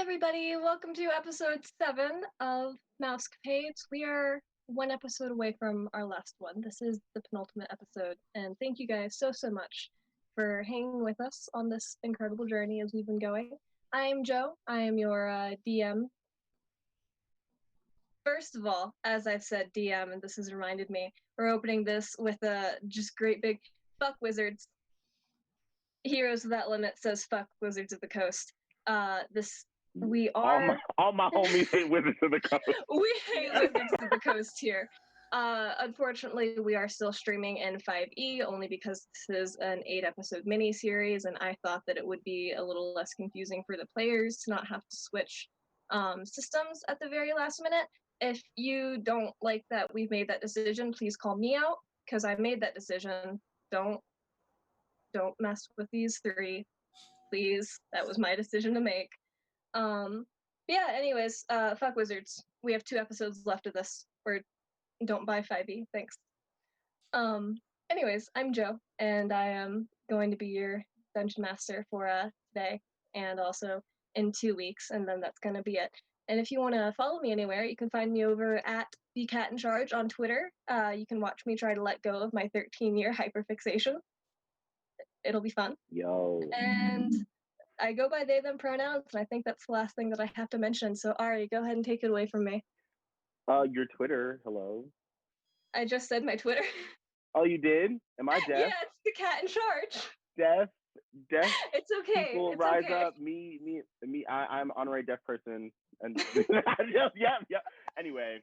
everybody. Welcome to episode 7 of Mousecapades. We are one episode away from our last one. This is the penultimate episode, and thank you guys so much for hanging with us on this incredible journey as we've been going. I am Joe. I am your DM. First of all, as I've said DM, and this has reminded me, we're opening this with a just great big fuck wizards. Heroes Without Limit says fuck Wizards of the Coast. We are all my homies hate Wizards of the Coast. We hate Wizards of the Coast here. Unfortunately, we are still streaming in 5e only because this is an 8-episode mini-series, and I thought that it would be a little less confusing for the players to not have to switch systems at the very last minute. If you don't like that we've made that decision, please call me out, because I made that decision. Don't mess with these three, please. That was my decision to make. Yeah, anyways, fuck Wizards. We have 2 episodes left of this, or don't buy 5e, thanks. Anyways, I'm Joe, and I am going to be your dungeon master for today, and also in 2 weeks, and then that's gonna be it. And if you want to follow me anywhere, you can find me over at the Cat in Charge on Twitter. You can watch me try to let go of my 13-year hyperfixation. It'll be fun. Yo. And I go by they, them pronouns, and I think that's the last thing that I have to mention. So, Ari, go ahead and take it away from me. Your Twitter, hello. I just said my Twitter. Oh, you did? Am I deaf? Yeah, it's the Cat in Charge. Deaf? It's okay. People it's rise okay. up. I'm an honorary deaf person. And yeah. Anyway,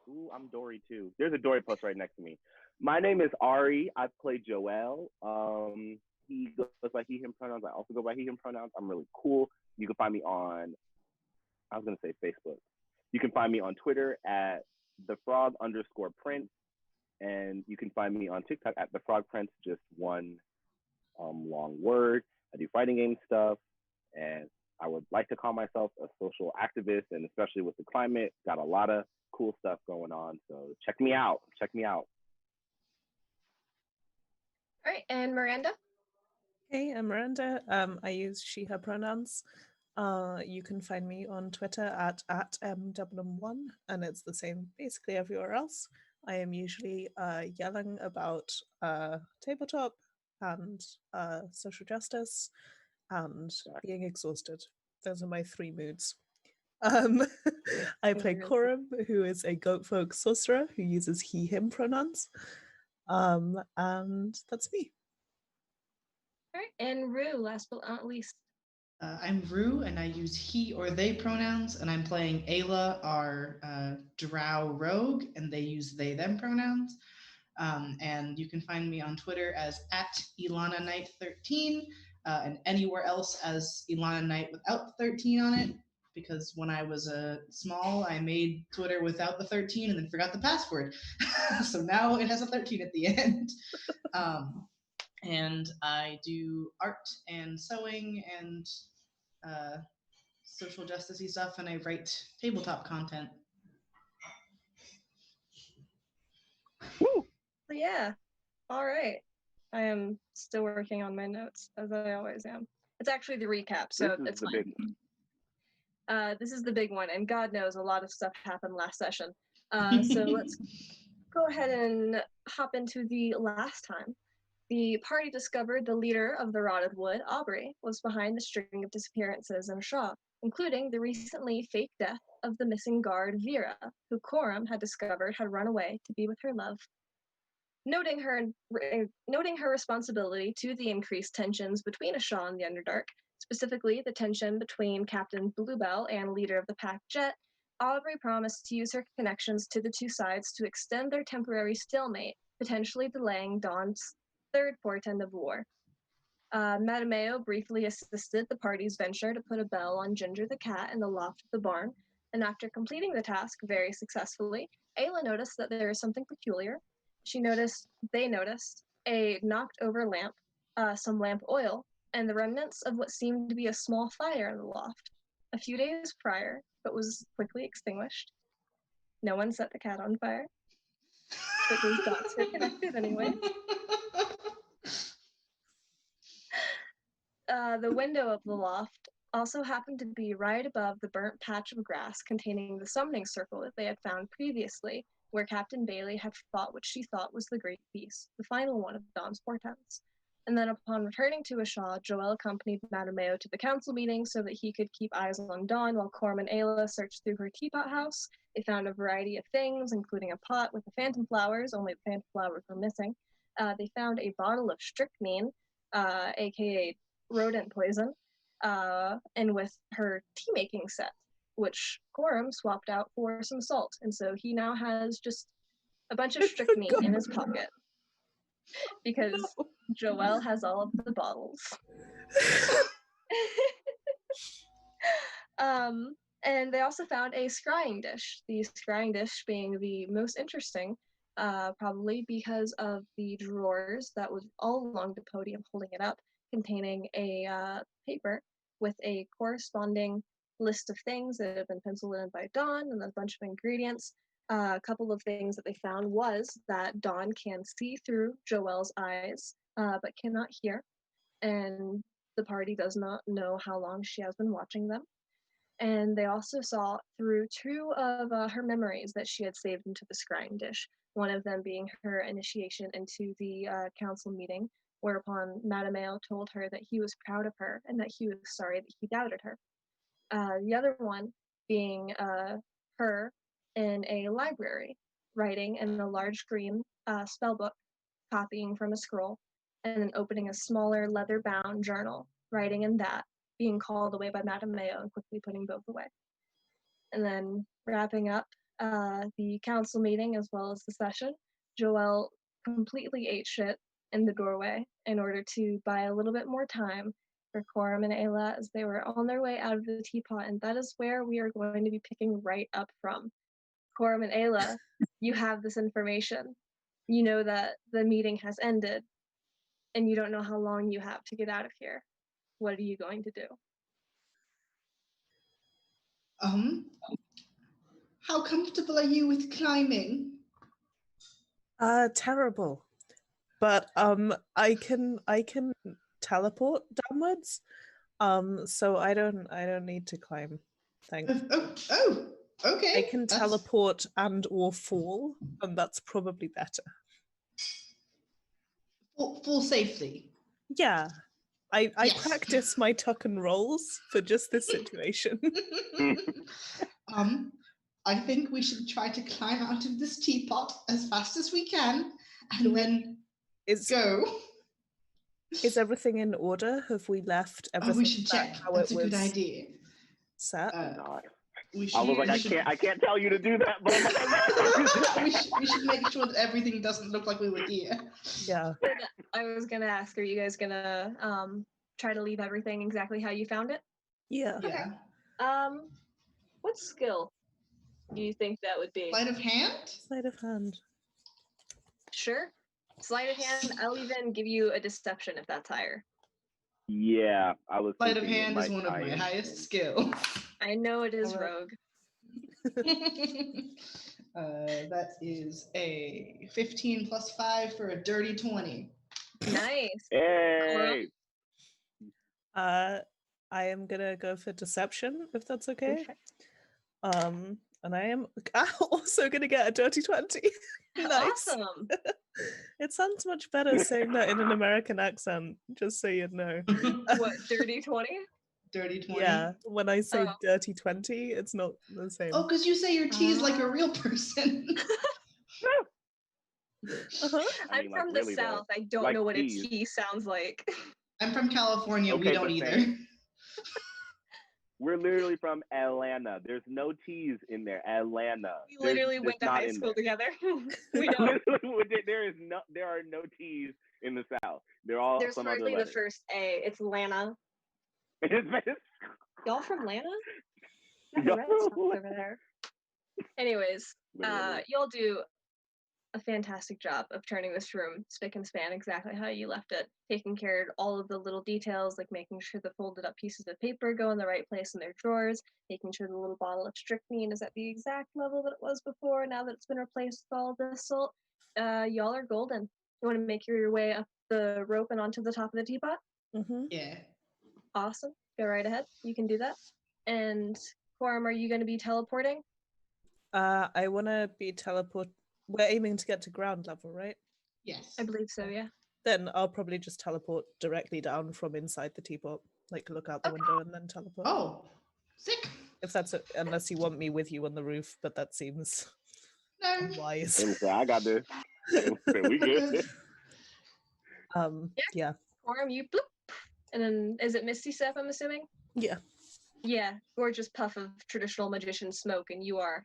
ooh, I'm Dory too. There's a Dory plus right next to me. My name is Ari. I play Joel. He goes by he, him pronouns. I also go by he, him pronouns. I'm really cool. You can find me on, I was going to say Facebook. You can find me on Twitter at @thefrog_prince. And you can find me on TikTok at @thefrogprince, just one long word. I do fighting game stuff. And I would like to call myself a social activist, and especially with the climate, got a lot of cool stuff going on. So check me out. All right, and Miranda? Hey, I'm Miranda. I use she, her pronouns. You can find me on Twitter at @m1, and it's the same basically everywhere else. I am usually yelling about tabletop and social justice and being exhausted. Those are my 3 moods. I play Coram, who is a goat folk sorcerer who uses he, him pronouns. And that's me. All right, and Rue, last but not least. I'm Rue, and I use he or they pronouns, and I'm playing Ayla, our drow rogue, and they use they, them pronouns. And you can find me on Twitter as @IlanaKnight13, and anywhere else as Ilana Knight without the 13 on it, because when I was small, I made Twitter without the 13 and then forgot the password. So now it has a 13 at the end. And I do art and sewing and social justice-y stuff, and I write tabletop content. Woo! Yeah, all right. I am still working on my notes, as I always am. It's actually the recap, so it's fine. Big one. This is the big one, and God knows a lot of stuff happened last session. So let's go ahead and hop into the last time. The party discovered the leader of the Rotted Wood, Aubrey, was behind the string of disappearances in Shaw, including the recently fake death of the missing guard, Vera, who Coram had discovered had run away to be with her love. Noting her responsibility to the increased tensions between Shaw and the Underdark, specifically the tension between Captain Bluebell and leader of the Pack, Jet, Aubrey promised to use her connections to the 2 sides to extend their temporary stalemate, potentially delaying Dawn's 3rd portent of war. Madameo briefly assisted the party's venture to put a bell on Ginger the cat in the loft of the barn, and after completing the task very successfully, Ayla noticed that there is something peculiar. They noticed a knocked over lamp, some lamp oil, and the remnants of what seemed to be a small fire in the loft. A few days prior, but was quickly extinguished. No one set the cat on fire, but those dots are connected anyway. The window of the loft also happened to be right above the burnt patch of grass containing the summoning circle that they had found previously, where Captain Bailey had fought what she thought was the Great Beast, the final one of Dawn's portents. And then upon returning to Ashaw, Joel accompanied Madameo to the council meeting so that he could keep eyes on Dawn while Corm and Ayla searched through her teapot house. They found a variety of things, including a pot with the phantom flowers, only the phantom flowers were missing. They found a bottle of strychnine, aka rodent poison, and with her tea making set, which Corum swapped out for some salt. And so he now has just a bunch of strychnine in his pocket because Joelle has all of the bottles. And they also found a scrying dish, the scrying dish being the most interesting, probably because of the drawers that was all along the podium holding it up, containing a paper with a corresponding list of things that have been penciled in by Dawn and a bunch of ingredients. A couple of things that they found was that Dawn can see through Joelle's eyes, but cannot hear, and the party does not know how long she has been watching them. And they also saw through two of her memories that she had saved into the scrying dish, one of them being her initiation into the council meeting, whereupon Madameo told her that he was proud of her and that he was sorry that he doubted her. The other one being her in a library, writing in a large green spell book, copying from a scroll, and then opening a smaller leather-bound journal, writing in that, being called away by Madame Mayo and quickly putting both away. And then wrapping up the council meeting as well as the session, Joelle completely ate shit in the doorway in order to buy a little bit more time for Coram and Ayla as they were on their way out of the teapot, and that is where we are going to be picking right up from. Coram and Ayla, you have this information. You know that the meeting has ended, and you don't know how long you have to get out of here. What are you going to do? How comfortable are you with climbing? Terrible. But I can teleport downwards. So I don't need to climb. Thanks. Okay. I can teleport and or fall, and that's probably better. Full safely. Yeah. I Yes. practice my tuck and rolls for just this situation. I think we should try to climb out of this teapot as fast as we can, and then go. Is everything in order? Have we left everything? We should check. How That's it a good was idea. set? I was like, I can't tell you to do that, but we should make sure that everything doesn't look like we were here. Yeah. I was gonna ask, are you guys gonna try to leave everything exactly how you found it? Yeah. Okay. What skill do you think that would be? Sleight of hand? Sleight of hand. Sure. Sleight of hand. I'll even give you a deception if that's higher. Yeah, I was. Sleight of hand is one of my highest skills. I know it is, Rogue. That is a 15 plus 5 for a dirty 20. Nice. Hey. I am gonna go for deception if that's okay. And I am also gonna get a dirty 20. Nice. Awesome. It sounds much better saying that in an American accent, just so you know. What, dirty 20? Dirty 20? Yeah, when I say dirty 20, it's not the same. Oh, because you say your T is like a real person. I'm from the South. I don't know what a T sounds like. I'm from California. Okay, we don't either. We're literally from Atlanta. There's no T's in there. Atlanta. We literally went to high school together. We don't. There are no T's in the South. They're all There's some hardly other the first A. It's Lana. Y'all from Lana? Over there. Anyways, y'all do a fantastic job of turning this room spick and span exactly how you left it, taking care of all of the little details, like making sure the folded up pieces of paper go in the right place in their drawers, making sure the little bottle of strychnine is at the exact level that it was before, now that it's been replaced with all the salt. Y'all are golden. You want to make your way up the rope and onto the top of the teapot? Mm-hmm. Yeah. Awesome. Go right ahead. You can do that. And Quorum, are you going to be teleporting? I want to be teleport. We're aiming to get to ground level, right? Yes. I believe so, yeah. Then I'll probably just teleport directly down from inside the teapot, like look out the window and then teleport. Oh, sick. If that's unless you want me with you on the roof, but that seems No. unwise. I got this. We good. Yeah. Quorum, you bloop. And then, is it Misty Step, I'm assuming? Yeah. Yeah, gorgeous puff of traditional magician smoke, and you are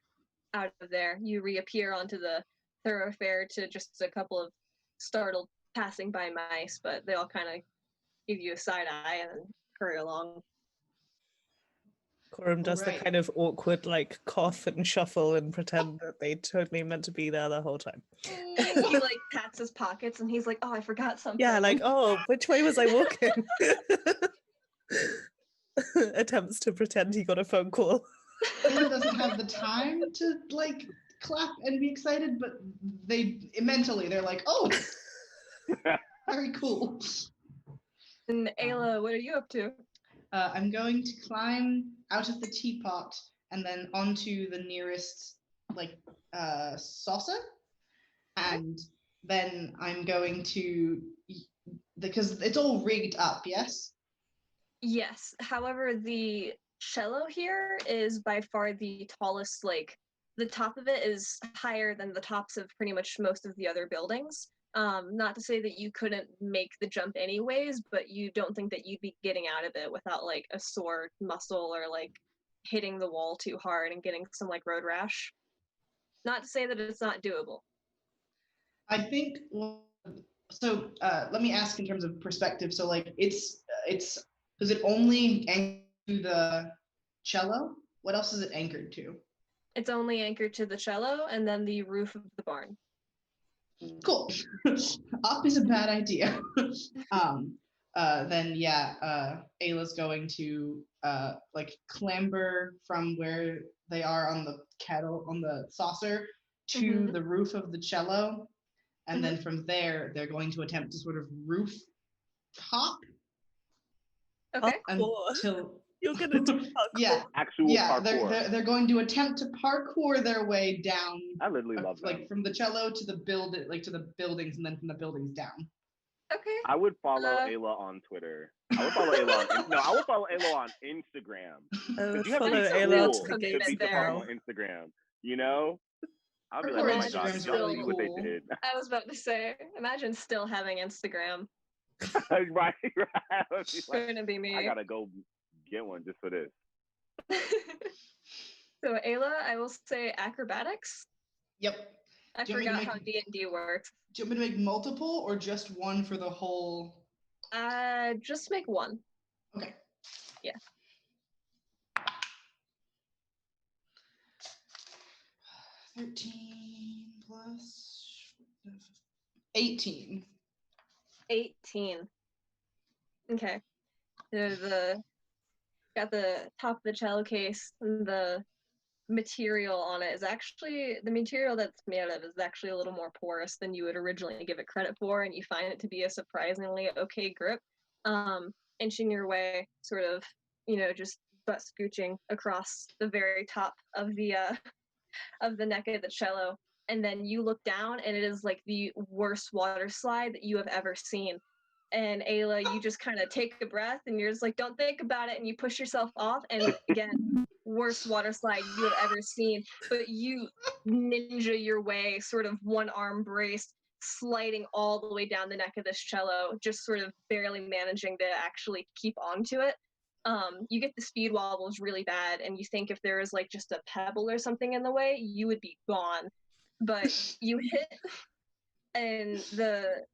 out of there. You reappear onto the thoroughfare to just a couple of startled passing by mice, but they all kind of give you a side eye and then hurry along. Corum does the Right. kind of awkward like cough and shuffle and pretend that they totally meant to be there the whole time. He like pats his pockets and he's like, "Oh, I forgot something." Yeah, like, oh, which way was I walking? Attempts to pretend he got a phone call. Taylor doesn't have the time to like clap and be excited, but they're like, oh, very cool. And Ayla, what are you up to? I'm going to climb out of the teapot and then onto the nearest like saucer, and then I'm going to, because it's all rigged up, yes? Yes. However, the cello here is by far the tallest, like, the top of it is higher than the tops of pretty much most of the other buildings. Not to say that you couldn't make the jump anyways, but you don't think that you'd be getting out of it without, like, a sore muscle or, like, hitting the wall too hard and getting some, like, road rash. Not to say that it's not doable. I think, so let me ask in terms of perspective. So like it's does it only anchor to the cello? What else is it anchored to? It's only anchored to the cello and then the roof of the barn. Cool. Up is a bad idea. Then yeah, Ayla's going to like clamber from where they are on the kettle, on the saucer, to the roof of the cello. And then from there, they're going to attempt to sort of roof hop. Okay. Until You're gonna do parkour. yeah, Actual yeah, parkour. they're going to attempt to parkour their way down. I literally love that. Like from the cello to the like to the buildings, and then from the buildings down. Okay. I would follow Ayla on Twitter. I would follow Ayla on I would follow Ayla on Instagram. I would You have to follow be Ayla cool to the to gates be of to follow hell. on Instagram. You know? I'll be like, Parkour oh my god, Instagram's did y'all really see what they cool. did? I was about to say, imagine still having Instagram. right. I would be like, Gonna be me. I gotta go get one just for this. So Ayla, I will say acrobatics. Yep. I Do you want me to forgot make- how D&D works. Do you want me to make multiple or just one for the whole? Just make one. Okay. Yeah. 13 plus 18. 18. Okay. Got the top of the cello case, and the material on it is actually, the material that's made of is actually a little more porous than you would originally give it credit for, and you find it to be a surprisingly okay grip. Inching your way, sort of, just butt scooching across the very top of the neck of the cello, and then you look down, and it is like the worst water slide that you have ever seen. And Ayla, you just kind of take a breath, and you're just like, don't think about it, and you push yourself off, and again, worst water slide you have ever seen, but you ninja your way, sort of one arm braced, sliding all the way down the neck of this cello, just sort of barely managing to actually keep onto it. You get the speed wobbles really bad, and you think if there was like just a pebble or something in the way, you would be gone. But you hit, and the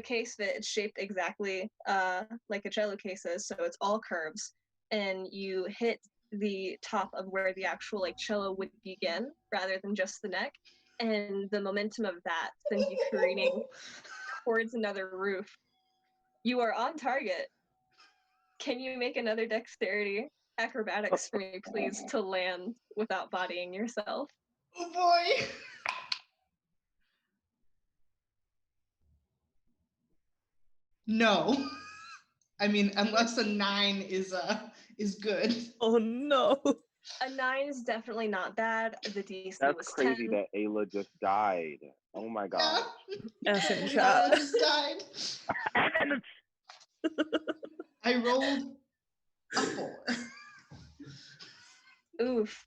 case fit, it's shaped exactly like a cello case is, so it's all curves, and you hit the top of where the actual like cello would begin rather than just the neck, and the momentum of that sends you careening towards another roof. You are on target. Can you make another dexterity acrobatics for me, please, to land without bodying yourself? Oh boy. No. I mean, unless a 9 is good. Oh no. A 9 is definitely not bad. The DC That's was crazy 10. that Ayla just died. Oh my Yeah. god. F in Ayla chat. just died. I rolled a 4. Oof.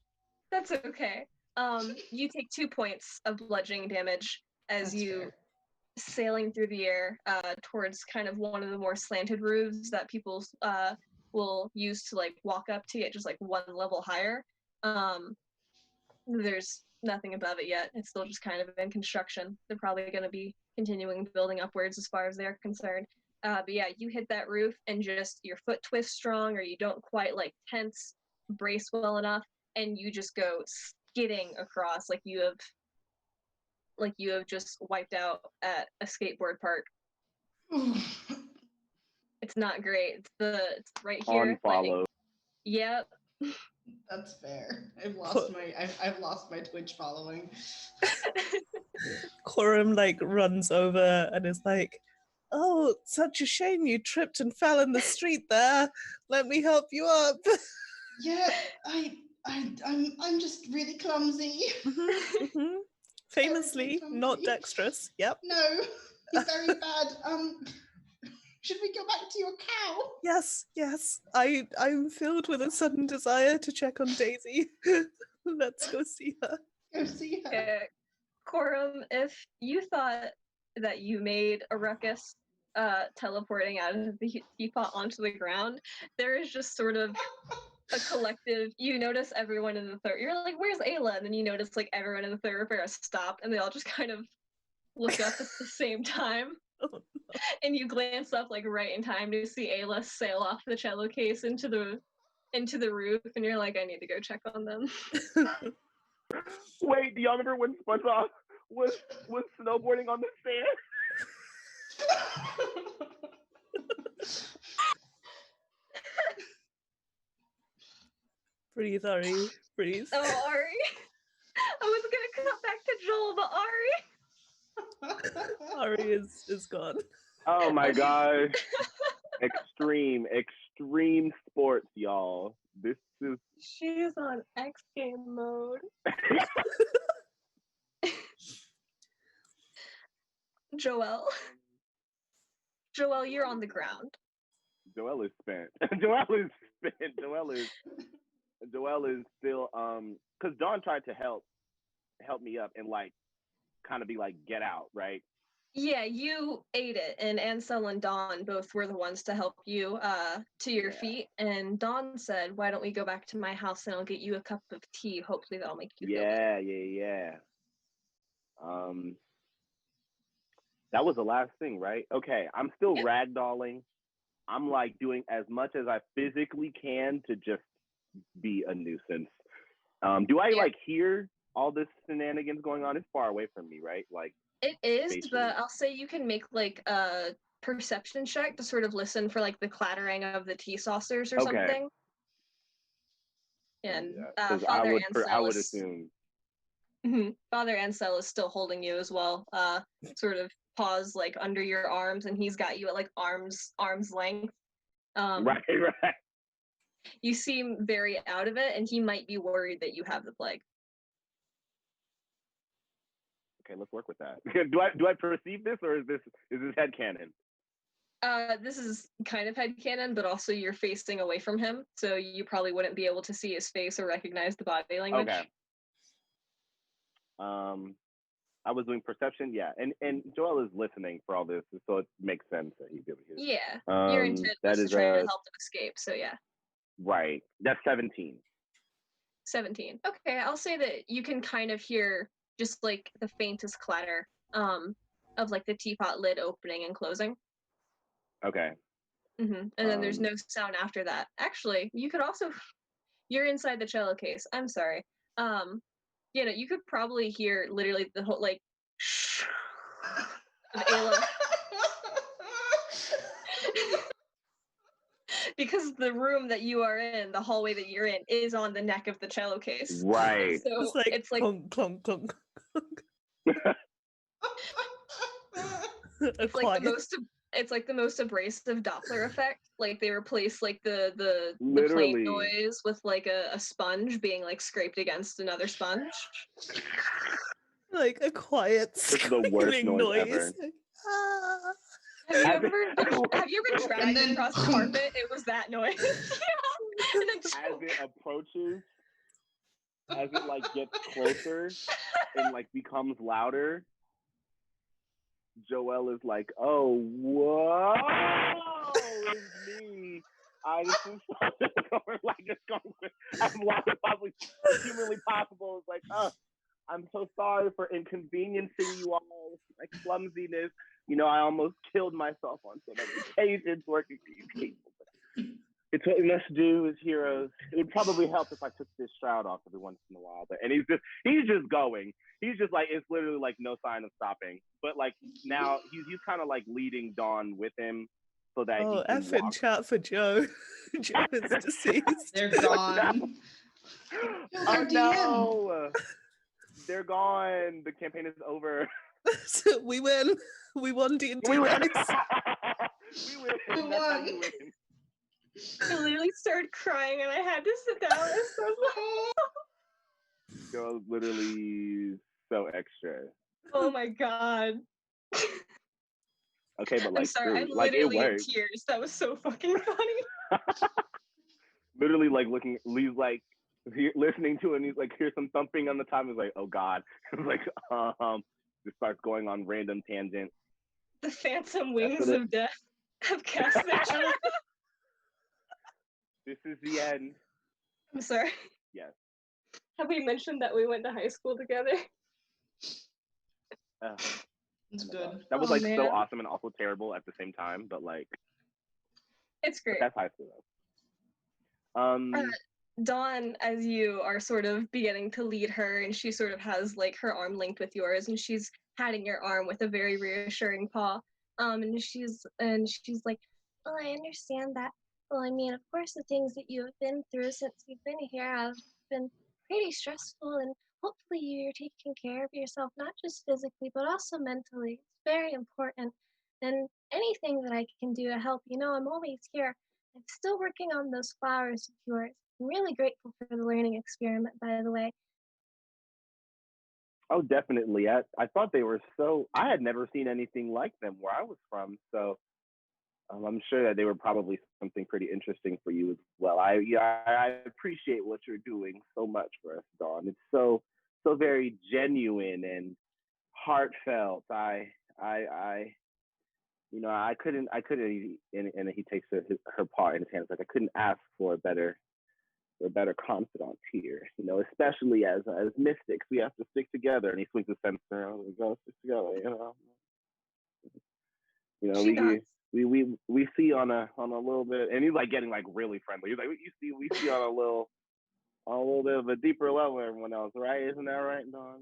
That's okay. You take 2 points of bludgeoning damage as That's you fair. sailing through the air towards kind of one of the more slanted roofs that people will use to like walk up to get just like one level higher. There's nothing above it yet. It's still just kind of in construction. They're probably going to be continuing building upwards as far as they're concerned. But yeah, you hit that roof and just your foot twists strong, or you don't quite like tense, brace well enough, and you just go skidding across like you have just wiped out at a skateboard park. It's not great. It's right here. Unfollow. Yep. That's fair. I've lost my Twitch following. Corum like runs over and is like, "Oh, such a shame you tripped and fell in the street there. Let me help you up." Yeah, I'm just really clumsy. Famously Terribly not clumsy. dexterous. Yep. No, very bad. Should we go back to your cow? Yes. I'm filled with a sudden desire to check on Daisy. Let's go see her. Go see her. Okay. Corum, if you thought that you made a ruckus teleporting out of the teapot onto the ground, there is just sort of a collective. You notice everyone in the third. You're like, "Where's Ayla?" And then you notice like everyone in the thoroughfare has stopped, and they all just kind of look up at the same time. Oh, no. And you glance up like right in time to see Ayla sail off the cello case into the roof, and you're like, "I need to go check on them." Wait, do y'all remember when SpongeBob was snowboarding on the sand? Breathe, Ari. Breathe. Oh, Ari. I was gonna cut back to Joel, but Ari. Ari is gone. Oh my god. Extreme sports, y'all. This is She is on X game mode. Joel, you're on the ground. Joelle is spent. Joelle is still because Dawn tried to help me up and like kind of be like get out, right? Yeah, you ate it, and Ansel and Dawn both were the ones to help you to your feet. And Dawn said, "Why don't we go back to my house and I'll get you a cup of tea? Hopefully that'll make you feel better." Yeah. That was the last thing, right? Okay, I'm still ragdolling. I'm like doing as much as I physically can to just be a nuisance. Do I like hear all this shenanigans going on? It's far away from me, right? Like it is, spatially. but I'll say you can make like a perception check to sort of listen for like the clattering of the tea saucers or something. And Father Ansel I would assume. Father Ansel is still holding you as well. Sort of paws like under your arms, and he's got you at like arm's length. Right. You seem very out of it, and he might be worried that you have the plague. Okay, let's work with that. Do I perceive this, or is this headcanon? This is kind of headcanon, but also you're facing away from him, so you probably wouldn't be able to see his face or recognize the body language. Okay. I was doing perception, yeah, and Joel is listening for all this, so it makes sense that he's over here. Yeah, your intent was to try to help them escape, so yeah. Right, that's 17. 17. Okay, I'll say that you can kind of hear just like the faintest clatter of like the teapot lid opening and closing. Okay. And then there's no sound after that. Actually, you could also, you're inside the cello case. I'm sorry. You could probably hear literally the whole like of Ayla. Because the room that you are in, the hallway that you're in, is on the neck of the cello case. Right. So it's like clunk, clunk, clunk. It's like the most It's like the most abrasive Doppler effect. Like they replace like the plane Literally. noise with like a sponge being like scraped against another sponge. Like a quiet It's the worst screaming noise ever. Like, ah. Have you As ever been dragged then- across the carpet? It was that noise. Yeah. And then As it approaches, as it like gets closer and like becomes louder, Joelle is like, "Oh, whoa, it's me." I just going like just going as loud as possibly humanly possible. It's like, I'm so sorry for inconveniencing you all. My clumsiness. You know, I almost killed myself on so many occasions working for you people. It's what we must do as heroes. It would probably help if I took this shroud off every once in a while. But and he's just going. He's just like, it's literally like no sign of stopping. But like now he's kind of like leading Dawn with him so that he can effing walk. chat for Joe. Joe is deceased. They're gone. Oh no, they're gone. The campaign is over. So we win. We won D&D, We win. guys. We win. We That's how won. you win. I literally started crying and I had to sit down. It's so Girl, literally so extra. Oh my god. Okay, but I'm like, sorry, I'm true. Like it literally in works. tears. That was so fucking funny. Literally, like looking, Lee's like listening to it, and he's like, here's some thumping on the top. He's like, oh god. It's like, just starts going on random tangents. The phantom wings it- of death have cast their shadow. This is the end. I'm sorry. Yes. Have we mentioned that we went to high school together? It's good. That was Oh, like so man. awesome and also terrible at the same time, but like It's great. that's high school though. Dawn, as you are sort of beginning to lead her, and she sort of has like her arm linked with yours, and she's patting your arm with a very reassuring paw. And she's like, well, I understand that. Well, I mean, of course, the things that you have been through since you've been here have been pretty stressful, and hopefully you're taking care of yourself, not just physically, but also mentally. It's very important. And anything that I can do to help, I'm always here. I'm still working on those flowers of yours. I'm really grateful for the learning experiment, by the way. Oh, definitely. I thought they were so. I had never seen anything like them where I was from, so I'm sure that they were probably something pretty interesting for you as well. I appreciate what you're doing so much for us, Dawn. It's so very genuine and heartfelt. I couldn't, and he takes her paw in his hands, like I couldn't ask for a better confidant here, especially as mystics, we have to stick together. And he swings the censer around, we go stick together, we see on a little bit, and he's like getting like really friendly. He's like, we see on a little bit of a deeper level than everyone else, right? Isn't that right, Dawn?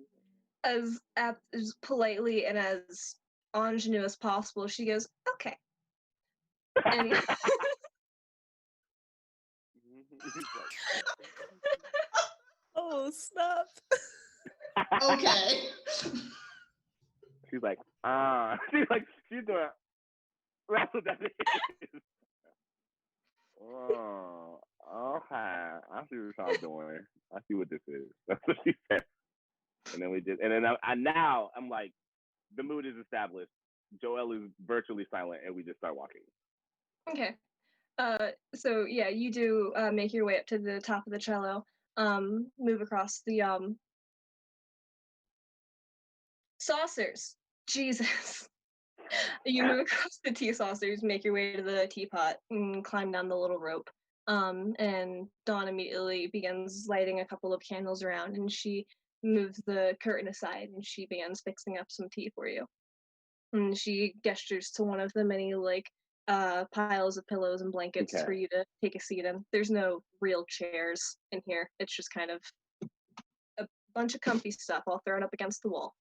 As politely and as ingenue as possible, she goes, okay. And Oh, snap. Okay. She's like, she's doing, that's what that is. Oh, okay. I see what y'all doing. I see what this is. That's what she said. And then now I'm like, the mood is established. Joelle is virtually silent, and we just start walking. okay. So yeah, you do make your way up to the top of the cello, move across the saucers. Jesus. You move across the tea saucers, make your way to the teapot, and climb down the little rope. And Dawn immediately begins lighting a couple of candles around, and she moves the curtain aside, and she begins fixing up some tea for you. And she gestures to one of the many piles of pillows and blankets for you to take a seat in. There's no real chairs in here. It's just kind of a bunch of comfy stuff all thrown up against the wall.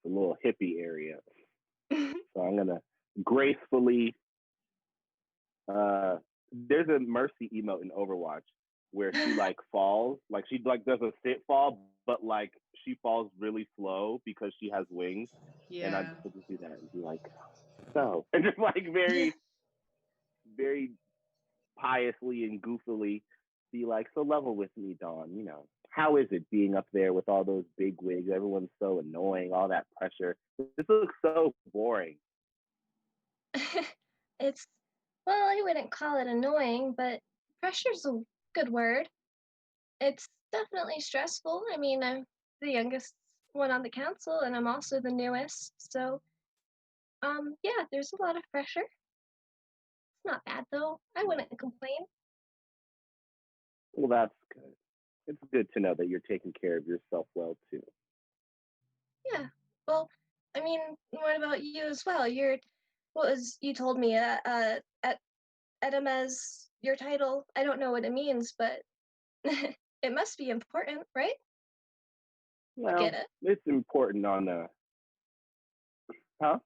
A little hippie area. So I'm gonna gracefully. There's a mercy emote in Overwatch. where she like falls, like she like does a sit fall, but like she falls really slow because she has wings. And I Yeah. just see that and be like, so, and just like very, very piously and goofily be like, so level with me, Dawn. You know, how is it being up there with all those big wigs? Everyone's so annoying, all that pressure. This looks so boring. It's, well, I wouldn't call it annoying, but pressure's a good word. It's definitely stressful. I mean, I'm the youngest one on the council, and I'm also the newest, so yeah, there's a lot of pressure. It's not bad though. I wouldn't complain. Well, that's good. It's good to know that you're taking care of yourself well too. Yeah. Well, I mean, what about you as well? What was you told me? At Edemez, your title. I don't know what it means, but it must be important, right? You Well, get it. it's important on a, huh?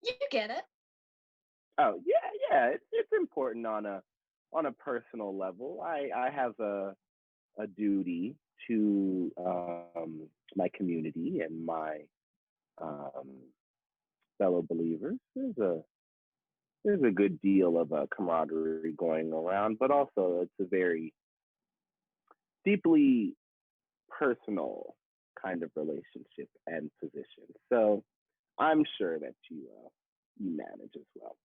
You get it. Oh yeah. It's important on a personal level. I have a duty to my community and my um, fellow believers. There's a good deal of camaraderie going around, but also it's a very deeply personal kind of relationship and position. So I'm sure that you manage as well.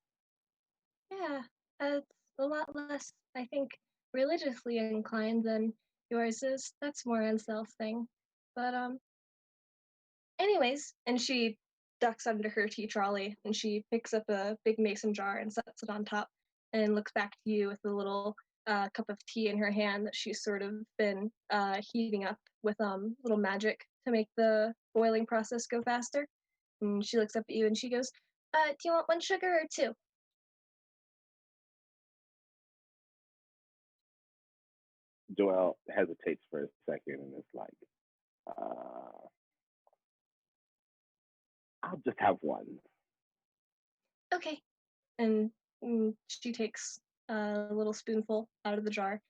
Yeah, it's a lot less, I think, religiously inclined than yours is. That's more on self thing. But anyways, and she ducks under her tea trolley and she picks up a big mason jar and sets it on top and looks back to you with a little cup of tea in her hand that she's sort of been heating up with little magic to make the boiling process go faster. And she looks up at you and she goes, do you want one sugar or two? Joel hesitates for a second and is like, uh, I'll just have one. Okay. And she takes a little spoonful out of the jar,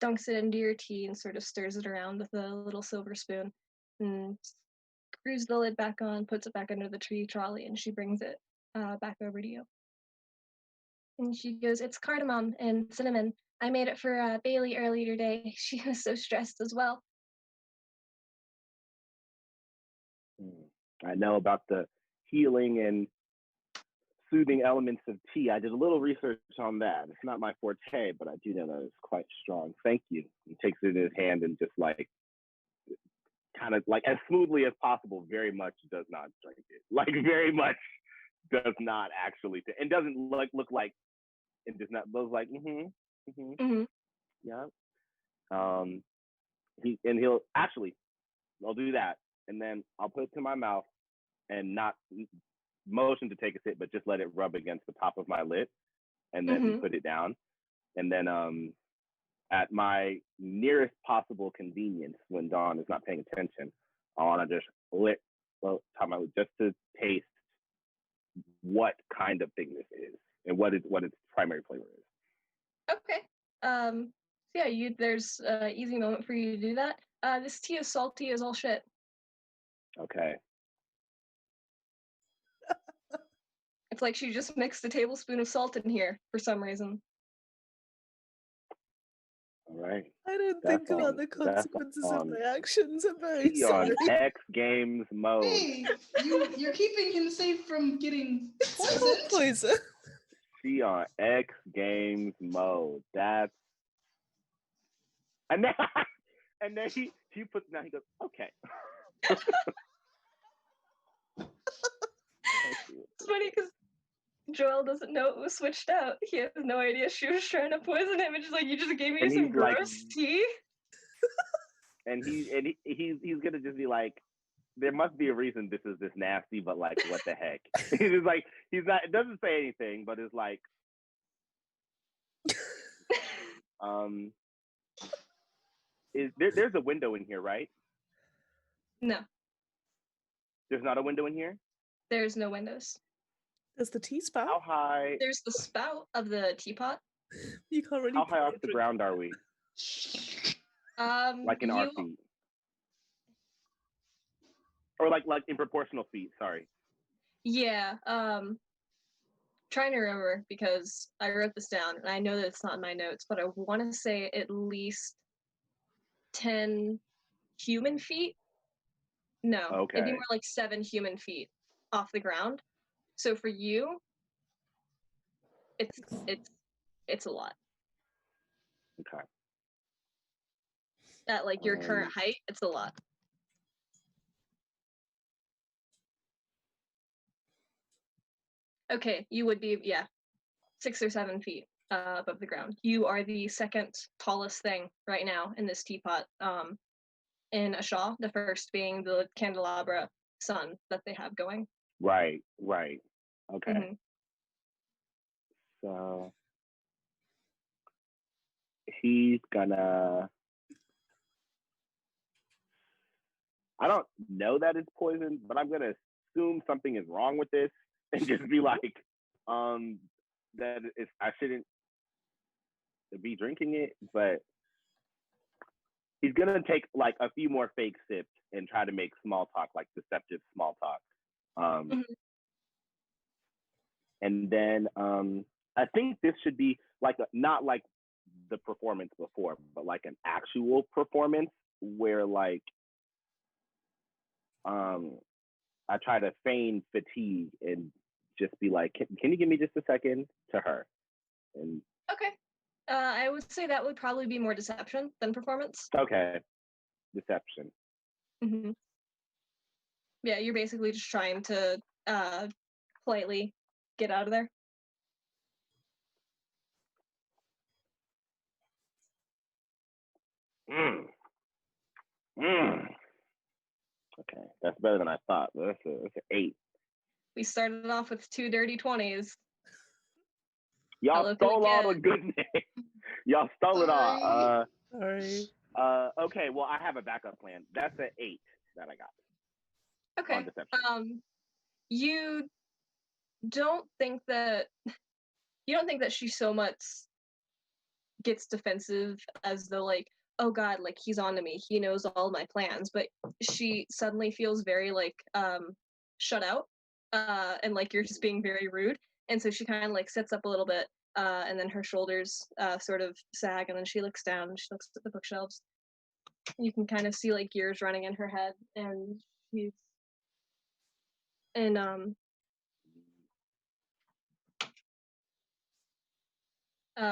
dunks it into your tea, and sort of stirs it around with a little silver spoon, and screws the lid back on, puts it back under the tree trolley, and she brings it back over to you. And she goes, "It's cardamom and cinnamon. I made it for Bailey earlier today. She was so stressed as well." I know about the healing and soothing elements of tea. I did a little research on that. It's not my forte, but I do know that it's quite strong. Thank you. He takes it in his hand and just like kind of like as smoothly as possible, very much does not drink it. Like very much does not actually and doesn't like look like it does not look like yeah. He'll actually I'll do that and then I'll put it to my mouth and not motion to take a sip, but just let it rub against the top of my lip and then put it down. And then at my nearest possible convenience, when Dawn is not paying attention, I want to just just to taste what kind of thing this is and what its primary flavor is. Okay. So yeah, there's an easy moment for you to do that. This tea is salty as all shit. Okay. It's like she just mixed a tablespoon of salt in here for some reason. All right. I don't think about the consequences of my actions. I'm very He sorry. on X Games mode. Hey, you're keeping him safe from getting It's poisoned. poison. She on X Games mode. That's and then he puts it down. He goes, okay. It's funny because Joel doesn't know it was switched out. He has no idea she was trying to poison him. It's just like, you just gave me And some he's like- gross tea. And he's gonna just be like, there must be a reason this is this nasty, but like, what the heck? He's just like, he's not. It doesn't say anything, but it's like, there's a window in here, right? No, There's not a window in here. there's no windows. There's the tea spout. How high? There's the spout of the teapot. You can't really. How high off the ground are we? Like in our feet. Or like in proportional feet, sorry. Yeah. Trying to remember because I wrote this down and I know that it's not in my notes, but I want to say at least 10 human feet. No, Okay. it'd be more like 7 human feet off the ground. So for you, it's a lot. Okay. At like your current height, it's a lot. Okay, you would be 6 or 7 feet above the ground. You are the second tallest thing right now in this teapot. In Ashaw, the first being the candelabra sun that they have going. Right. Okay. Mm-hmm. So he's gonna. I don't know that it's poison, but I'm gonna assume something is wrong with this and just be like, that I shouldn't be drinking it, but he's gonna take like a few more fake sips and try to make small talk, like deceptive small talk. Mm-hmm. And then I think this should be like not like the performance before, but like an actual performance where like I try to feign fatigue and just be like, can you give me just a second to her? And okay. I would say that would probably be more deception than performance. Okay, deception. Mm-hmm. Yeah, you're basically just trying to politely get out of there. Okay, that's better than I thought. That's an 8. We started off with 2 dirty 20s. Y'all stole all the goodness. Y'all stole it all. Sorry. Okay, well, I have a backup plan. That's an 8 that I got. Okay. On deception. You don't think that she so much gets defensive as though like, oh god, like he's on to me, he knows all my plans, but she suddenly feels very like shut out, and like you're just being very rude, and so she kind of like sits up a little bit, and then her shoulders sort of sag, and then she looks down and she looks at the bookshelves. You can kind of see like gears running in her head, and she's and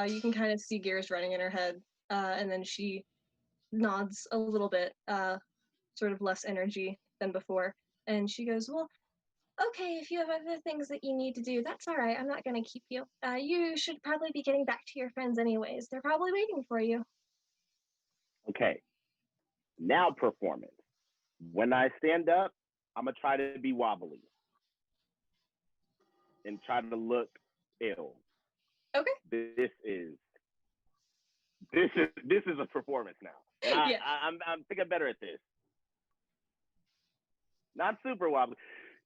you can kind of see gears running in her head, and then she nods a little bit, sort of less energy than before, and she goes, well, okay, if you have other things that you need to do, that's all right. I'm not going to keep you. You should probably be getting back to your friends anyways. They're probably waiting for you. Okay, now performance. When I stand up, I'm going to try to be wobbly and try to look ill. Okay. This is a performance now. Yeah. I'm thinking better at this. Not super wobbly.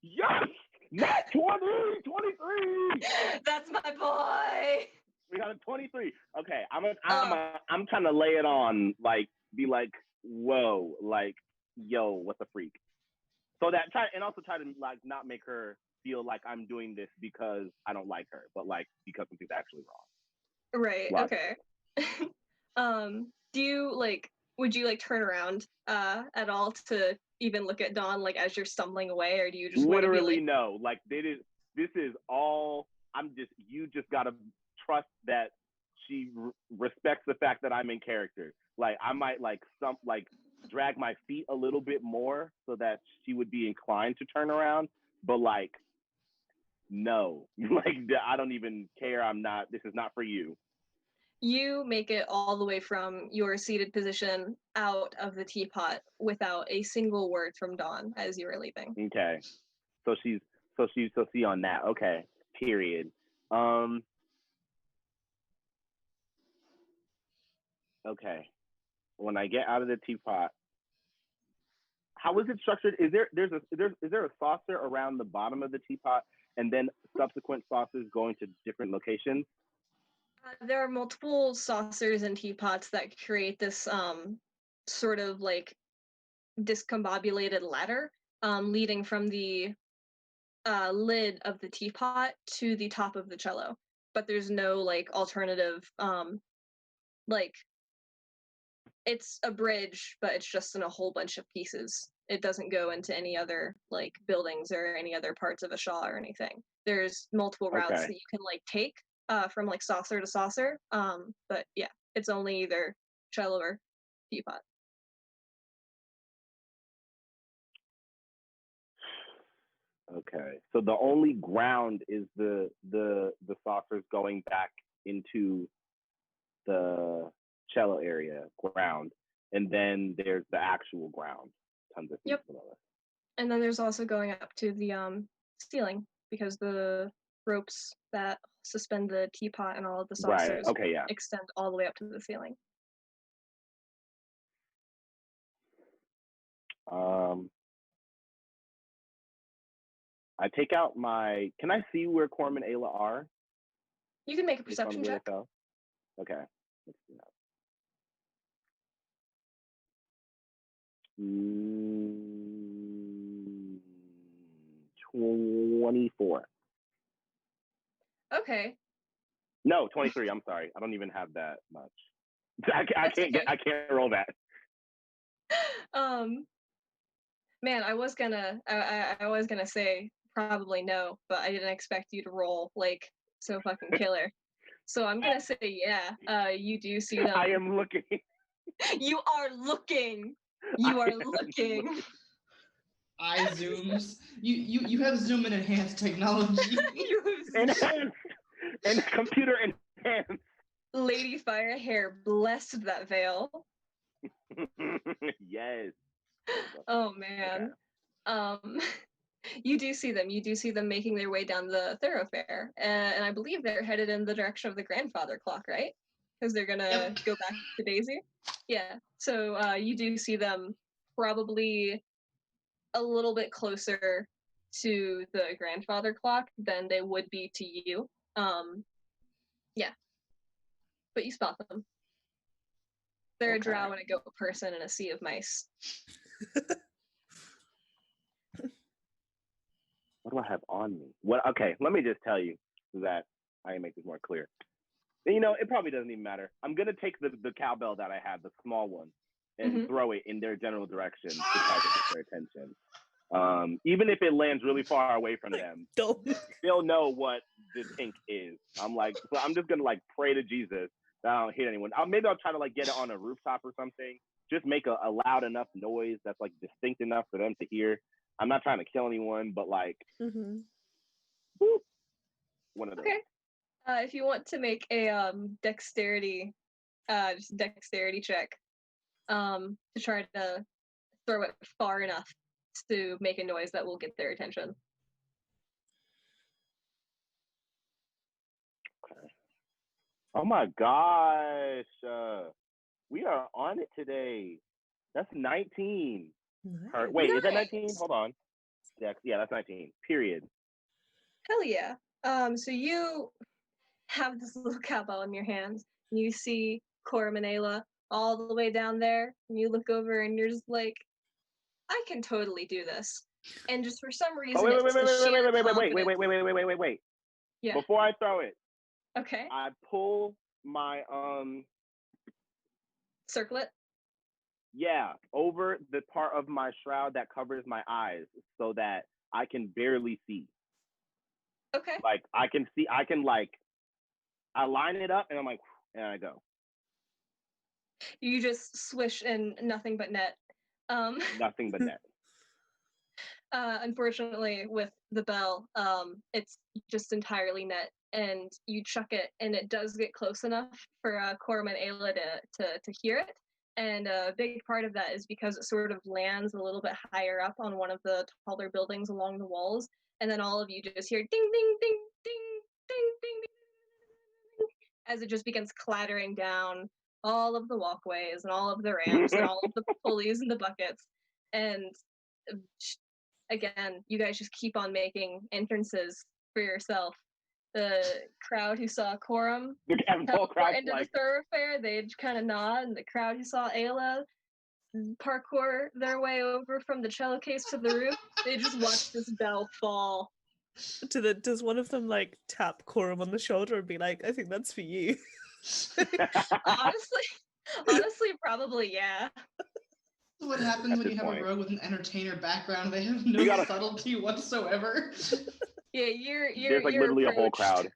Yes! Not 20! 23! That's my boy! We got a 23. Okay, I'm trying to lay it on, like, be like, whoa, like, yo, what the freak. So that, and also try to, like, not make her feel like I'm doing this because I don't like her, but, like, because something's actually wrong. Right, okay. Do you, like, would you, like, turn around at all to even look at Dawn, like, as you're stumbling away, or do you just literally want to be, like... no, like, this is all, you just gotta trust that she respects the fact that I'm in character. Like, I might, like, drag my feet a little bit more so that she would be inclined to turn around, but, like, no, like, I don't even care. This is not for you. You make it all the way from your seated position out of the teapot without a single word from Dawn as you were leaving. Okay. So she's on that. Okay. Period. Okay. When I get out of the teapot, how is it structured? Is there a saucer around the bottom of the teapot and then subsequent saucers going to different locations? There are multiple saucers and teapots that create this sort of like discombobulated ladder leading from the lid of the teapot to the top of the cello. But there's no like alternative like it's a bridge, but it's just in a whole bunch of pieces. It doesn't go into any other like buildings or any other parts of a shaw or anything. There's multiple routes Okay. that you can like take from like saucer to saucer. But yeah, it's only either cello or teapot. Okay. So the only ground is the saucers going back into the cello area ground, and then there's the actual ground, tons of feet Yep. below us. And then there's also going up to the ceiling because the ropes that suspend the teapot and all of the Right. saucers Okay. Yeah. extend all the way up to the ceiling. I take out my. Can I see where Corm and Ayla are? You can make a Based on perception where check. they fell? Okay. Let's do that. 24. Okay. No, 23. I'm sorry. I don't even have that much. I That's can't okay. I can't roll that. Man, I was gonna say probably no, but I didn't expect you to roll like so fucking killer. So I'm gonna say yeah. You do see them. I am looking. You are looking. You are looking. Eye zooms. You have zoom and enhance technology. Enhanced and computer enhanced. Lady Firehair blessed that veil. Yes. Oh man. Okay. You do see them. You do see them making their way down the thoroughfare, and I believe they're headed in the direction of the grandfather clock, right? Because they're gonna go back to Daisy. Yeah. So you do see them probably a little bit closer to the grandfather clock than they would be to you. Yeah. But you spot them. They're a drow and a goat person in a sea of mice. What do I have on me? What? Okay, let me just tell you so that I can make this more clear. You know, it probably doesn't even matter. I'm gonna take the cowbell that I have, the small one, and throw it in their general direction to try to get their attention. Even if it lands really far away from them, they'll know what the tink is. I'm just gonna like pray to Jesus that I don't hit anyone. Maybe I'll try to like get it on a rooftop or something. Just make a loud enough noise that's like distinct enough for them to hear. I'm not trying to kill anyone, but like, whoop, one of those. Okay. If you want to make a dexterity check, to try to throw it far enough to make a noise that will get their attention. Okay. Oh my gosh, we are on it today. That's 19. Nice. Wait, is that 19? Hold on. Yeah, that's 19. Period. Hell yeah. So you have this little cowbell in your hands, and you see Cora Manela all the way down there, and you look over and you're just like, I can totally do this. And just for some reason, Wait. Yeah. Before I throw it, okay. I pull my circlet. Yeah, over the part of my shroud that covers my eyes, so that I can barely see. Okay. Like I can see, I line it up, and I'm like, and I go. You just swish and nothing but net. Nothing but net. Unfortunately, with the bell, it's just entirely net, and you chuck it, and it does get close enough for Corm and Ayla to hear it. And a big part of that is because it sort of lands a little bit higher up on one of the taller buildings along the walls, and then all of you just hear ding, ding, ding, ding, ding, ding, ding, as it just begins clattering down all of the walkways and all of the ramps and all of the pulleys and the buckets. And again, you guys just keep on making entrances for yourself the crowd who saw Corum And whole teleport crowd's into like, the thoroughfare, they'd kind of nod, and the crowd who saw Ayla parkour their way over from the cello case to the roof, they just watch this bell fall. Does one of them like tap Corum on the shoulder and be like, I think that's for you? Honestly, probably yeah. What happens At when this you have point. a rogue with an entertainer background? They have no subtlety whatsoever. Yeah, you're There's like literally a whole crowd.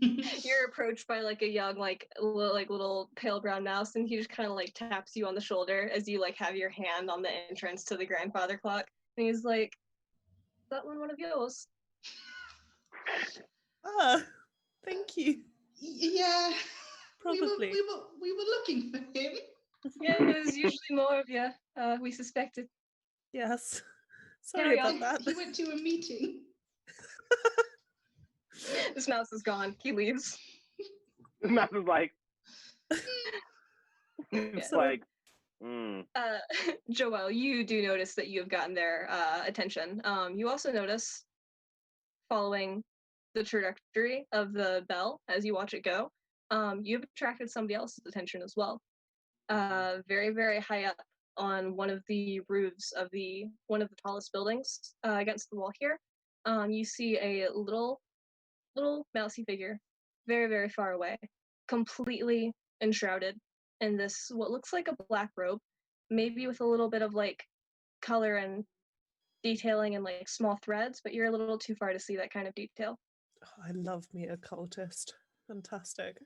You're approached by like a young little pale brown mouse, and he just kind of like taps you on the shoulder as you like have your hand on the entrance to the grandfather clock, and he's like, "Is that one of yours?" Ah, thank you. Yeah, Probably. we were looking for him. Yeah, there's usually more of you. We suspected. Yes. Sorry Carry about on. that. He went to a meeting. This mouse is gone. He leaves. This mouse is like, So- like, Joelle, you do notice that you have gotten their attention. You also notice, following the trajectory of the bell as you watch it go, you've attracted somebody else's attention as well. Very, very high up on one of the roofs of one of the tallest buildings against the wall here, you see a little mousy figure, very, very far away, completely enshrouded in this what looks like a black robe, maybe with a little bit of like color and detailing and like small threads, but you're a little too far to see that kind of detail. Oh, I love me a cultist. Fantastic.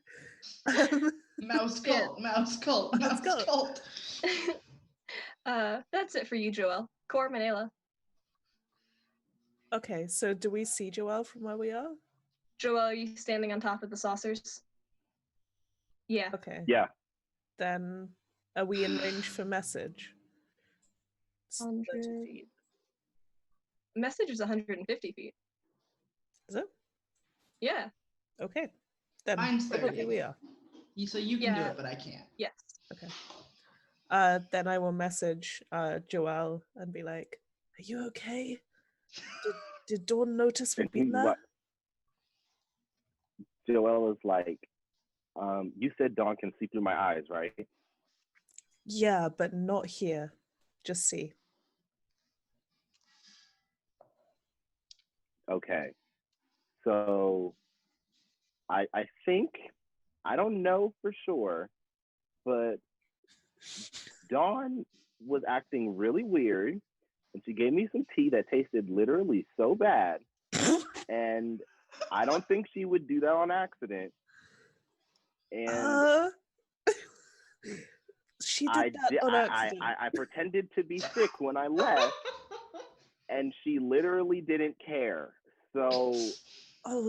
Mouse cult, mouse cult, Mouse mouse cult. cult. That's it for you, Joelle. Cor Manela. Okay, so do we see Joelle from where we are? Joelle, are you standing on top of the saucers? Yeah. Okay. yeah. Then are we in range for message? It's 30 100. feet. Message is 150 feet. Is it? Yeah. Okay. Then Mine's probably 30. we are. So you can do Yeah. it, but I can't. Yes. Okay. Then I will message Joelle and be like, "Are you okay? Did Dawn notice we've been there?" Joelle is like, you said Dawn can see through my eyes, right? Yeah, but not here. Just see. Okay. So I think, I don't know for sure, but Dawn was acting really weird, and she gave me some tea that tasted literally so bad, and I don't think she would do that on accident. And she did that on accident. I pretended to be sick when I left, and she literally didn't care. So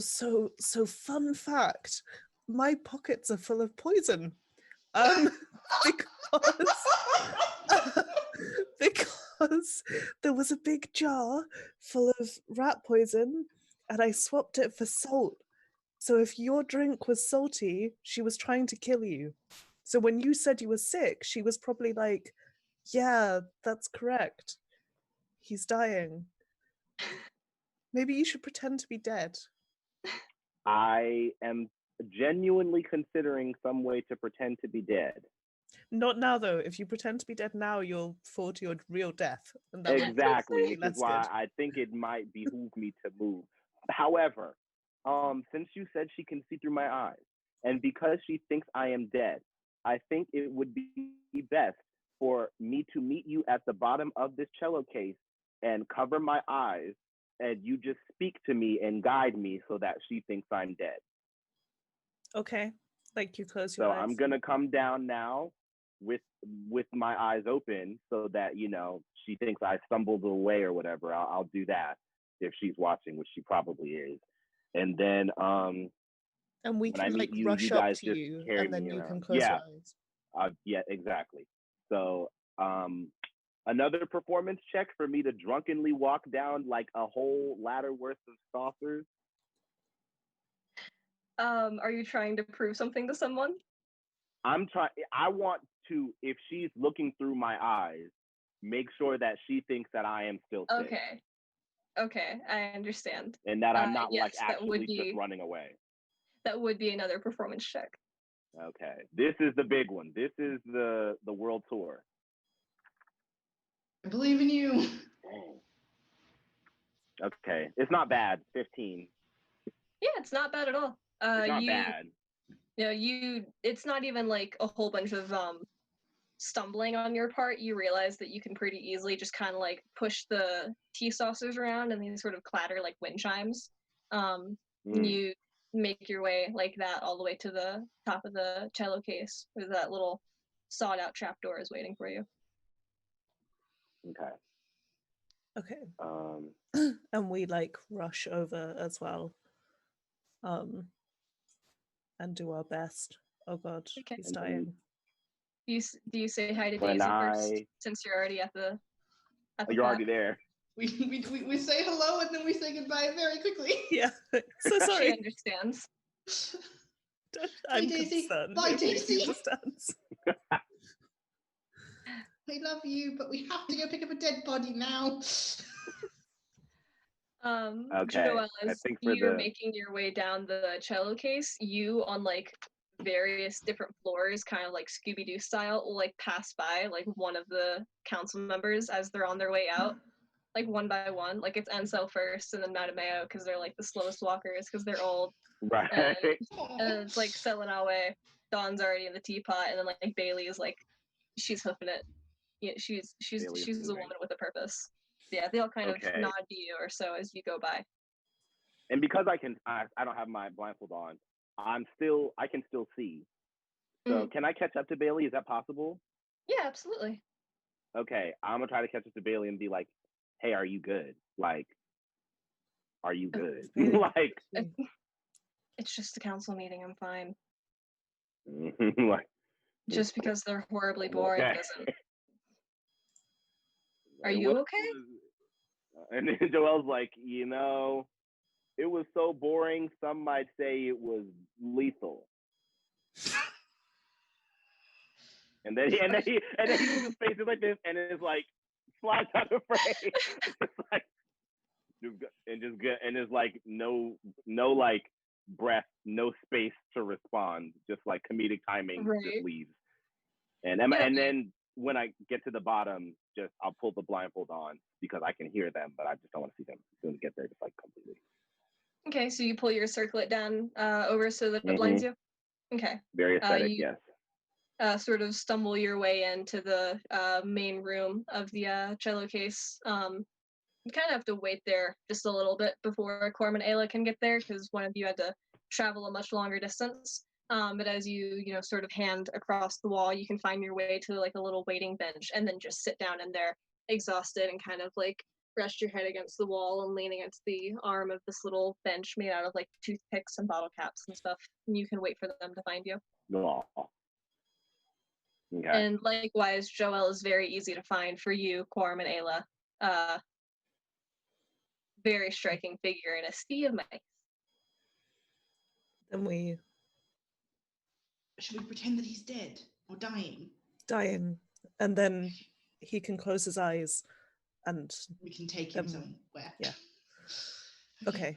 so fun fact, my pockets are full of poison. Because there was a big jar full of rat poison and I swapped it for salt. So if your drink was salty, she was trying to kill you. So when you said you were sick, she was probably like, yeah, that's correct. He's dying. Maybe you should pretend to be dead. I am genuinely considering some way to pretend to be dead. Not now, though. If you pretend to be dead now, you'll fall to your real death. And that Exactly, would which be is why less good. I think it might behoove me to move. However, since you said she can see through my eyes, and because she thinks I am dead, I think it would be best for me to meet you at the bottom of this cello case and cover my eyes, and you just speak to me and guide me so that she thinks I'm dead. Okay, like you close your So eyes. I'm gonna come down now with my eyes open so that, you know, she thinks I stumbled away or whatever. I'll do that if she's watching, which she probably is. And then and we when I can meet like you, rush you guys up to just you, carry and then me you around. can close your eyes. Yeah, exactly. So another performance check for me to drunkenly walk down like a whole ladder worth of saucers. Are you trying to prove something to someone? I want to, if she's looking through my eyes, make sure that she thinks that I am still sick. Okay. Okay, I understand. And that I'm not like Yes, that would actually just be running away. another performance check. Okay. This is the big one. This is the world tour. I believe in you. Dang. Okay. It's not bad. 15. Yeah, it's not bad at all. It's not bad. It's not even like a whole bunch of stumbling on your part. You realize that you can pretty easily just kind of like push the tea saucers around and they sort of clatter like wind chimes. And you make your way like that all the way to the top of the cello case where that little sawed out trapdoor is waiting for you. Okay. Okay. And we like rush over as well. And do our best. Oh god, Okay. he's dying. Do you say hi to When Daisy first, since you're already at the you're already there. We say hello and then we say goodbye very quickly. Yeah. So sorry. She understands. I'm Daisy. concerned. Bye, if Daisy Daisy. understands. I love you, but we have to go pick up a dead body now. Okay. Joelle, as I think for you're making your way down the cello case, you on like various different floors, kind of like Scooby-Doo style, will like pass by like one of the council members as they're on their way out, like one by one. Like it's Ansel first, and then Madameo because they're like the slowest walkers because they're old. Right. And it's like Selanawe, Dawn's already in the teapot, and then like Bailey is like she's hoofing it. Yeah, she's a woman with a purpose. Yeah, they all kind of nod to you or so as you go by. And because I don't have my blindfold on, I can still see. So can I catch up to Bailey? Is that possible? Yeah, absolutely. Okay, I'm gonna try to catch up to Bailey and be like, "Hey, are you good? Like, are you good? Like, it's just a council meeting. I'm fine. like, just because they're horribly boring doesn't. Are you okay? And then Joelle's like, it was so boring. Some might say it was lethal. and then he uses faces like this, and it's like slides out of frame. It's like, and it's like no like breath, no space to respond. Just like comedic timing, just leaves. And then when I get to the bottom, I'll pull the blindfold on because I can hear them, but I just don't want to see them as soon as I get there, just like completely. Okay, so you pull your circlet down over so that it blinds you? Okay. Very aesthetic, yes. Sort of stumble your way into the main room of the cello case. You kind of have to wait there just a little bit before Corm and Ayla can get there because one of you had to travel a much longer distance. But as you sort of hand across the wall, you can find your way to like a little waiting bench and then just sit down in there exhausted and kind of like rest your head against the wall and lean against the arm of this little bench made out of like toothpicks and bottle caps and stuff. And you can wait for them to find you. Oh. Okay. And likewise, Joelle is very easy to find for you, Quorum and Ayla. Very striking figure in a sea of mice. Then should we pretend that he's dead or dying? Dying. And then he can close his eyes and we can take him somewhere. Yeah. Okay.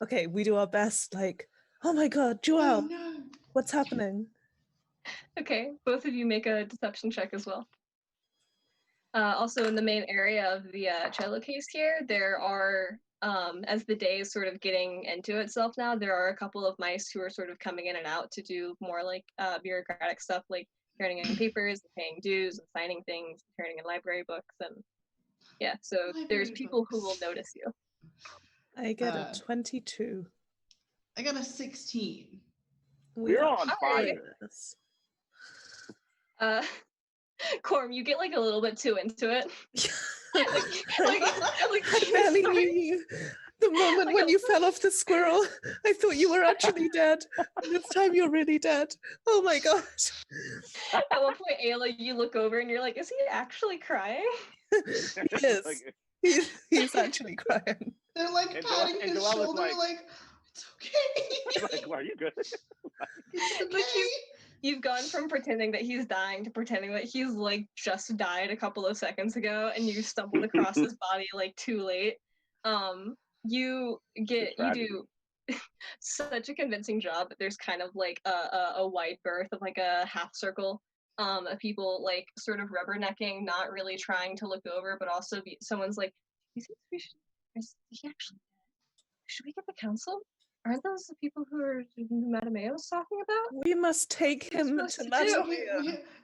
Okay, we do our best, like, oh my god, Joelle, no. What's happening? Okay, both of you make a deception check as well. Also in the main area of the cello case here, there are, as the day is sort of getting into itself now, there are a couple of mice who are sort of coming in and out to do more like bureaucratic stuff, like turning in papers, paying dues, and signing things, turning in library books, and yeah, so there's people who will notice you. I get a 22. I got a 16. We're on fire. Corm, you get like a little bit too into it. I barely knew you. The moment when you fell off the squirrel, I thought you were actually dead. And this time you're really dead. Oh my god. At one point, Ayla, you look over and you're like, is he actually crying? He is. He's actually crying. They're like patting his shoulder like, it's okay. Like, are you good? Like You've gone from pretending that he's dying to pretending that he's like just died a couple of seconds ago, and you stumbled across his body like too late. You do such a convincing job that there's kind of like a wide berth of like a half circle of people like sort of rubbernecking, not really trying to look over, but also someone's like, "You think we should? Is he actually? Should we get the council? Aren't those the people who are Madame was talking about?" We must take him supposed to to do?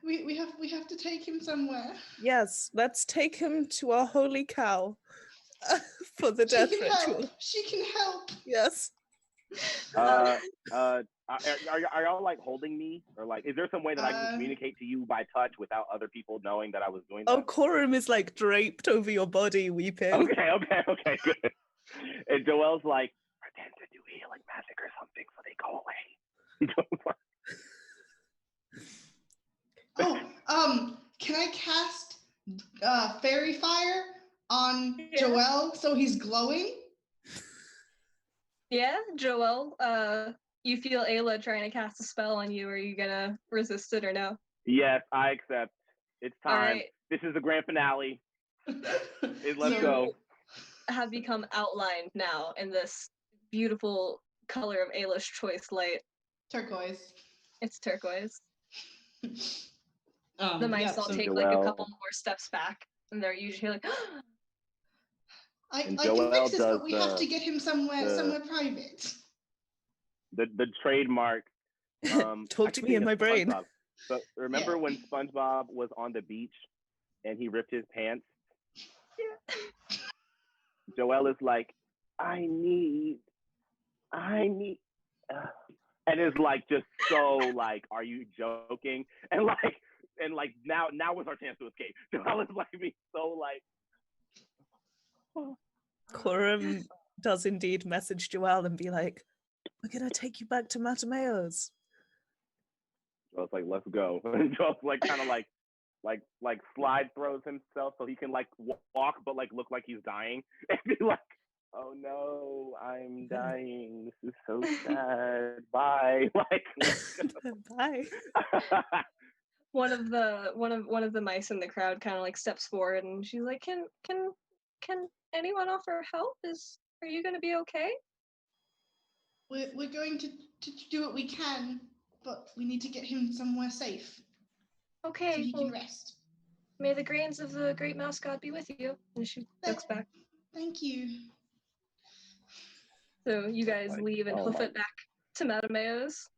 Matamea. We have to take him somewhere. Yes, let's take him to our holy cow for the She death can ritual. help. She can help. Yes. Are y'all like holding me, or like, is there some way that I can communicate to you by touch without other people knowing that I was doing that? Oh, Corum is like draped over your body, weeping. Okay, good. And Joelle's like, pretend to do healing magic or something so they go away. Can I cast fairy fire on Yeah. Joelle so he's glowing? Yeah, Joelle, you feel Ayla trying to cast a spell on you. Are you gonna resist it or no? Yes, I accept. It's time. Right. This is the grand finale. Let's You go. have become outlined now in this beautiful color of Ayla's choice light. Turquoise. It's turquoise. The mice all so take like a couple more steps back, and they're usually like, I can fix this, but we have to get him somewhere private. The trademark. Talk to me in my brain. SpongeBob. So remember when SpongeBob was on the beach and he ripped his pants? Yeah. Joelle is like, I need, and it's like just so like, are you joking? And now was our chance to escape. Joelle is like being so like. Corum does indeed message Joelle and be like, we're gonna take you back to Matameo's. Joelle's like, let's go. And Joelle's like kind of like slide throws himself so he can like walk but like look like he's dying and be like, oh no, I'm dying. This is so sad. Bye. Like bye. One of the mice in the crowd kind of like steps forward and she's like, Can anyone offer help? Are you gonna be okay? We're going to do what we can, but we need to get him somewhere safe. Okay. So he can rest. May the grains of the great mouse god be with you. And she looks back. Thank you. So you guys leave and hoof it back to Matameo's.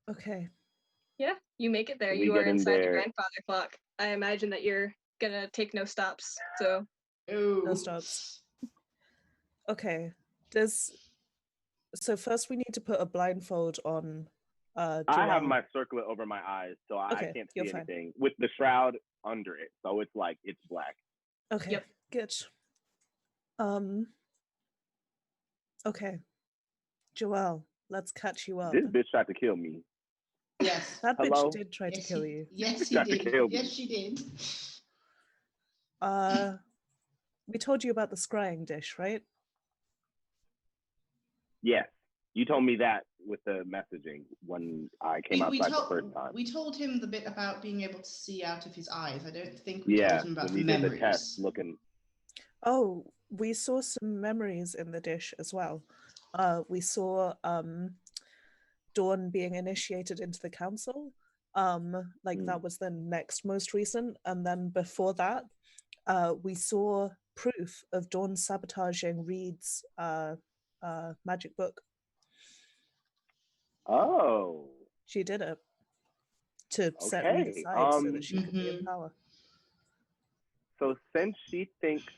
Okay. Yeah, you make it there. You are inside the grandfather clock. I imagine that you're gonna take no stops. So no stops. Okay. So first we need to put a blindfold on Joelle. I have my circlet over my eyes, so I can't see anything with the shroud under it. So it's like it's black. Okay. Yep. Good. Okay. Joelle, let's catch you up. This bitch tried to kill me. Yes. That bitch did try to kill you. Yes, he did. Yes, she did. We told you about the scrying dish, right? Yes. You told me that with the messaging when I came outside the first time. We told him the bit about being able to see out of his eyes. I don't think we told him about the memories. Did the test looking. Oh, we saw some memories in the dish as well. We saw Dawn being initiated into the council. That was the next most recent. And then before that, we saw proof of Dawn sabotaging Reed's magic book. Oh. She did it to set Reed aside so that she could be in power. So since she thinks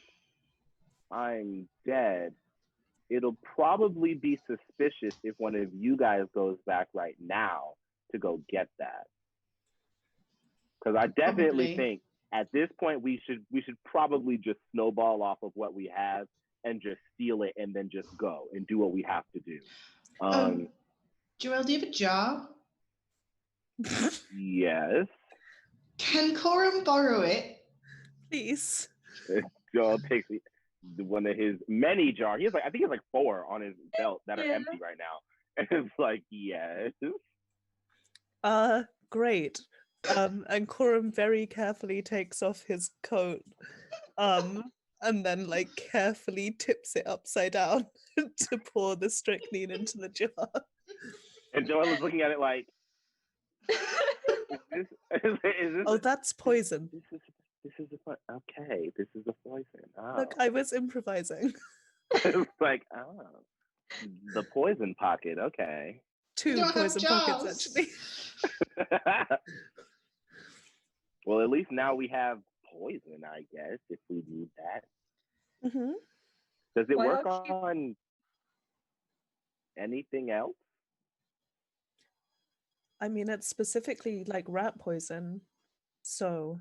I'm dead, it'll probably be suspicious if one of you guys goes back right now to go get that. Because I definitely think at this point we should probably just snowball off of what we have and just steal it and then just go and do what we have to do. Joelle, do you have a job? Yes. Can Corum borrow it? Please. Joel takes one of his many jars. I think he has like 4 on his belt that are empty right now. And it's like, yes. Great. And Coram very carefully takes off his coat, and then like carefully tips it upside down to pour the strychnine into the jar. And Joel is looking at it like, is this, is this, Oh, that's poison. this is a, okay, this is a poison. Oh. Look, I was improvising. It's like, oh, the poison pocket, okay. Two don't have poison pockets, jars. actually. Well, at least now we have poison, I guess, if we need that. Mm-hmm. Does it Why work don't you- on anything else? I mean, it's specifically like rat poison, so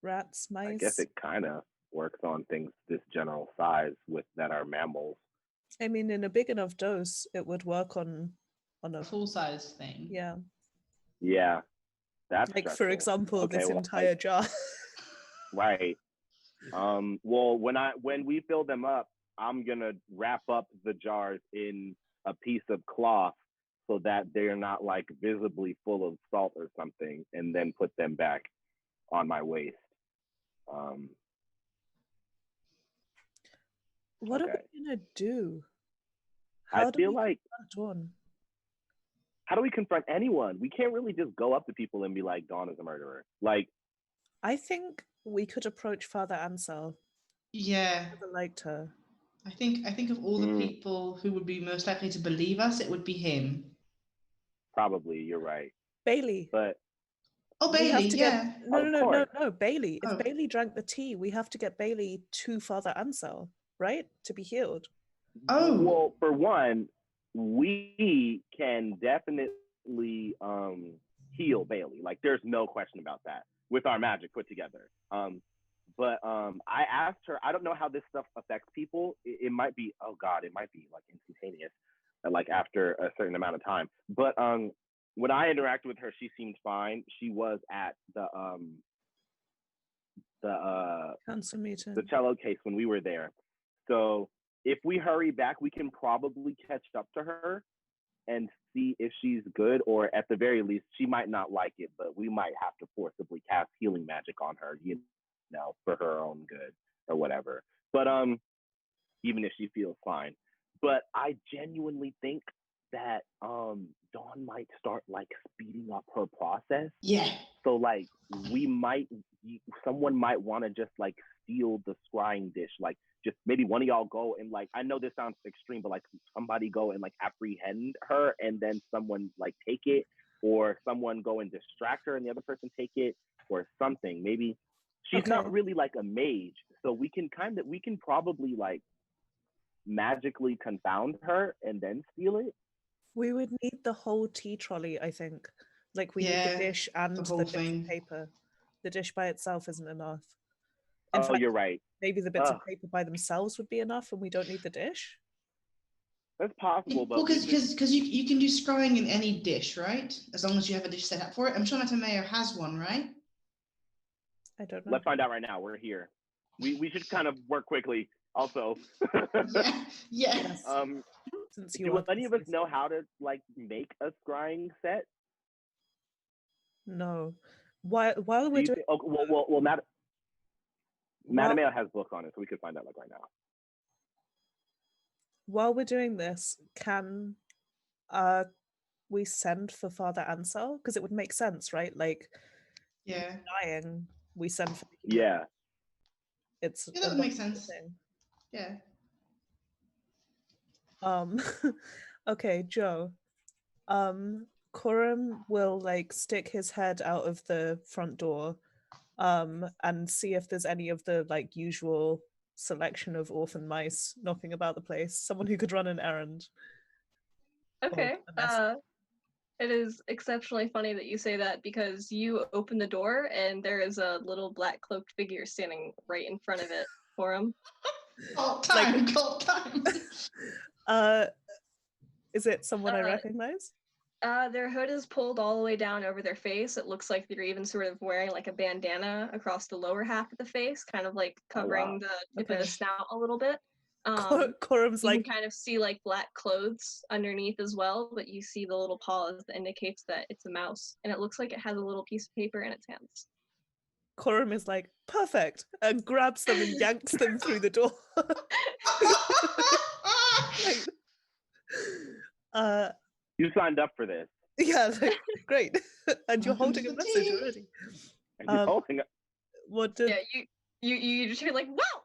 rats, mice. I guess it kind of works on things this general size with that are mammals. I mean, in a big enough dose, it would work on A a full size thing. yeah. Yeah, that's Like for stressful. example, Okay, this well, entire jar. right. Well, when we fill them up, I'm gonna wrap up the jars in a piece of cloth so that they're not like visibly full of salt or something, and then put them back on my waist. What are Okay. we gonna do? I do feel we like, confront Dawn? how do we confront anyone? We can't really just go up to people and be like, Dawn is a murderer. Like, I think we could approach Father Ansel. Yeah. I never liked her. I think of all the people who would be most likely to believe us, it would be him. probably, you're right. Bailey. But Oh, We have Bailey, to yeah. get no, Of no, no, no, course. no, Bailey. If Oh. Bailey drank the tea, we have to get Bailey to Father Ansel, right? To be healed. Oh. well, for one, we can definitely heal Bailey. Like, there's no question about that with our magic put together. But I asked her, I don't know how this stuff affects people. It might be, oh God, it might be like instantaneous, like after a certain amount of time. But when I interacted with her, she seemed fine. She was at the Council meeting. the cello case when we were there. So if we hurry back, we can probably catch up to her and see if she's good, or at the very least, she might not like it, but we might have to forcibly cast healing magic on her, you know, for her own good or whatever. But even if she feels fine. But I genuinely think that Dawn might start like speeding up her process. Yeah. So like someone might want to just like steal the scrying dish. Like just maybe one of y'all go and like, I know this sounds extreme, but like somebody go and like apprehend her and then someone like take it, or someone go and distract her and the other person take it, or something. Maybe she's not really like a mage, so we can probably like magically confound her and then steal it. We would need the whole tea trolley, I think. Like we need Yeah, the dish and the the, whole bits thing. of paper. The dish by itself isn't enough. In fact, you're right. Maybe the bits of paper by themselves would be enough and we don't need the dish. That's possible, but well, because you can do scrying in any dish, right? As long as you have a dish set up for it. I'm sure Matameo has one, right? I don't know. Let's find out right now. We're here. We should kind of work quickly also. Yeah. Yes. Since do any of us know how to like make a scrying set? No. While we're doing well Matameo has books on it, so we could find out like right now. While we're doing this, can we send for Father Ansel? Because it would make sense, right? Like, yeah, dying, we send for yeah. It's that would make sense. Thing. Yeah. Okay, Joe. Coram will like stick his head out of the front door, and see if there's any of the like usual selection of orphan mice knocking about the place. Someone who could run an errand. Okay. It is exceptionally funny that you say that, because you open the door and there is a little black cloaked figure standing right in front of it for him. Call time. Is it someone I recognize? Their hood is pulled all the way down over their face. It looks like they're even sort of wearing like a bandana across the lower half of the face, kind of like covering the tip of the snout a little bit. Quorum's You like, can kind of see like black clothes underneath as well, but you see the little paws that indicates that it's a mouse, and it looks like it has a little piece of paper in its hands. Quorum is like, perfect, and grabs them and yanks them through the door. Like, You signed up for this. yeah, like, great. And you're Welcome to holding a the message team. already. And he's holding it. What did Yeah, you just hear like wow,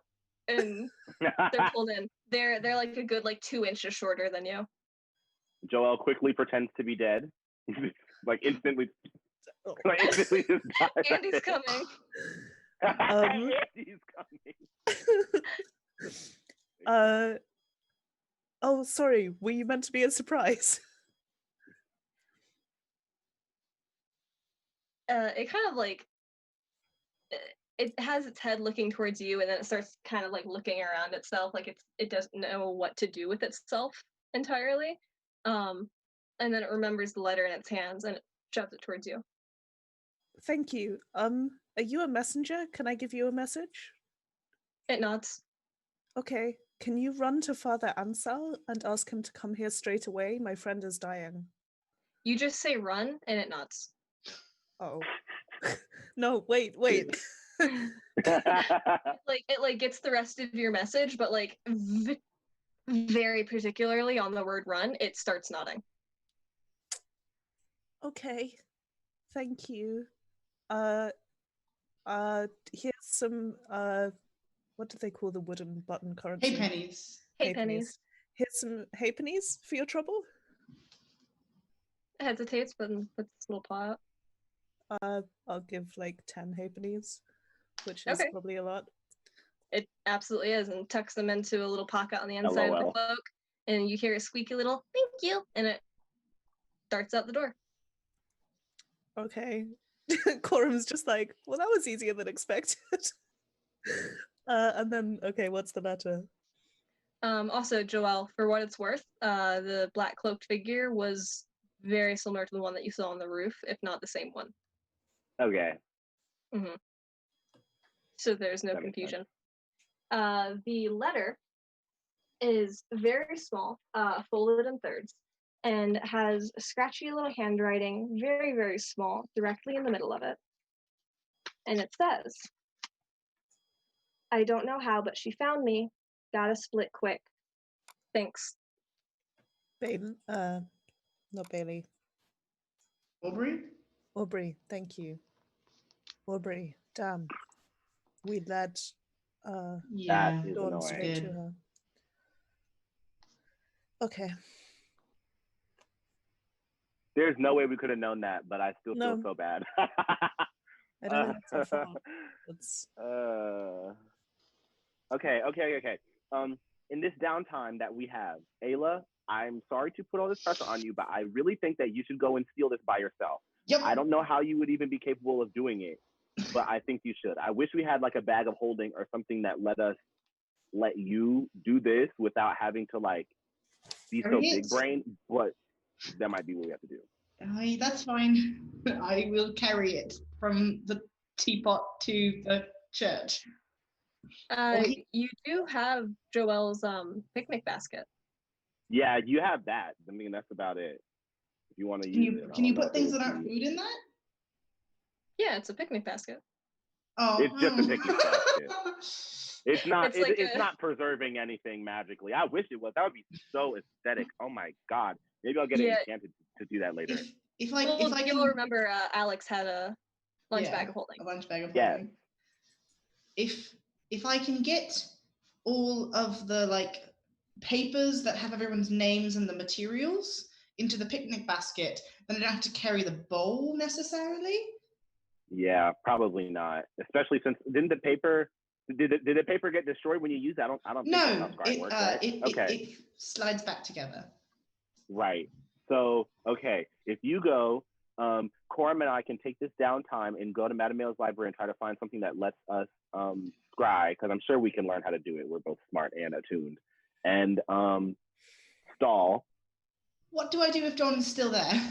and they're pulled in. They're like a good like 2 inches shorter than you. Joel quickly pretends to be dead. like instantly just dies. Andy's coming. Andy's coming. Oh, sorry, were you meant to be a surprise? It kind of like it has its head looking towards you, and then it starts kind of like looking around itself, like it doesn't know what to do with itself entirely. And then it remembers the letter in its hands and it shoves it towards you. Thank you. Are you a messenger? Can I give you a message? It nods. Okay. Can you run to Father Ansel and ask him to come here straight away? My friend is dying. You just say run, and it nods. Oh. No, wait. It gets the rest of your message, but like very particularly on the word run, it starts nodding. Okay. Thank you. Here's some what do they call the wooden button currency? Hey, pennies. Hey, pennies. Here's some hey pennies for your trouble. Hesitates, but puts this little paw out. I'll give like 10 hey pennies, which is Okay. probably a lot. It absolutely is, and tucks them into a little pocket on the inside of the cloak, and you hear a squeaky little thank you, and it darts out the door. Okay. Quorum's just like, well, that was easier than expected. And then, okay, what's the matter? Also, Joelle, for what it's worth, the black cloaked figure was very similar to the one that you saw on the roof, if not the same one. Okay. Mm-hmm. So there's no confusion. The letter is very small, folded in thirds, and has scratchy little handwriting, very, very small, directly in the middle of it. And it says, I don't know how, but she found me. Gotta split quick. Thanks. Not Bailey. Aubrey, thank you. Aubrey, damn. We led Yeah, Dawn straight to her. Okay. There's no way we could have known that, but I still feel so bad. I don't think it's our fault. It's okay. In this downtime that we have, Ayla, I'm sorry to put all this pressure on you, but I really think that you should go and steal this by yourself. Yep. I don't know how you would even be capable of doing it, but I think you should. I wish we had like a bag of holding or something that let you do this without having to like be so big brain, but that might be what we have to do. That's fine. I will carry it from the teapot to the church. You do have Joelle's picnic basket. Yeah, you have that. I mean, that's about it. If you want to use it. Can you put things that aren't food in that? Yeah, it's a picnic basket. Oh. It's just a picnic basket. It's not. It's not preserving anything magically. I wish it was. That would be so aesthetic. Oh my god. Maybe I'll get enchanted to do that later. If you'll remember, Alex had a lunch bag of holding. A lunch bag of holding. If I can get all of the like papers that have everyone's names and the materials into the picnic basket, then I don't have to carry the bowl necessarily. Yeah, probably not. Especially since did the paper get destroyed when you used it? I don't think that's how scrying works, right? It slides back together. Right. So if you go, Coram and I can take this downtime and go to Madame Mail's library and try to find something that lets us scry, because I'm sure we can learn how to do it. We're both smart and attuned. And stall. What do I do if Dawn's still there?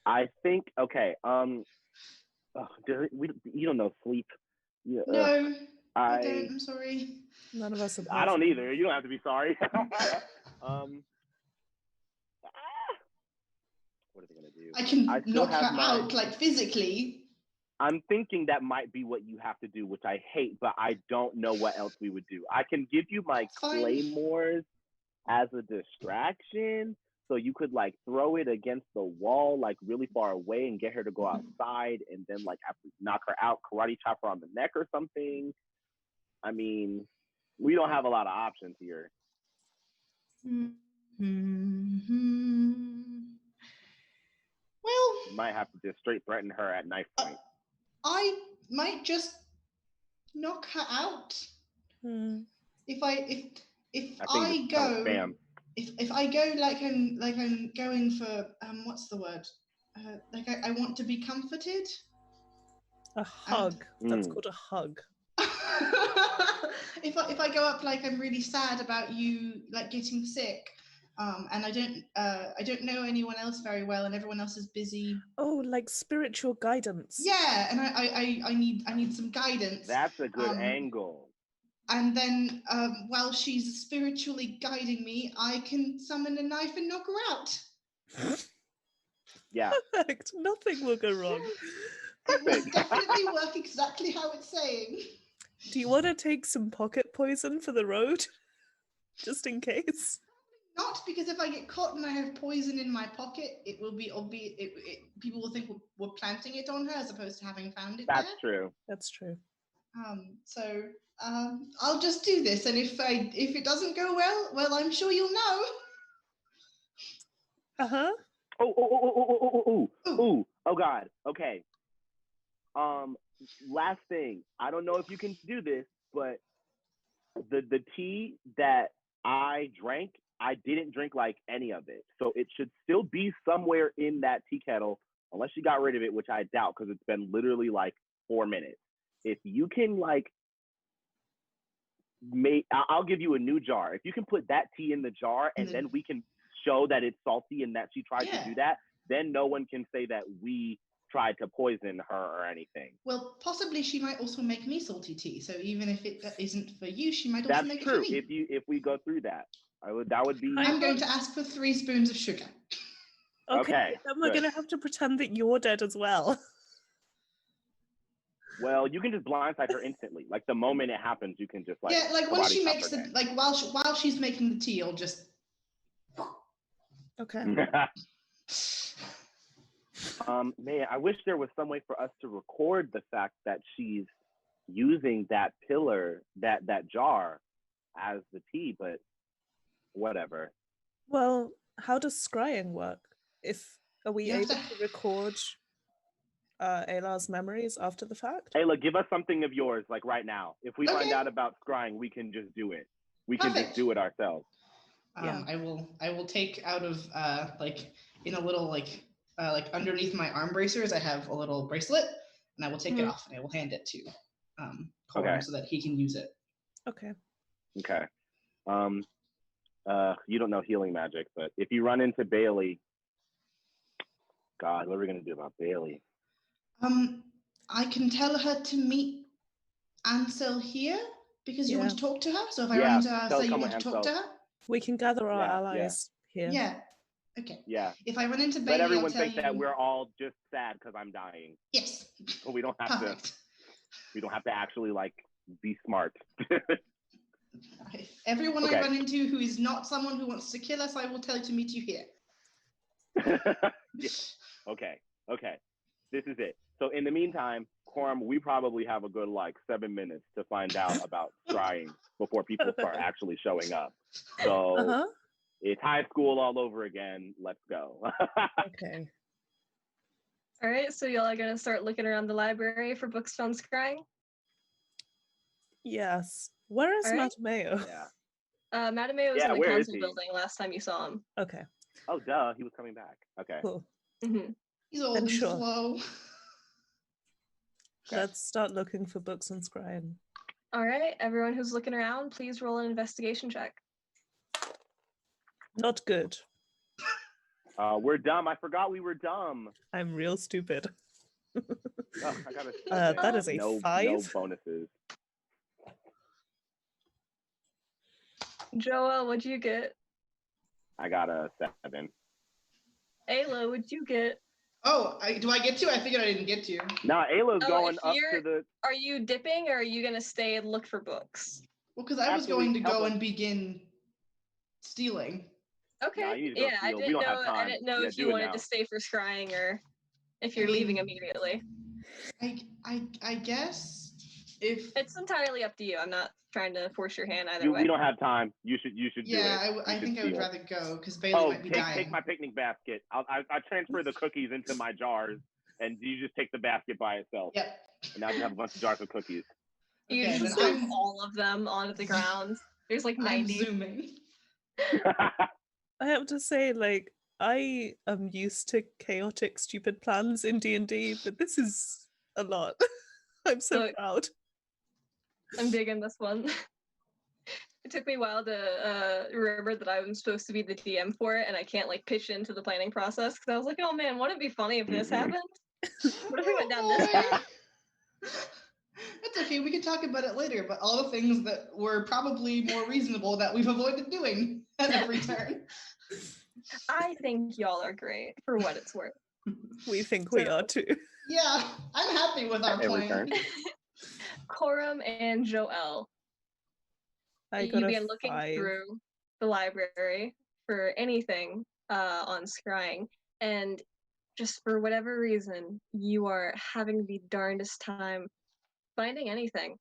I think you don't know sleep. No. I don't. I'm sorry. None of us are I don't perfect. either. You don't have to be sorry. What are they gonna do? I can I still knock her have my. out, like physically. I'm thinking that might be what you have to do, which I hate, but I don't know what else we would do. I can give you my That's fine. claymores as a distraction, so you could like throw it against the wall, like really far away, and get her to go outside, and then like after knock her out, karate chop her on the neck or something. I mean, we don't have a lot of options here. Well, You might have to just straight threaten her at knife point. I might just knock her out. If I go, bam. if I go like I'm going for what's the word? Like I want to be comforted. A hug. That's called a hug. If I go up like I'm really sad about you like getting sick, and I don't know anyone else very well, and everyone else is busy. Oh, like spiritual guidance. Yeah, and I need some guidance. That's a good angle. And then while she's spiritually guiding me, I can summon a knife and knock her out. Yeah. Perfect. Nothing will go wrong. It will definitely work exactly how it's saying. Do you want to take some pocket poison for the road? Just in case? Not, because if I get caught and I have poison in my pocket, it will be obvious. People will think we're planting it on her as opposed to having found it. That's true. That's true. So I'll just do this, and if it doesn't go well, I'm sure you'll know. Uh-huh. Oh God. Okay. Last thing. I don't know if you can do this, but the tea that I drank, I didn't drink like any of it. So it should still be somewhere in that tea kettle, unless you got rid of it, which I doubt because it's been literally like 4 minutes. If you can like I'll give you a new jar. If you can put that tea in the jar and then we can show that it's salty and that she tried to do that, then no one can say that we tried to poison her or anything. Well, possibly she might also make me salty tea. So even if it isn't for you, she might also make it for me. That's true. If we go through that, that would be. I'm going to ask for 3 spoons of sugar. Okay. Then we're going to have to pretend that you're dead as well. Well, you can just blindside her instantly. Like the moment it happens, you can just like. Yeah, like when she makes the like while she's making the tea, I'll just. Okay. Man, I wish there was some way for us to record the fact that she's using that pillar, that jar, as the tea, but whatever. Well, how does scrying work? Are we able to record Ayla's memories after the fact? Ayla, give us something of yours, like right now. If we find out about scrying, we can just do it. We can just do it ourselves. I will take out of like in a little like underneath my arm bracers, I have a little bracelet, and I will take it off and I will hand it to Corum so that he can use it. Okay. Okay. You don't know healing magic, but if you run into Bailey, God, what are we gonna do about Bailey? I can tell her to meet Ansel here because you want to talk to her. So if I run into her, say you want to talk to her. We can gather our allies here. Yeah. Okay. Yeah. If I run into Bailey, let everyone think that we're all just sad because I'm dying. Yes. So we don't have to. We don't have to actually like be smart. Everyone I run into who is not someone who wants to kill us, I will tell to meet you here. Okay. This is it. So in the meantime, Corum, we probably have a good like 7 minutes to find out about scrying before people start actually showing up. So it's high school all over again. Let's go. Okay. All right, so y'all are gonna start looking around the library for books found scrying? Yes. Where is Matameo? Yeah. Matameo was in the council building last time you saw him. Okay. Oh, duh. He was coming back. Okay. Cool. Mm-hmm. He's old and slow. Let's start looking for books on scrying. All right, everyone who's looking around, please roll an investigation check. Not good. We're dumb. I forgot we were dumb. I'm real stupid. I gotta that is a 5. No bonuses. Joel, what'd you get? I got a 7. Ayla, what'd you get? Oh, do I get to? I figured I didn't get to. Now Ayla's Oh, going if up you're- to the. Are you dipping or are you gonna stay and look for books? Well, because I was Actually, going to help go us. and begin stealing. Okay. Nah, you need to go Yeah, steal. We don't have I time. didn't know Yeah, if do you it wanted now. to stay for scrying or if I you're leaving mean, immediately. I guess if It's entirely up to you. I'm not trying to force your hand either way. We don't have time. You should do yeah, it. I You should think I would steal. rather go because Bailey might be dying. Take my picnic basket. I transfer the cookies into my jars, and you just take the basket by itself. Yep. And now I just have a bunch of jars of cookies. You Okay, just then dump all of them onto the ground. There's like 90. I'm zooming. I have to say, like, I am used to chaotic, stupid plans in D&D, but this is a lot. I'm so Look. proud. I'm digging this one. It took me a while to remember that I was supposed to be the DM for it, and I can't like pitch into the planning process because I was like, oh man, wouldn't it be funny if this happened? What if we went down this path? That's okay. We can talk about it later. But all the things that were probably more reasonable that we've avoided doing at every turn. I think y'all are great for what it's worth. We think we are too. Yeah, I'm happy with our Every plan. turn. Coram and Joel, I you got began a looking 5. through the library for anything on scrying, and just for whatever reason, you are having the darndest time finding anything.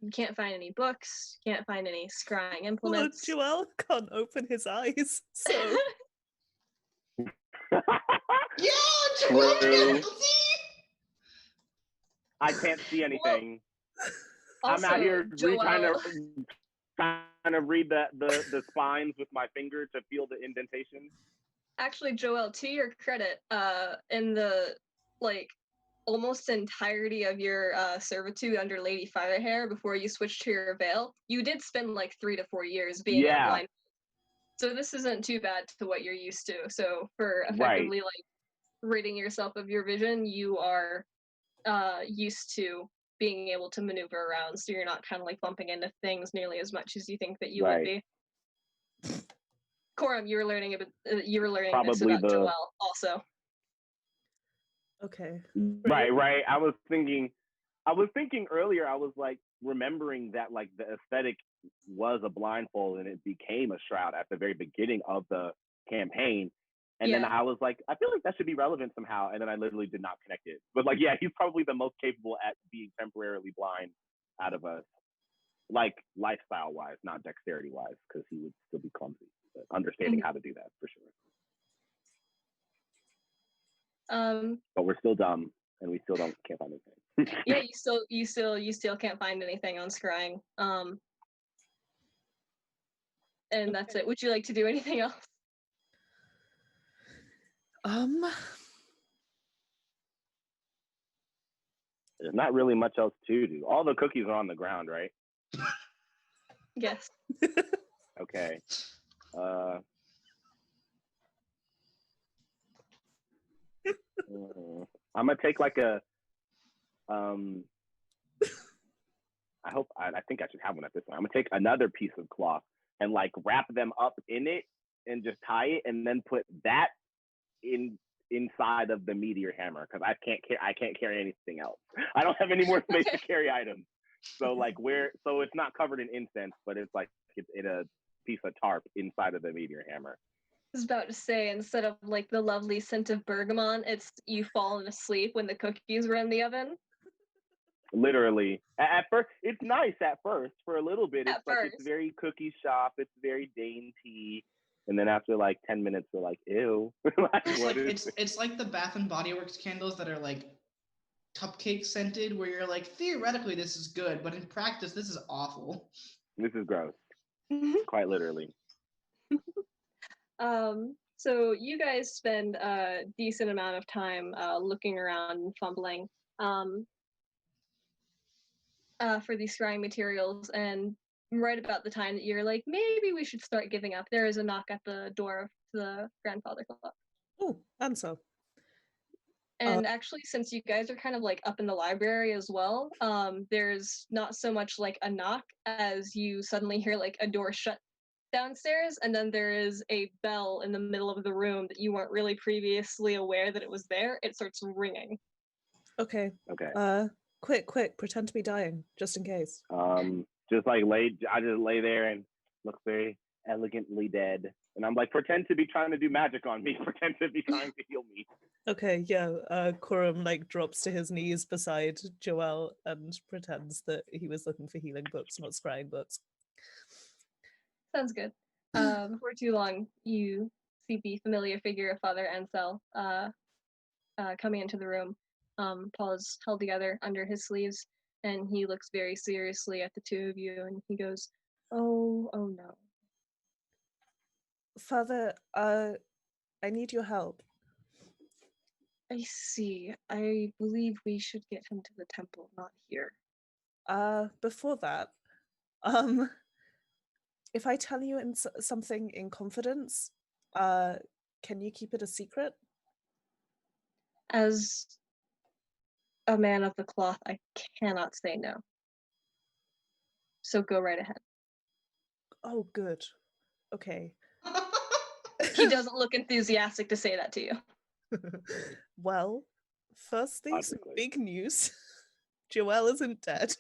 You can't find any books, can't find any scrying Well, implements. Joel can't open his eyes, so Yeah, True. Joel, see? I can't see anything. Also, I'm out here Joel, trying to read the spines with my finger to feel the indentation. actually, Joel, to your credit, in the like almost entirety of your servitude under Lady Firehair before you switched to your veil, you did spend like 3 to 4 years being a blind. So this isn't too bad to what you're used to. So for effectively like ridding yourself of your vision, you are used to being able to maneuver around, so you're not kind of like bumping into things nearly as much as you think that you would be. Coram, you were learning this about Joel also. okay. Right. I was thinking earlier, I was like remembering that like the aesthetic was a blindfold and it became a shroud at the very beginning of the campaign. And then I was like, I feel like that should be relevant somehow. And then I literally did not connect it. But like, yeah, he's probably the most capable at being temporarily blind out of us. Like lifestyle wise, not dexterity wise, because he would still be clumsy. But understanding how to do that for sure. But we're still dumb and we still can't find anything. Yeah, you still can't find anything on scrying. And that's it. Would you like to do anything else? There's not really much else to do. All the cookies are on the ground, right? Yes. Okay. I'm gonna take like a I think I should have one at this point. I'm gonna take another piece of cloth and like wrap them up in it and just tie it and then put that inside of the meteor hammer because I can't carry anything else. I don't have any more space to carry items. So like so it's not covered in incense, but it's like it's in a piece of tarp inside of the meteor hammer. I was about to say, instead of like the lovely scent of bergamot, it's you falling asleep when the cookies were in the oven. Literally. At first, it's nice at first. For a little bit, it's very cookie shop. It's very dainty. And then after like 10 minutes, we're like, ew. It's like the Bath and Body Works candles that are like cupcake scented, where you're like, theoretically, this is good, but in practice, this is awful. This is gross. Quite literally. So you guys spend a decent amount of time looking around and fumbling for these scrying materials, and right about the time that you're like, maybe we should start giving up, there is a knock at the door of the grandfather clock. Oh, answer. And actually, since you guys are kind of like up in the library as well, there's not so much like a knock as you suddenly hear like a door shut downstairs, and then there is a bell in the middle of the room that you weren't really previously aware that it was there. It starts ringing. Okay. Okay. Quick, pretend to be dying, just in case. Just like I just lay there and look very elegantly dead. And I'm like, pretend to be trying to do magic on me. Pretend to be trying to heal me. Okay, yeah. Coram like drops to his knees beside Joelle and pretends that he was looking for healing books, not scrying books. Sounds good. Before too long, you see the familiar figure of Father Ansel coming into the room. Paws held together under his sleeves, and he looks very seriously at the two of you, and he goes, "Oh no." Father, I need your help. I see. I believe we should get him to the temple, not here. Before that, if I tell you something in confidence, can you keep it a secret? As a man of the cloth, I cannot say no. So go right ahead. Oh, good. Okay. He doesn't look enthusiastic to say that to you. Well, firstly, some Logically. big news. Joelle isn't dead.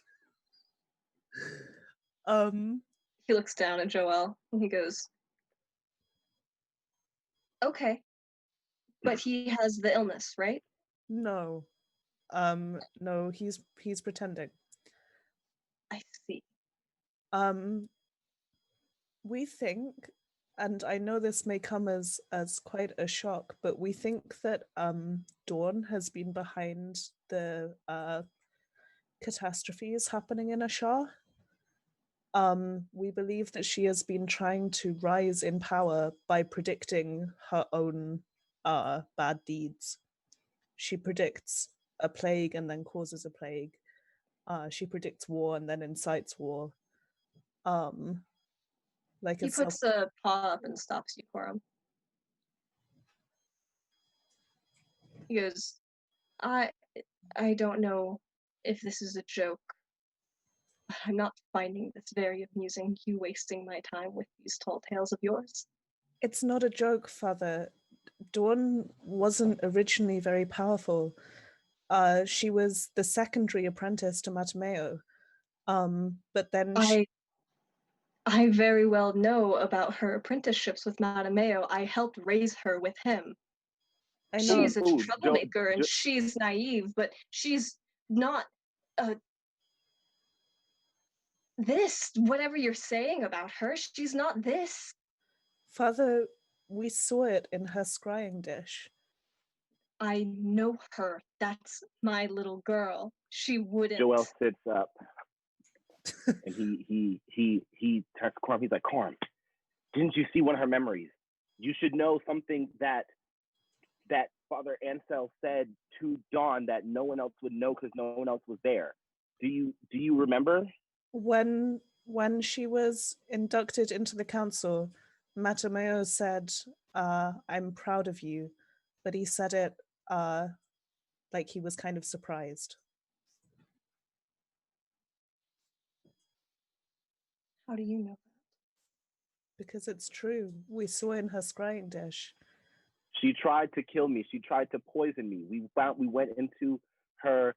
He looks down at Joelle and he goes, "Okay, but he has the illness, right?" No. No, he's pretending. I see. We think, and I know this may come as quite a shock, but we think that Dawn has been behind the catastrophes happening in Ashar. We believe that she has been trying to rise in power by predicting her own bad deeds. She predicts a plague and then causes a plague. She predicts war and then incites war. Like He puts a paw up and stops you for him. He goes, I don't know if this is a joke. I'm not finding this very amusing, you wasting my time with these tall tales of yours. It's not a joke, Father. Dawn wasn't originally very powerful. She was the secondary apprentice to Matameo. But then I very well know about her apprenticeships with Matameo. I helped raise her with him. I know. She's a troublemaker and she's naive, but she's not this, whatever you're saying about her, she's not this. Father, we saw it in her scrying dish. I know her. That's my little girl. She wouldn't. Joelle sits up and he turns to Corm. He's like, Corm, didn't you see one of her memories? You should know something that Father Ansel said to Dawn that no one else would know because no one else was there. Do you remember? When she was inducted into the council, Matameo said, I'm proud of you, but he said it like he was kind of surprised. How do you know that? Because it's true. We saw in her scrying dish. She tried to kill me. She tried to poison me. We went into her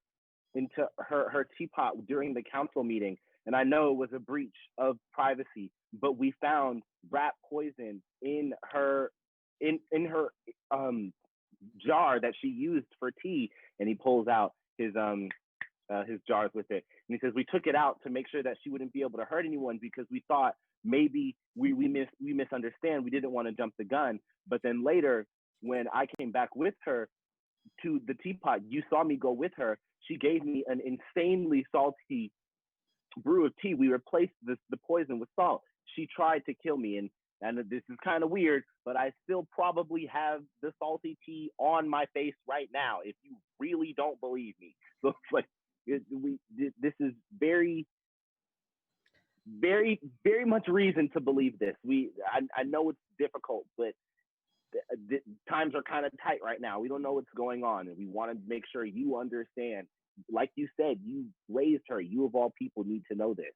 teapot during the council meeting, and I know it was a breach of privacy, but we found rat poison in her jar that she used for tea. And he pulls out his jars with it, and he says, we took it out to make sure that she wouldn't be able to hurt anyone because we thought maybe we misunderstand. We didn't want to jump the gun. But then later, when I came back with her to the teapot, you saw me go with her. She gave me an insanely salty brew of tea. We replaced the poison with salt. She tried to kill me, and this is kind of weird, but I still probably have the salty tea on my face right now if you really don't believe me. So it's like, this is very, very, very much reason to believe this. I know it's difficult, but the times are kind of tight right now. We don't know what's going on, and we want to make sure you understand. Like you said, you raised her. You of all people need to know this.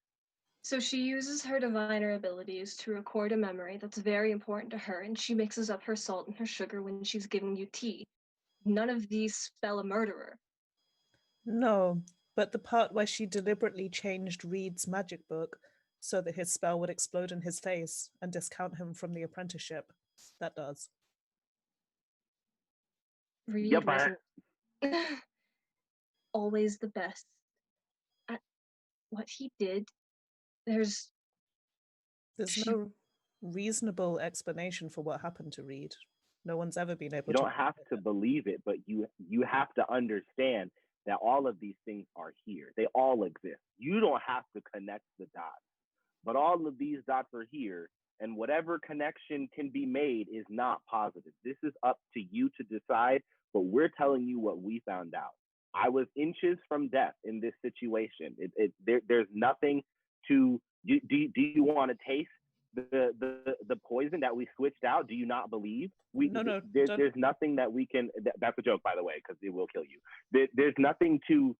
So she uses her diviner abilities to record a memory that's very important to her, and she mixes up her salt and her sugar when she's giving you tea. None of these spell a murderer. No, but the part where she deliberately changed Reed's magic book so that his spell would explode in his face and discount him from the apprenticeship, that does. Reed wasn't always the best at what he did. There's no reasonable explanation for what happened to Reed. No one's ever been able to. You don't have to believe it, but you have to understand that all of these things are here. They all exist. You don't have to connect the dots, but all of these dots are here, and whatever connection can be made is not positive. This is up to you to decide, but we're telling you what we found out. I was inches from death in this situation. There's nothing to. Do you want to taste the poison that we switched out? Do you not believe? No. There's nothing that we can. That's a joke, by the way, because it will kill you. There's nothing to.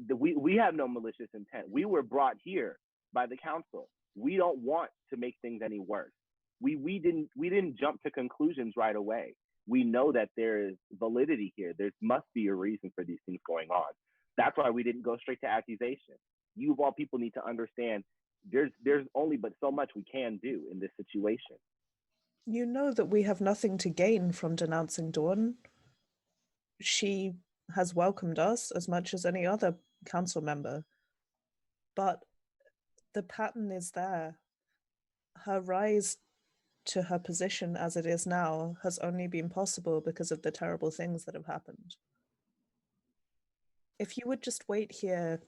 We have no malicious intent. We were brought here by the council. We don't want to make things any worse. We didn't jump to conclusions right away. We know that there is validity here. There must be a reason for these things going on. That's why we didn't go straight to accusation. You of all people need to understand there's only but so much we can do in this situation. You know that we have nothing to gain from denouncing Dawn. She has welcomed us as much as any other council member. But the pattern is there. Her rise to her position as it is now has only been possible because of the terrible things that have happened. If you would just wait here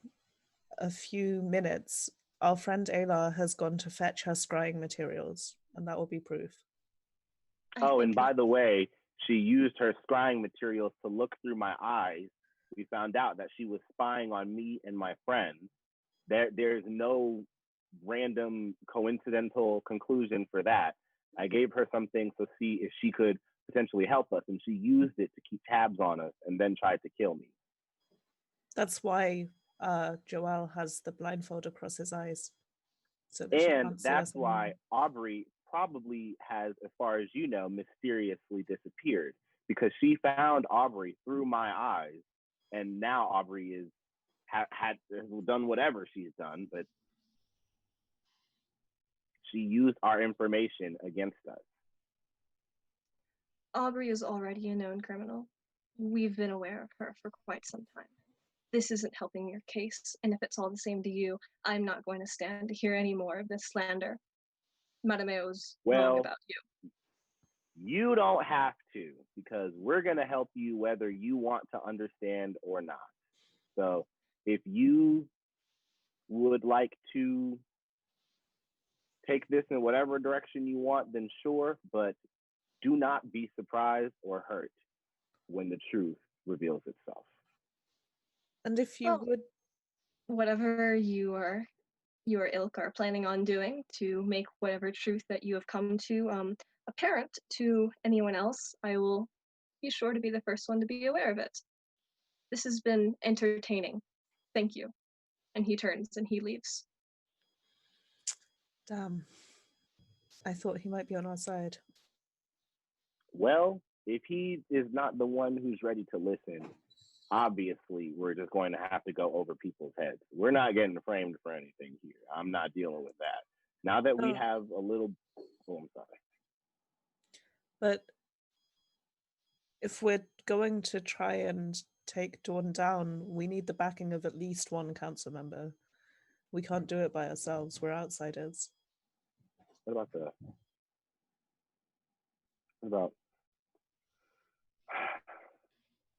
a few minutes, our friend Ayla has gone to fetch her scrying materials, and that will be proof. Oh, and by the way, she used her scrying materials to look through my eyes. We found out that she was spying on me and my friends. There's no random coincidental conclusion for that. I gave her something to see if she could potentially help us, and she used it to keep tabs on us and then tried to kill me. That's why Joel has the blindfold across his eyes. So and that's why Aubrey probably has, as far as you know, mysteriously disappeared, because she found Aubrey through my eyes, and now Aubrey is has done whatever she's done, but she used our information against us. Aubrey is already a known criminal. We've been aware of her for quite some time. This isn't helping your case, and if it's all the same to you, I'm not going to stand to hear any more of this slander. Madameo's wrong about you. You don't have to, because we're going to help you whether you want to understand or not. So if you would like to take this in whatever direction you want, then sure, but do not be surprised or hurt when the truth reveals itself. And if you would... Whatever your ilk are planning on doing to make whatever truth that you have come to apparent to anyone else, I will be sure to be the first one to be aware of it. This has been entertaining. Thank you. And he turns and he leaves. Damn. I thought he might be on our side. Well, if he is not the one who's ready to listen, obviously we're just going to have to go over people's heads. We're not getting framed for anything here. I'm not dealing with that. Now that we have a little... Oh, I'm sorry. But if we're going to try and take Dawn down, we need the backing of at least one council member. We can't do it by ourselves. We're outsiders. What about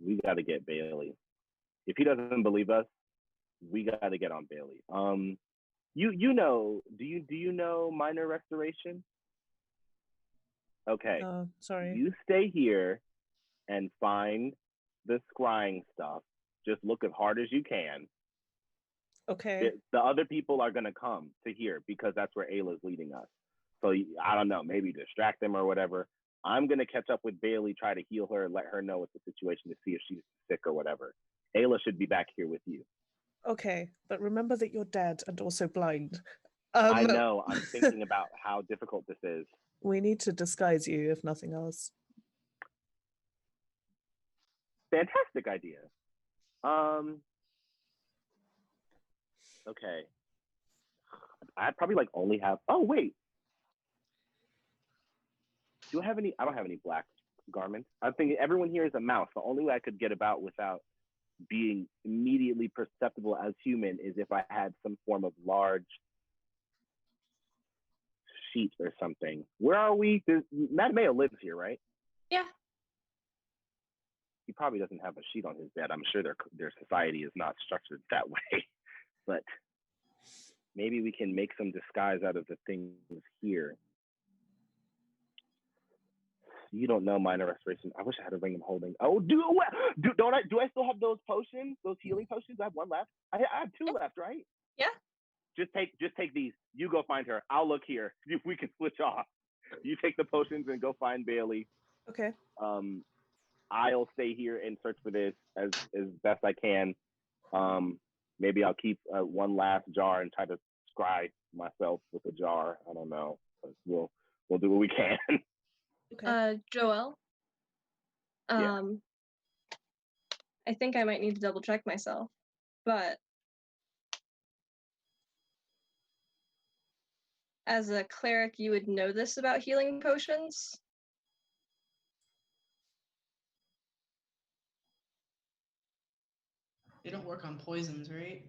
we got to get Bailey. If he doesn't believe us, we got to get on Bailey. You know, do you know minor restoration? Okay. Sorry. You stay here and find the scrying stuff. Just look as hard as you can. Okay. The other people are gonna come to here because that's where Ayla's leading us. So I don't know, maybe distract them or whatever. I'm gonna catch up with Bailey, try to heal her, let her know what's the situation to see if she's sick or whatever. Ayla should be back here with you. Okay, but remember that you're dead and also blind. I know. I'm thinking about how difficult this is. We need to disguise you, if nothing else. Fantastic idea. Okay. I probably like only have. Oh wait. Do I have any? I don't have any black garments. I'm thinking everyone here is a mouse. The only way I could get about without being immediately perceptible as human is if I had some form of large sheet or something. Where are we? Matt Mayo lives here, right? Yeah. He probably doesn't have a sheet on his bed. I'm sure their society is not structured that way. But maybe we can make some disguise out of the things here. You don't know minor restoration. I wish I had a ring I'm holding. Oh, do I still have those potions? Those healing potions? I have one left. I have two left, right? Yeah. Just take these. You go find her. I'll look here. If we can switch off. You take the potions and go find Bailey. Okay. I'll stay here and search for this as best I can. Maybe I'll keep one last jar and try to scry myself with a jar. I don't know. We'll do what we can. Okay. Joelle. Yeah. I think I might need to double check myself, but as a cleric, you would know this about healing potions. They don't work on poisons, right?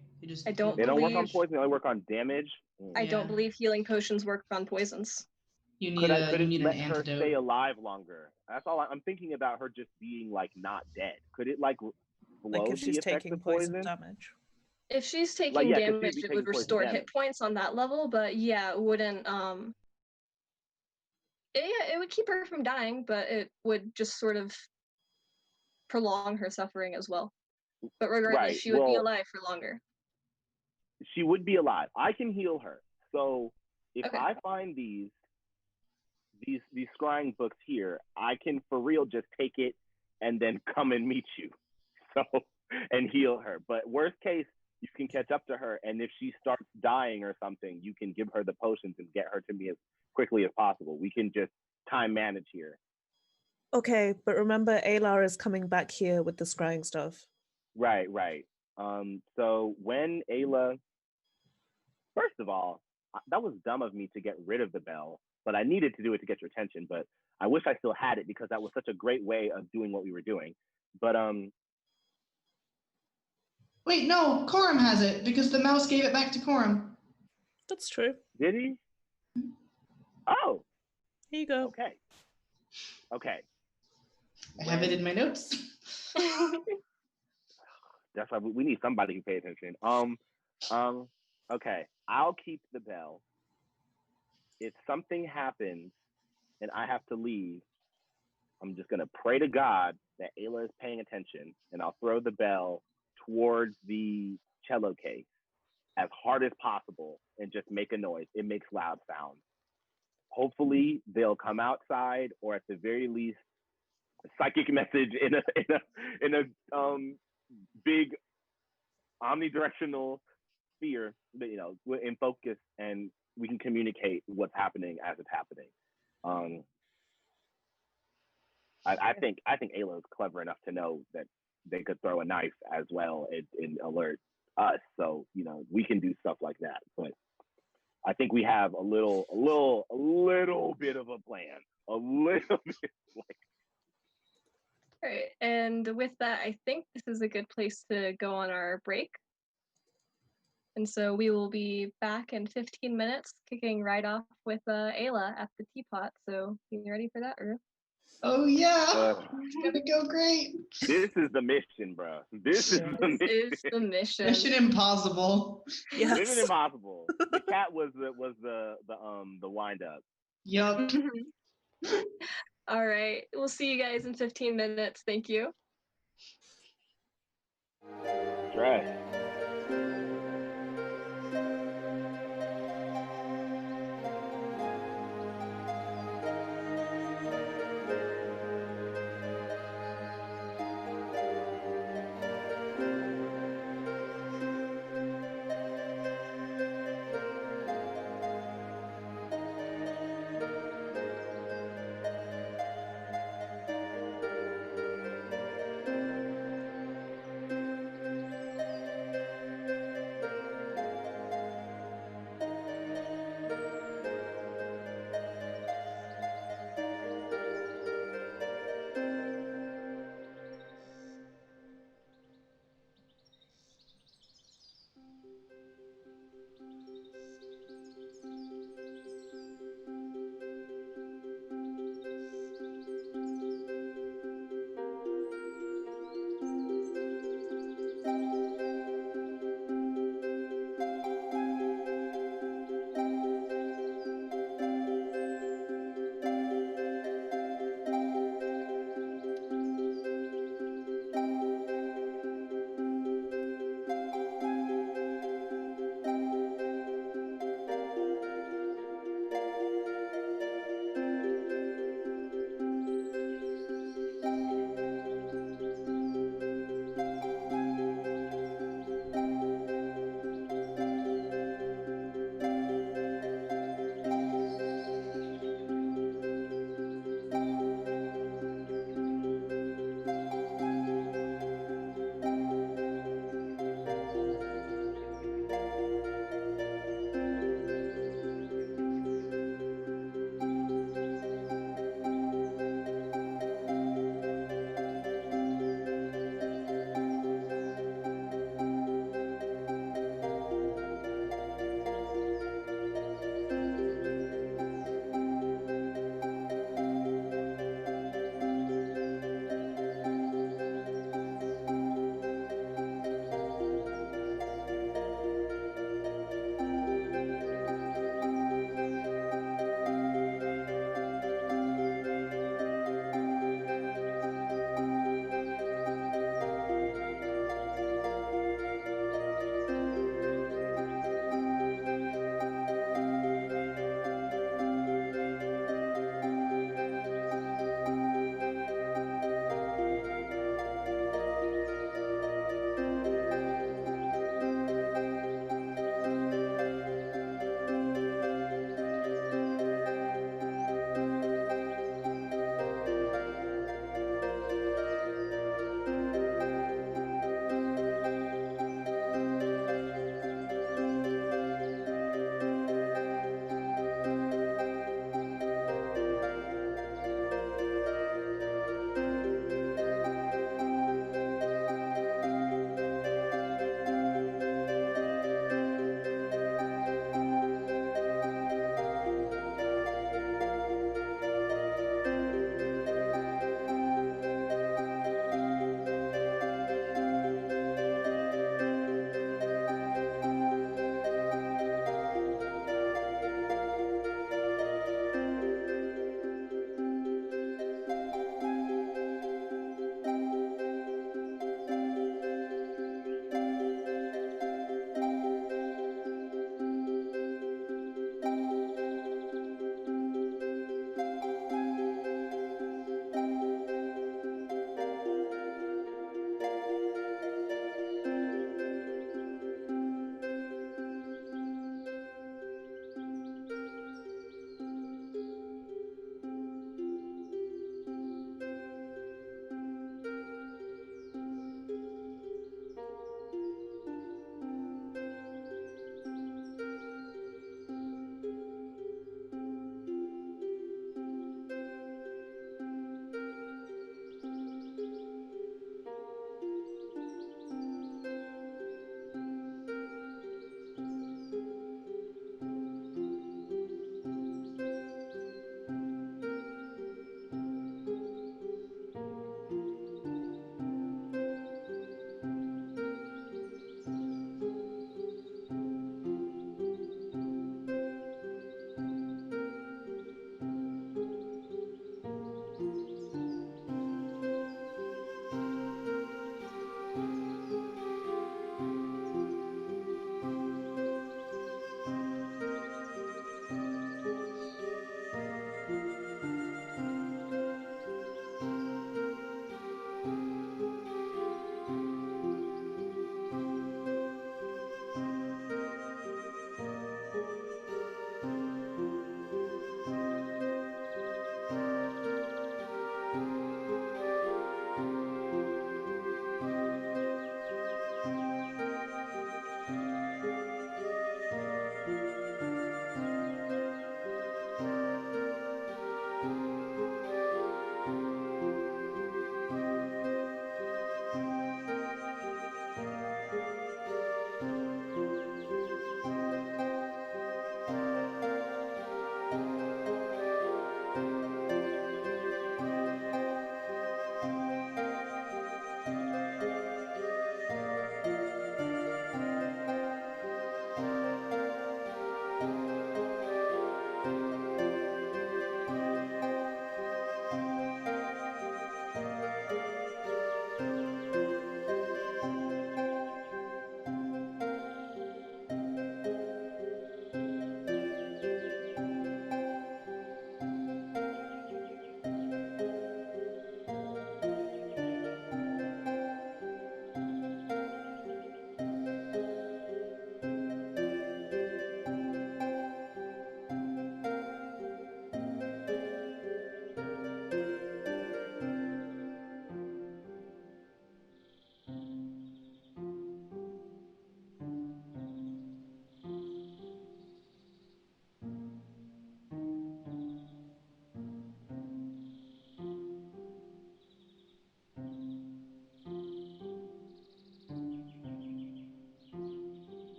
I don't They don't work on believe- poison. They only work on damage. I don't Yeah. believe healing potions work on poisons. You need Could you it need let an her antidote. stay alive longer? That's all. I'm thinking about her just being like not dead. Could it like slow Like if the she's effect taking of poison poison? damage. If she's taking Like, yeah, 'cause she'd damage, be it taking would poison restore damage. hit points on that level, but yeah, it wouldn't it would keep her from dying, but it would just sort of prolong her suffering as well. But regardless, Right. she would be alive for longer. She would be alive. I can heal her. So if Okay. I find these scrying books here, I can for real just take it and then come and meet you. So and heal her. But worst case, you can catch up to her, and if she starts dying or something, you can give her the potions and get her to me as quickly as possible. We can just time manage here. Okay, but remember Alar is coming back here with the scrying stuff. Right. So when Ayla, first of all, that was dumb of me to get rid of the bell, but I needed to do it to get your attention. But I wish I still had it because that was such a great way of doing what we were doing. But Wait, no, Coram has it because the mouse gave it back to Coram. That's true. did he? Oh, Here you go. okay. I have it in my notes. That's why we need somebody who pays attention. Okay. I'll keep the bell. If something happens and I have to leave, I'm just gonna pray to God that Ayla is paying attention, and I'll throw the bell towards the cello case as hard as possible and just make a noise. It makes loud sounds. Hopefully they'll come outside, or at the very least, a psychic message in a big omnidirectional sphere, in focus, and we can communicate what's happening as it's happening. I think Ayla is clever enough to know that they could throw a knife as well and alert us. So we can do stuff like that. But I think we have a little bit of a plan. A little bit. All right, and with that, I think this is a good place to go on our break. And so we will be back in 15 minutes, kicking right off with Ayla at the teapot. So you ready for that, Ru? Oh yeah, it's gonna go great. This is the mission, bro. This is the mission. Mission Impossible. Yes. Mission Impossible. The cat was the wind up. Yup. All right, we'll see you guys in 15 minutes. Thank you. Stress.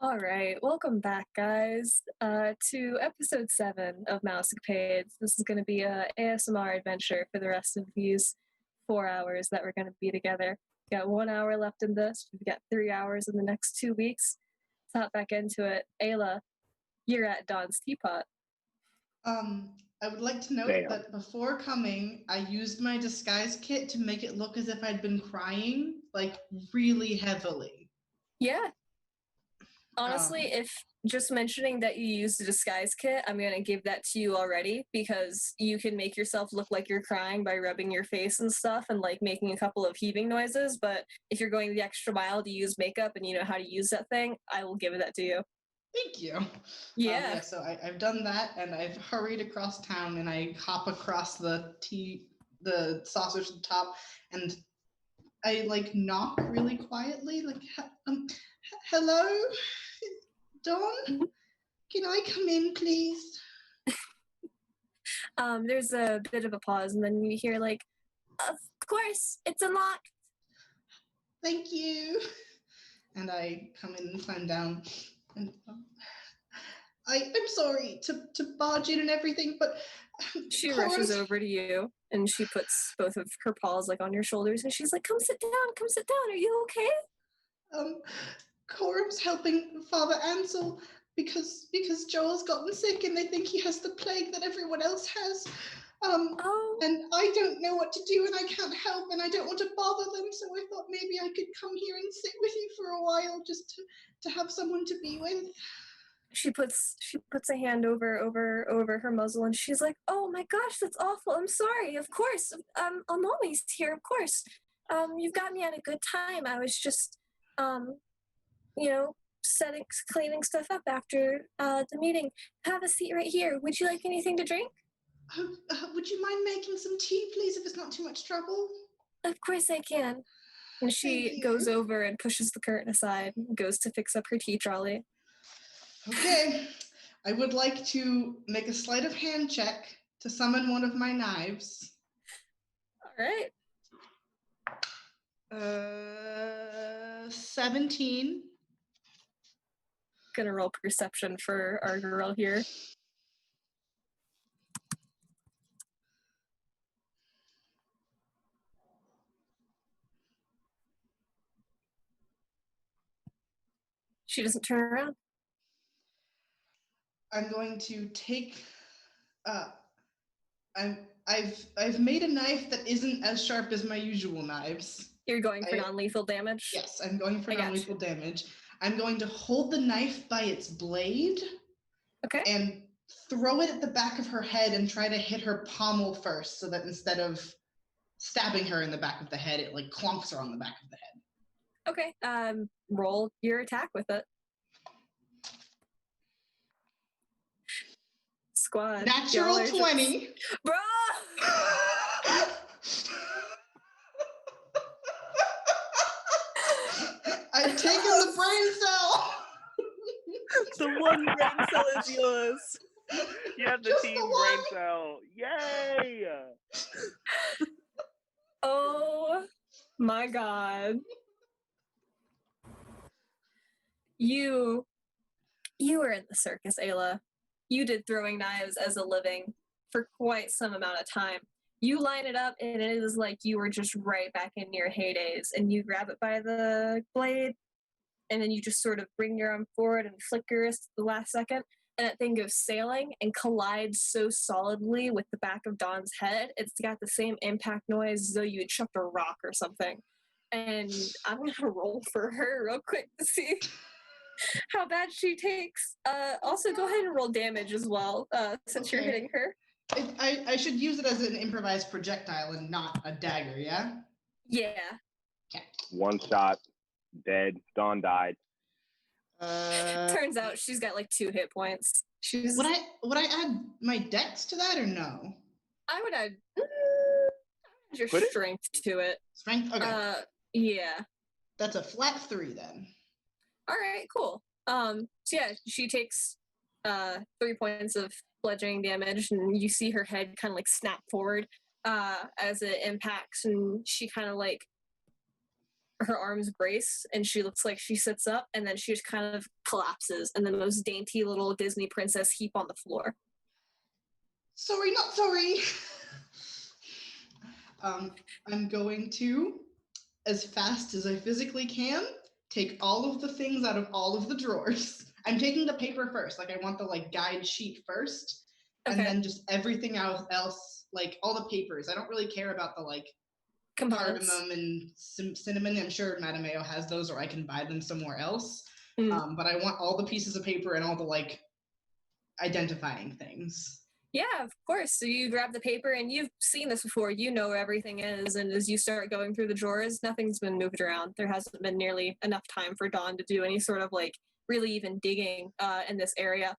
All right, welcome back, guys, to episode 7 of Mousecapades. This is going to be a ASMR adventure for the rest of these 4 hours that we're going to be together. We got 1 hour left in this. We've got 3 hours in the next 2 weeks. Let's hop back into it. Ayla, you're at Dawn's Teapot. I would like to note that before coming, I used my disguise kit to make it look as if I'd been crying, like really heavily. Yeah. Honestly, if just mentioning that you used a disguise kit, I'm going to give that to you already, because you can make yourself look like you're crying by rubbing your face and stuff and like making a couple of heaving noises. But if you're going the extra mile to use makeup and you know how to use that thing, I will give that to you. Thank you. Yeah. So I've done that, and I've hurried across town, and I hop across the sausage at the top, and I like knock really quietly, like, hello, Dawn? Can I come in, please? There's a bit of a pause, and then you hear like, of course, it's unlocked. Thank you. And I come in and climb down, and I'm sorry to barge in and everything, but she rushes over to you, and she puts both of her paws like on your shoulders, and she's like, come sit down, are you okay? Corum's helping Father Ansel because Joel's gotten sick and they think he has the plague that everyone else has. And I don't know what to do, and I can't help, and I don't want to bother them, so I thought maybe I could come here and sit with you for a while, just to have someone to be with. She puts a hand over her muzzle, and she's like, oh my gosh, that's awful. I'm sorry. Of course. I'm always here, of course. You've got me at a good time. I was just cleaning stuff up after the meeting. Have a seat right here. Would you like anything to drink? Would you mind making some tea, please, if it's not too much trouble? Of course I can. And she goes over and pushes the curtain aside and goes to fix up her tea trolley. Okay. I would like to make a sleight of hand check to summon one of my knives. All right. 17. Gonna roll perception for our girl here. She doesn't turn around. I'm going to take. I've made a knife that isn't as sharp as my usual knives. You're going for non-lethal damage? Yes, I'm going for non-lethal damage. I'm going to hold the knife by its blade. Okay. And throw it at the back of her head and try to hit her pommel first, so that instead of stabbing her in the back of the head, it like clonks her on the back of the head. Okay. Roll your attack with it. Squad. Natural 20. Bro! I've taken the brain cell. The one brain cell is yours. You have the team brain cell. Yay! Oh my god. You were in the circus, Ayla. You did throwing knives as a living for quite some amount of time. You line it up, and it is like you were just right back in your heydays, and you grab it by the blade, and then you just sort of bring your arm forward and flick your wrist at the last second, and that thing goes sailing and collides so solidly with the back of Dawn's head, it's got the same impact noise as though you had chucked a rock or something. And I'm going to roll for her real quick to see how bad she takes. Also, go ahead and roll damage as well, since you're hitting her. I should use it as an improvised projectile and not a dagger, yeah? Yeah. Okay. One shot, dead. Dawn died. Turns out she's got like 2 hit points. Would I add my dex to that or no? I would add your strength to it. Strength? Okay. Yeah. That's a flat 3 then. All right, cool. So yeah, she takes 3 points of bludgeoning damage, and you see her head kind of like snap forward as it impacts, and she kind of like her arms brace, and she looks like she sits up, and then she just kind of collapses, and the most dainty little Disney princess heap on the floor. Sorry, not sorry. I'm going to, as fast as I physically can, take all of the things out of all of the drawers. I'm taking the paper first. Like, I want the like guide sheet first, and Okay. then just everything else, like all the papers. I don't really care about the like Components. cardamom and cinnamon. I'm sure Madame Mayo has those, or I can buy them somewhere else. But I want all the pieces of paper and all the like identifying things. Yeah, of course. So you grab the paper, and you've seen this before. You know where everything is, and as you start going through the drawers, nothing's been moved around. There hasn't been nearly enough time for Dawn to do any sort of like really even digging in this area.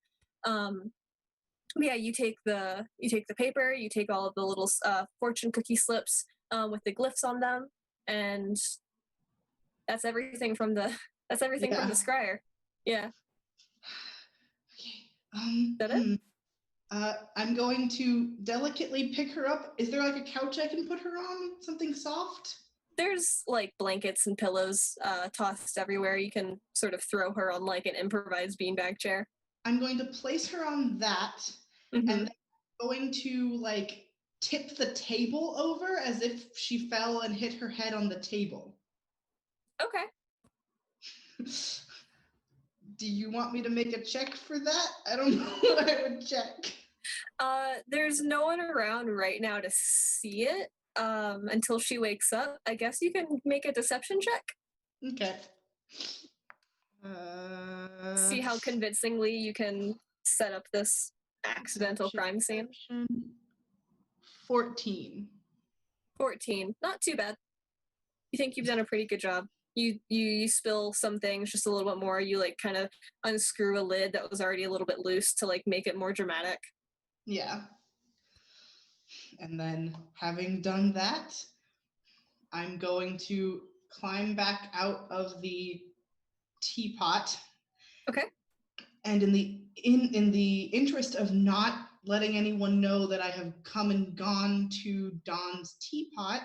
Yeah, you take the paper, you take all of the little fortune cookie slips with the glyphs on them, and that's everything from the from the scryer. Yeah. Okay. Is that it? I'm going to delicately pick her up. Is there like a couch I can put her on? Something soft? There's like blankets and pillows tossed everywhere. You can sort of throw her on like an improvised beanbag chair. I'm going to place her on that, and then I'm going to like tip the table over as if she fell and hit her head on the table. Okay. Do you want me to make a check for that? I don't know what I would check. There's no one around right now to see it until she wakes up. I guess you can make a deception check. Okay. See how convincingly you can set up this accidental crime scene. 14. 14. Not too bad. You think you've done a pretty good job. You spill some things just a little bit more. You like kind of unscrew a lid that was already a little bit loose to like make it more dramatic. Yeah. And then having done that, I'm going to climb back out of the teapot. Okay. And in the interest of not letting anyone know that I have come and gone to Dawn's teapot,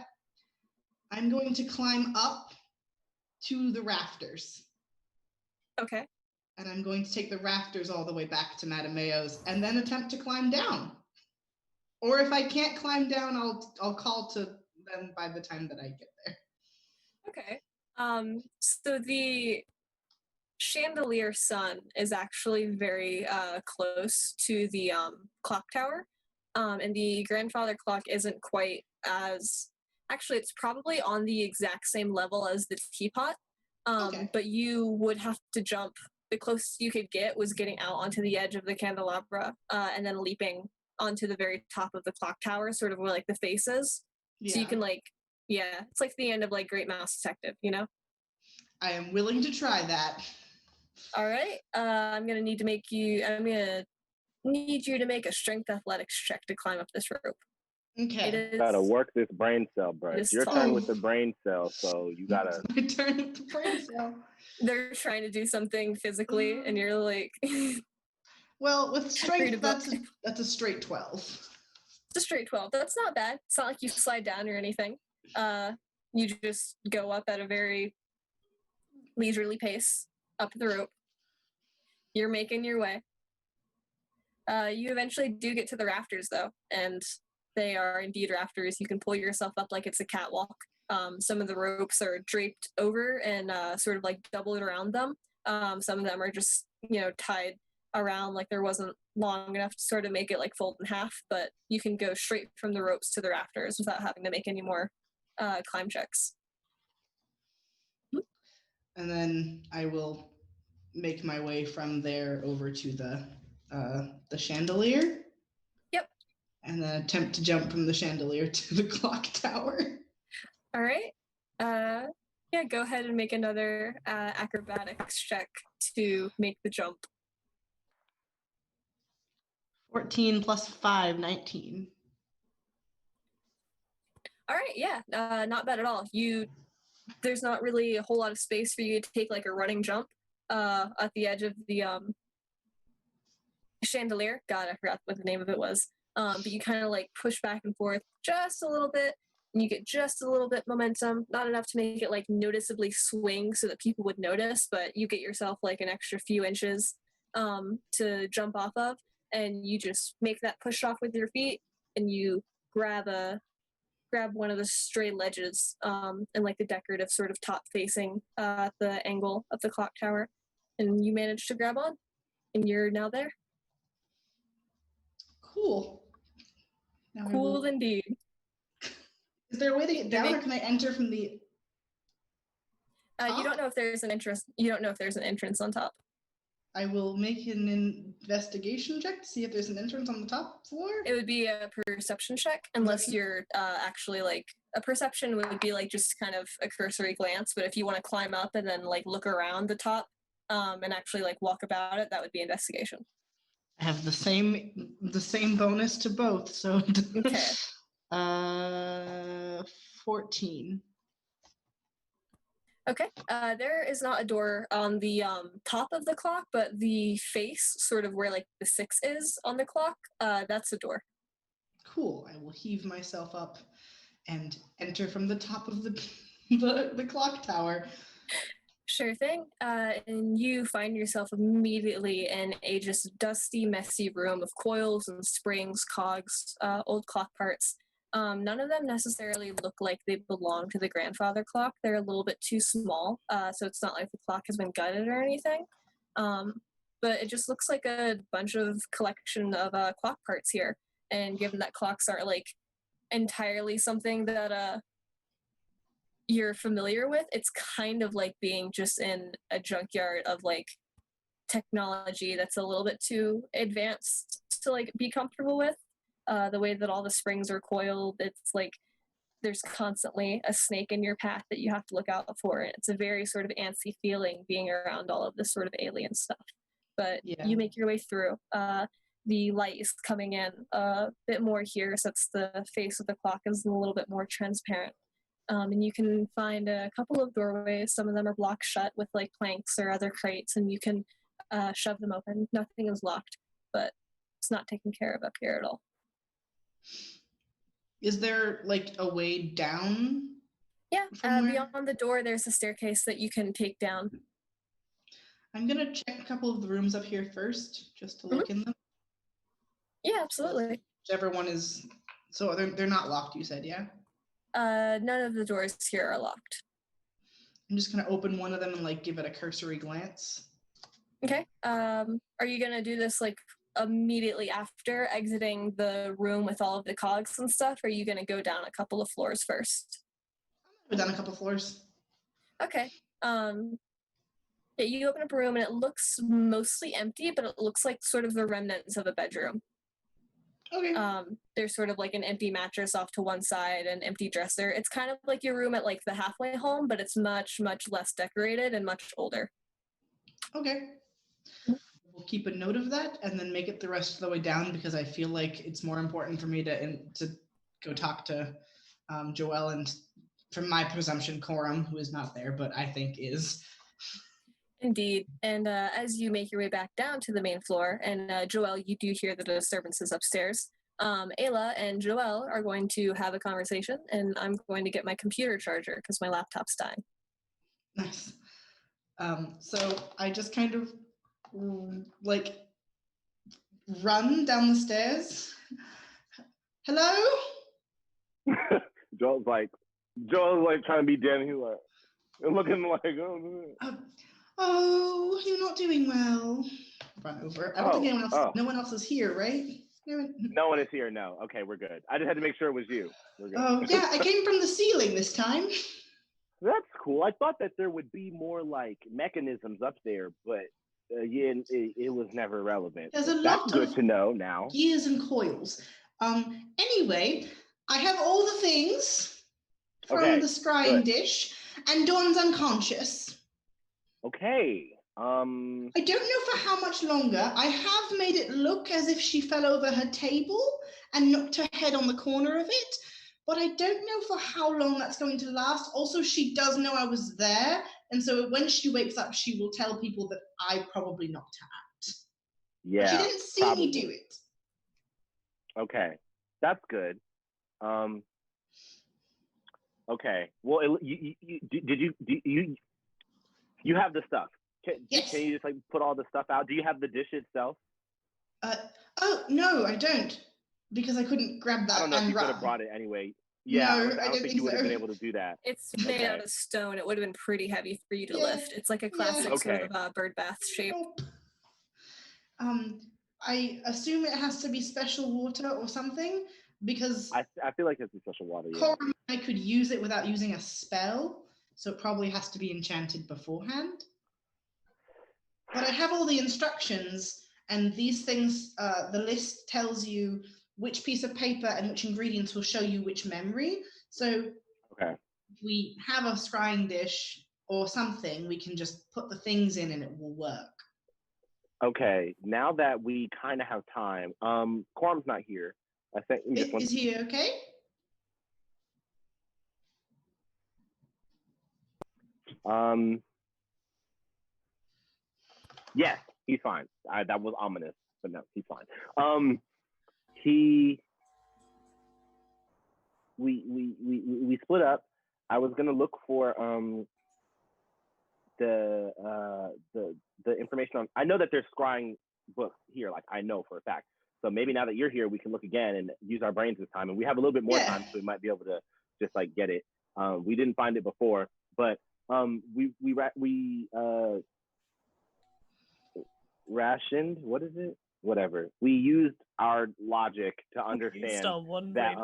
I'm going to climb up to the rafters. Okay. And I'm going to take the rafters all the way back to Madame Mayo's and then attempt to climb down. Or if I can't climb down, I'll call to them by the time that I get there. Okay. So the chandelier sun is actually very close to the clock tower. And the grandfather clock isn't quite as... Actually, it's probably on the exact same level as the teapot. Okay. But you would have to jump. The closest you could get was getting out onto the edge of the candelabra and then leaping onto the very top of the clock tower, sort of where like the face is. Yeah. So you can like, yeah, it's like the end of like Great Mouse Detective, you know? I am willing to try that. All right. I'm gonna need you to make a strength athletics check to climb up this rope. Okay. Gotta work this brain cell, bro. It's your turn with the brain cell, so you gotta. It's my turn with the brain cell. They're trying to do something physically, and you're like. Well, with strength, that's a straight 12. It's a straight 12. That's not bad. It's not like you slide down or anything. You just go up at a very leisurely pace up the rope. You're making your way. You eventually do get to the rafters, though, and they are indeed rafters. You can pull yourself up like it's a catwalk. Some of the ropes are draped over and sort of like doubled around them. Some of them are just, tied around like there wasn't long enough to sort of make it like fold in half, but you can go straight from the ropes to the rafters without having to make any more climb checks. And then I will make my way from there over to the chandelier. Yep. And then attempt to jump from the chandelier to the clock tower. All right. Yeah, go ahead and make another acrobatics check to make the jump. 14 plus 5, 19. All right, yeah, not bad at all. There's not really a whole lot of space for you to take like a running jump at the edge of the chandelier. God, I forgot what the name of it was. But you kind of like push back and forth just a little bit, and you get just a little bit momentum, not enough to make it like noticeably swing so that people would notice, but you get yourself like an extra few inches to jump off of, and you just make that push off with your feet, and you grab one of the stray ledges and like the decorative sort of top facing the angle of the clock tower, and you manage to grab on, and you're now there. Cool. Now Cool indeed. Is there a way to get down, or can I enter from the you don't know if there's an entrance. You don't know if there's an entrance on top. I will make an investigation check to see if there's an entrance on the top floor. It would be a perception check, unless you're actually like a perception would be like just kind of a cursory glance. But if you want to climb up and then like look around the top and actually like walk about it, that would be investigation. I have the same bonus to both, so okay. 14. Okay, there is not a door on the top of the clock, but the face, sort of where like the 6 is on the clock, that's a door. Cool. I will heave myself up and enter from the top of the clock tower. Sure thing. And you find yourself immediately in a just dusty, messy room of coils and springs, cogs, old clock parts. None of them necessarily look like they belong to the grandfather clock. They're a little bit too small, so it's not like the clock has been gutted or anything. But it just looks like a bunch of collection of clock parts here. And given that clocks aren't like entirely something that you're familiar with, it's kind of like being just in a junkyard of like technology that's a little bit too advanced to like be comfortable with. The way that all the springs are coiled, it's like there's constantly a snake in your path that you have to look out for. It's a very sort of antsy feeling being around all of this sort of alien stuff. But you make your way through. The light is coming in a bit more here since the face of the clock is a little bit more transparent. And you can find a couple of doorways. Some of them are blocked shut with like planks or other crates, and you can shove them open. Nothing is locked, but it's not taken care of up here at all. Is there like a way down? Yeah, beyond the door, there's a staircase that you can take down. I'm gonna check a couple of the rooms up here first, just to look in them. Yeah, absolutely. Whichever one is, so they're not locked, you said, yeah? None of the doors here are locked. I'm just gonna open one of them and like give it a cursory glance. Okay. Are you gonna do this like immediately after exiting the room with all of the cogs and stuff, or are you going to go down a couple of floors first? Go down a couple floors. Okay. Yeah, you open up a room and it looks mostly empty, but it looks like sort of the remnants of a bedroom. Okay. There's sort of like an empty mattress off to one side, an empty dresser. It's kind of like your room at like the halfway home, but it's much, much less decorated and much older. Okay. We'll keep a note of that and then make it the rest of the way down, because I feel like it's more important for me to go talk to Joelle and, from my presumption, Coram, who is not there, but I think is. Indeed. And as you make your way back down to the main floor, and Joelle, you do hear the disturbances upstairs, Ayla and Joelle are going to have a conversation, and I'm going to get my computer charger because my laptop's dying. Nice. So I just kind of like run down the stairs. Hello? Joel's like trying to be Danny. He's like, looking like, oh, you're not doing well. Run over. I don't think anyone else. No one else is here, right? No one is here. No. Okay, we're good. I just had to make sure it was you. We're good. Oh yeah, I came from the ceiling this time. That's cool. I thought that there would be more like mechanisms up there, but yeah, it was never relevant. There's a lot That's good to know now. Gears and coils. Anyway, I have all the things from the scrying dish, and Dawn's unconscious. Okay. I don't know for how much longer. I have made it look as if she fell over her table and knocked her head on the corner of it, but I don't know for how long that's going to last. Also, she does know I was there, and so when she wakes up, she will tell people that I probably knocked her out. Yeah, but she didn't see me do it. Okay, that's good. Okay. Well, you have the stuff. Yes. Can you just like put all the stuff out? Do you have the dish itself? Oh no, I don't, because I couldn't grab that I don't know if and you could run. have brought it anyway. No, Yeah, I I don't don't think think you would have so. been able to do that. It's made out of stone. It would have been pretty heavy for you to Yeah, lift. It's like a classic yeah. sort Okay. of bird bath shape. Nope. I assume it has to be special water or something, because I feel like it's a special water. Yeah. Corum, I could use it without using a spell, so it probably has to be enchanted beforehand. But I have all the instructions, and these things, the list tells you which piece of paper and which ingredients will show you which memory. So Okay. if we have a scrying dish or something, we can just put the things in and it will work. Okay. Now that we kind of have time, Quorum's not here. I think. Is he okay? Yes, he's fine. That was ominous, but no, he's fine. We split up. I was gonna look for the information on. I know that there's scrying books here, like I know for a fact. So maybe now that you're here, we can look again and use our brains this time, and we have a little bit more time, so we might be able to just like get it. We didn't find it before, but we rationed. What is it? Whatever. We used our logic to understand that.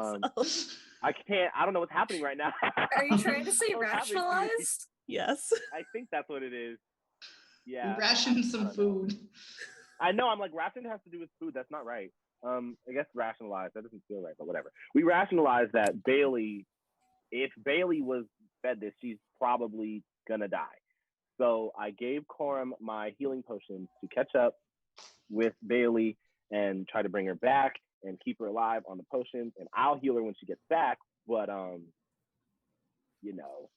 I can't. I don't know what's happening right now. Are you trying to say rationalized? Yes. I think that's what it is. Yeah. Ration some food. I know. I'm like, rationed has to do with food. That's not right. I guess rationalized. That doesn't feel right, but whatever. We rationalized that Bailey, if Bailey was fed this, she's probably gonna die. So I gave Corum my healing potions to catch up with Bailey and try to bring her back and keep her alive on the potions. And I'll heal her when she gets back. But you know,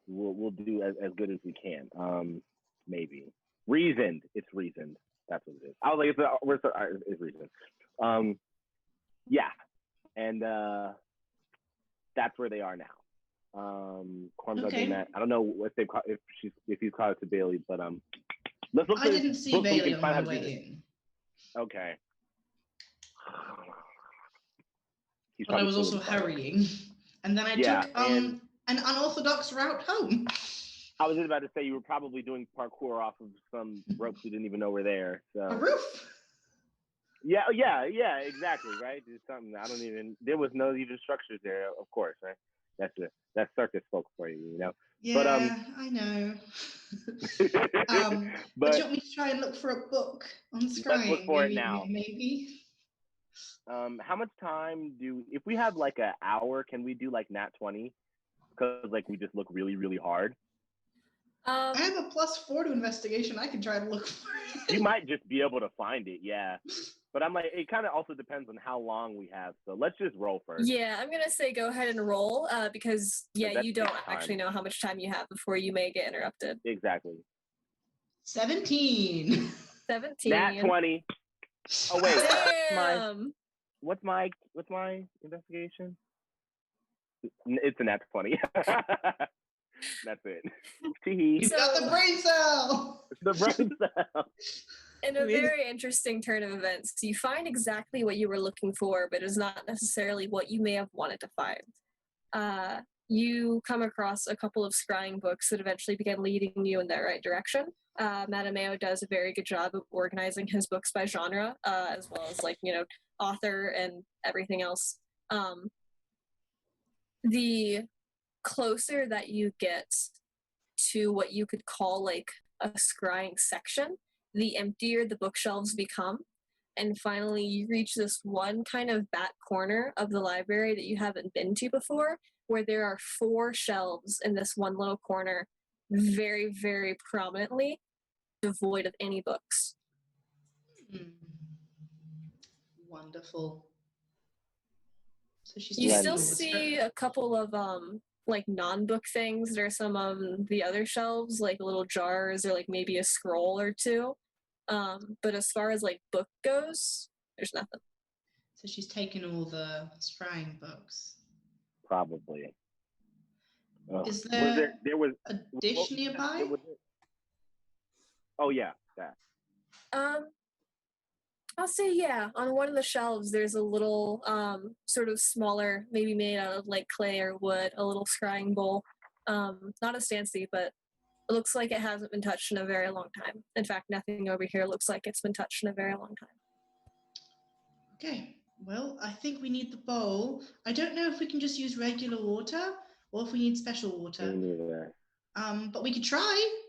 we'll do as good as we can. Maybe reasoned. It's reasoned. That's what it is. I was like, it's reasoned. Yeah, and that's where they are now. Corm's doing that. I don't know if he's caught up to Bailey, but let's look. I didn't see Bailey on my way in. Okay. But I was also hurrying, and then I took an unorthodox route home. I was just about to say you were probably doing parkour off of some ropes you didn't even know were there. So. A roof. Yeah, exactly, right? There's something there was no even structures there, of course, right? That's circus folk for you, you know. Yeah, but, I know. But do you want me to try and look for a book on scrying? Let's look for it now. Maybe. How much time if we have like an hour, can we do like nat 20? Because like we just look really, really hard. I have a +4 to investigation. I can try to look for it. You might just be able to find it, yeah. But I'm like, it kind of also depends on how long we have. So let's just roll first. Yeah, I'm gonna say go ahead and roll because you don't actually know how much time you have before you may get interrupted. Exactly. 17. 17. Nat 20. Oh wait. Damn. What's my investigation? It's a nat 20. That's it. He's got the brain cell. The brain cell. In a very interesting turn of events, you find exactly what you were looking for, but it's not necessarily what you may have wanted to find. You come across a couple of scrying books that eventually begin leading you in that right direction. Madameo does a very good job of organizing his books by genre, as well as author and everything else. The closer that you get to what you could call like a scrying section, the emptier the bookshelves become. And finally, you reach this one kind of back corner of the library that you haven't been to before, where there are 4 shelves in this one little corner, very, very prominently devoid of any books. Wonderful. So you still see a couple of like non-book things that are some of the other shelves, like little jars or like maybe a scroll or two. But as far as like book goes, there's nothing. So she's taken all the scrying books. Probably. Is Was there was a dish nearby? Oh yeah, that. I'll say yeah. On one of the shelves, there's a little sort of smaller, maybe made out of like clay or wood, a little scrying bowl. Not as fancy, but it looks like it hasn't been touched in a very long time. In fact, nothing over here looks like it's been touched in a very long time. Okay. Well, I think we need the bowl. I don't know if we can just use regular water or if we need special water. But we could try.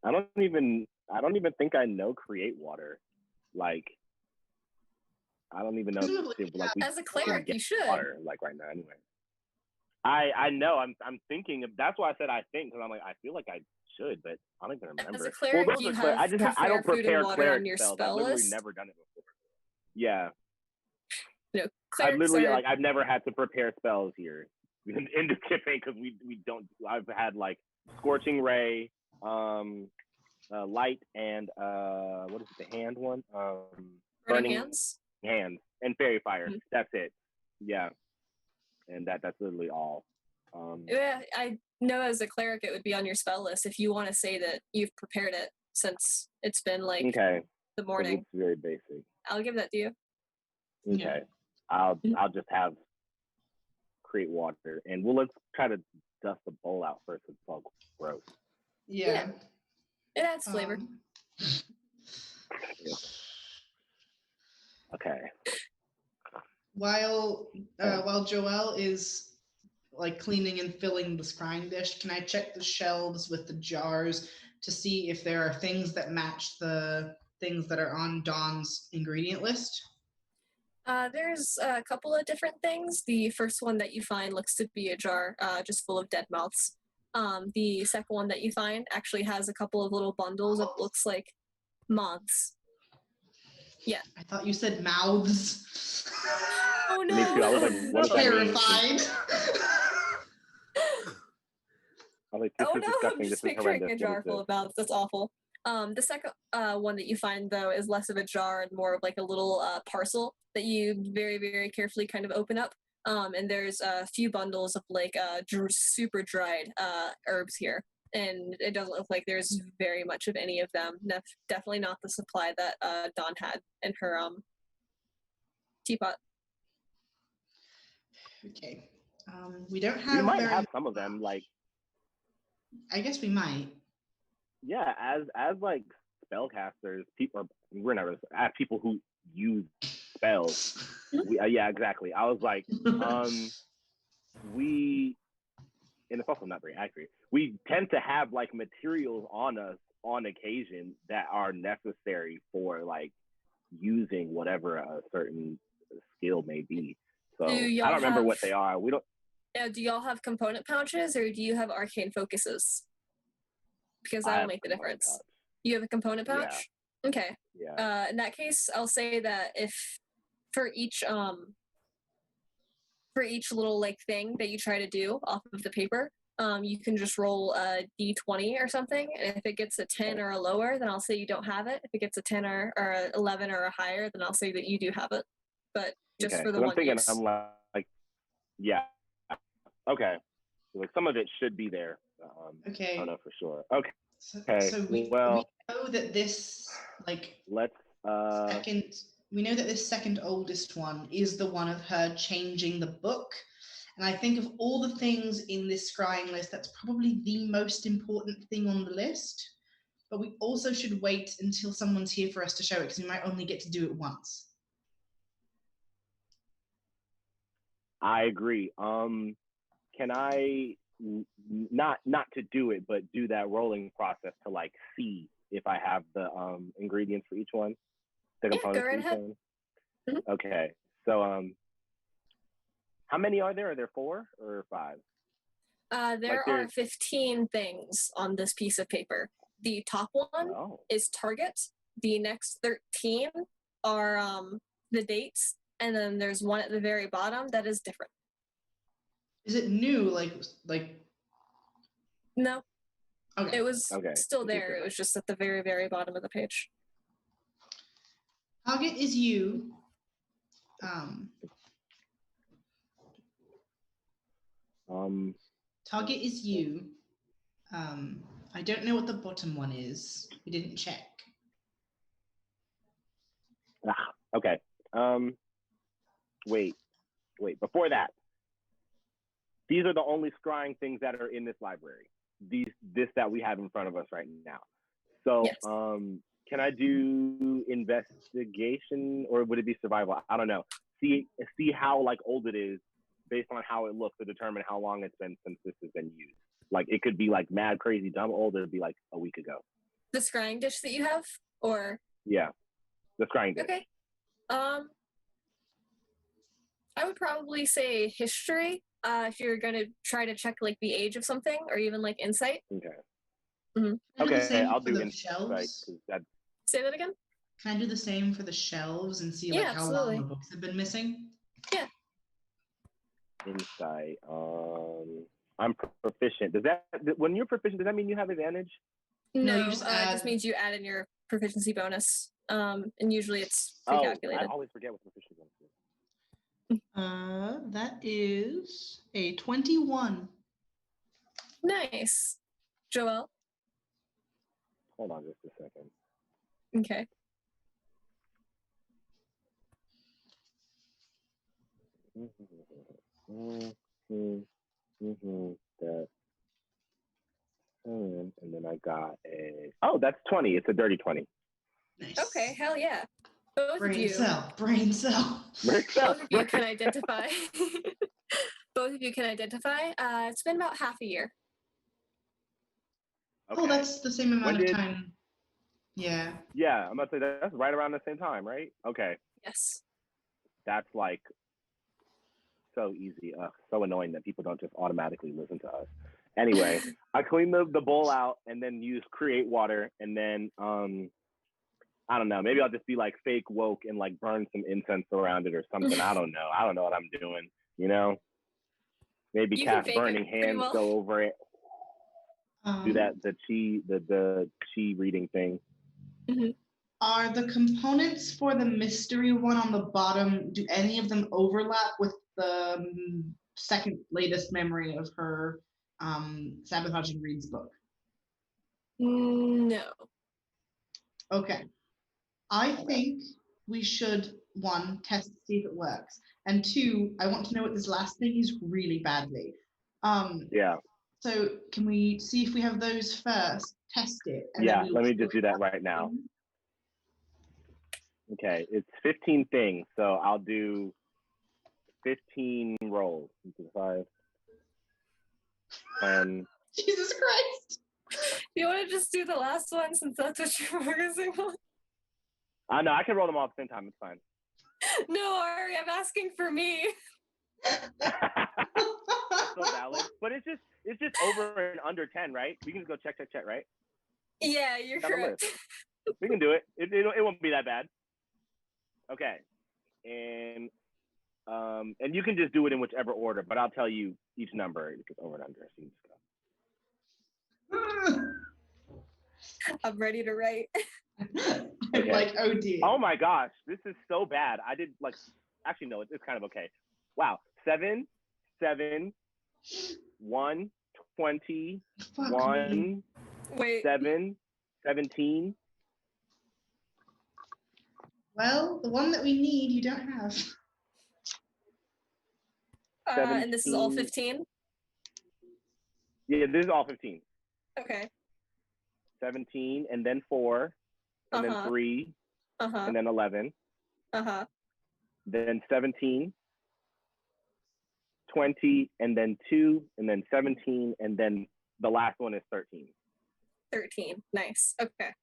I don't even think I know create water. Like, I don't even know if, like, we as a cleric get you should water like right now anyway. I know I'm thinking of, that's why I said I think, because I'm like I feel like I should, but I don't even remember. As a cleric, you have I don't food and prepare water cleric on your spells. spell I've literally list. never done it before. Yeah. No, I've literally are... I've never had to prepare spells here in the campaign because we don't. I've had like Scorching Ray, Light, and what is it, the hand one? Burning Hands, and Fairy Fire. Mm-hmm. That's it. Yeah, and that's literally all. Yeah, I know as a cleric it would be on your spell list if you want to say that you've prepared it since it's been like the morning. It's very basic. I'll give that to you. Okay. Yeah. I'll just have create water, and let's try to dust the bowl out first. It's all gross. Yeah. It adds flavor. Okay. While Joelle is like cleaning and filling the scrying dish, can I check the shelves with the jars to see if there are things that match the things that are on Dawn's ingredient list? There's a couple of different things. The first one that you find looks to be a jar just full of dead moths. The second one that you find actually has a couple of little bundles of looks like moths. Yeah. I thought you said mouths. Oh no! Me too. I was like, what terrified. I was like, this is disgusting. I'm just picturing a jar full of mouths. That's awful. The second one that you find, though, is less of a jar and more of like a little parcel that you very, very carefully kind of open up. And there's a few bundles of like super dried herbs here. And it doesn't look like there's very much of any of them. Definitely not the supply that Dawn had in her teapot. Okay. We don't have. We might have some of them. Like, I guess we might. Yeah, as like spellcasters, people we're never as people who use spells. Yeah, exactly. I was like, we, and it's also not very accurate. We tend to have like materials on us on occasion that are necessary for like using whatever a certain skill may be. So I don't remember what they are. We don't. Do y'all have component pouches or do you have arcane focuses? Because that'll make the difference. Pouch. You have a component pouch? Yeah. Okay. Yeah. In that case, I'll say that if for each little like thing that you try to do off of the paper, you can just roll a d20 or something, and if it gets a 10 or a lower, then I'll say you don't have it. If it gets a 10 or 11 or a higher, then I'll say that you do have it. But just for the one use. I'm like, yeah. Okay. Like some of it should be there. Okay. I don't know for sure. Okay. So we know that this we know that this second oldest one is the one of her changing the book. And I think of all the things in this scrying list, that's probably the most important thing on the list. But we also should wait until someone's here for us to show it, because we might only get to do it once. I agree. Can I not to do it, but do that rolling process to like see if I have the ingredients for each one, the components for each one? Mm-hmm. Okay, so how many are there? Are there 4 or 5? There are 15 things on this piece of paper. The top one is target. The next 13 are the dates, and then there's one at the very bottom that is different. Is it new? Like? No. Okay. It was still there. It was just at the very, very bottom of the page. Target is you. Target is you. I don't know what the bottom one is. We didn't check. Okay. Wait. Before that, these are the only scrying things that are in this library. This that we have in front of us right now. So, Yes. Can I do investigation or would it be survival? I don't know. See how like old it is based on how it looks to determine how long it's been since this has been used. Like it could be like mad, crazy, dumb old. It'd be like a week ago. The scrying dish that you have, or yeah, the scrying dish. Okay. I would probably say history. If you're gonna try to check like the age of something, or even like insight. Okay. Mm-hmm. Okay, I'll do the insight shelves. because Say that again. Can I do the same for the shelves and see Yeah, like how absolutely. long the books have been missing? Yeah. Insight. I'm proficient. Does that when you're proficient, does that mean you have advantage? No, you just it add... just means you add in your proficiency bonus. And usually it's pre-calculated. I always forget what proficiency bonus is. That is a 21. Nice. Joelle? Hold on just a second. Okay. That. And then I got a. Oh, that's 20. It's a dirty 20. Nice. Okay, hell yeah. Both Brain of you. cell. Brain cell. Both of you can identify. Both of you can identify. It's been about half a year. Okay. Oh, that's the same amount of time. Yeah. Yeah, I'm about to say that's right around the same time, right? Okay. Yes. That's like so easy. So annoying that people don't just automatically listen to us. Anyway, I clean the bowl out and then use create water and then I don't know. Maybe I'll just be like fake woke and like burn some incense around it or something. I don't know. I don't know what I'm doing. You know? Maybe You cast burning hands, well. go over it. Do that the chi reading thing. Mm-hmm. Are the components for the mystery one on the bottom, do any of them overlap with the second latest memory of her sabotaging Reed's book? No. Okay. I think we should, one, test to see if it works. And two, I want to know what this last thing is really badly. Yeah. So can we see if we have those first, test it? And yeah, then let me just do that right now. Okay, it's 15 things, so I'll do 15 rolls. 5, 10. Jesus Christ! You want to just do the last one since that's what you're focusing on? No, I can roll them all at the same time. It's fine. No, Ari, I'm asking for me. That's so valid. But it's just over and under 10, right? We can just go check, right? Yeah, you're correct. We can do it. It won't be that bad. Okay. And you can just do it in whichever order, but I'll tell you each number. It's over and under. So you just go. I'm ready to write. Okay. Like, oh dear. Oh my gosh, this is so bad. I did actually no, it's kind of okay. Wow, 7, 1, 20, Fuck 1, me. Wait. 7, 17. Well, the one that we need, you don't have. And this is all 15? Yeah, this is all 15. Okay. 17, and then 4, and then 3, and then 11. Then 17, 20, and then 2, and then 17, and then the last one is 13. 13. Nice. Okay.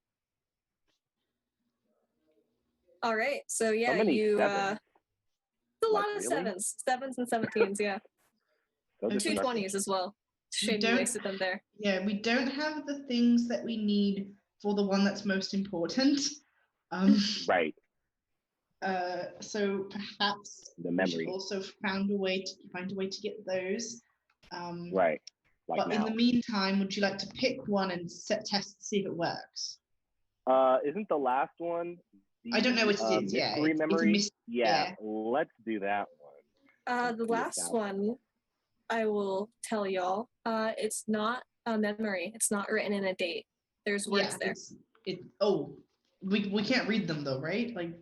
All right. So yeah, so many you sevens. a lot of sevens and 17s, yeah. So and 2 20s as well. Shame you wasted them there. Yeah, we don't have the things that we need for the one that's most important. Right. So perhaps the memory. we should also find a way to get those. Right. Like but now. In the meantime, would you like to pick one and test to see if it works? Isn't the last one? I don't know what it is. Yeah, memory. Yeah, let's do that one. The last one I will tell y'all. It's not a memory. It's not written in a date. There's words there. We can't read them though, right? Like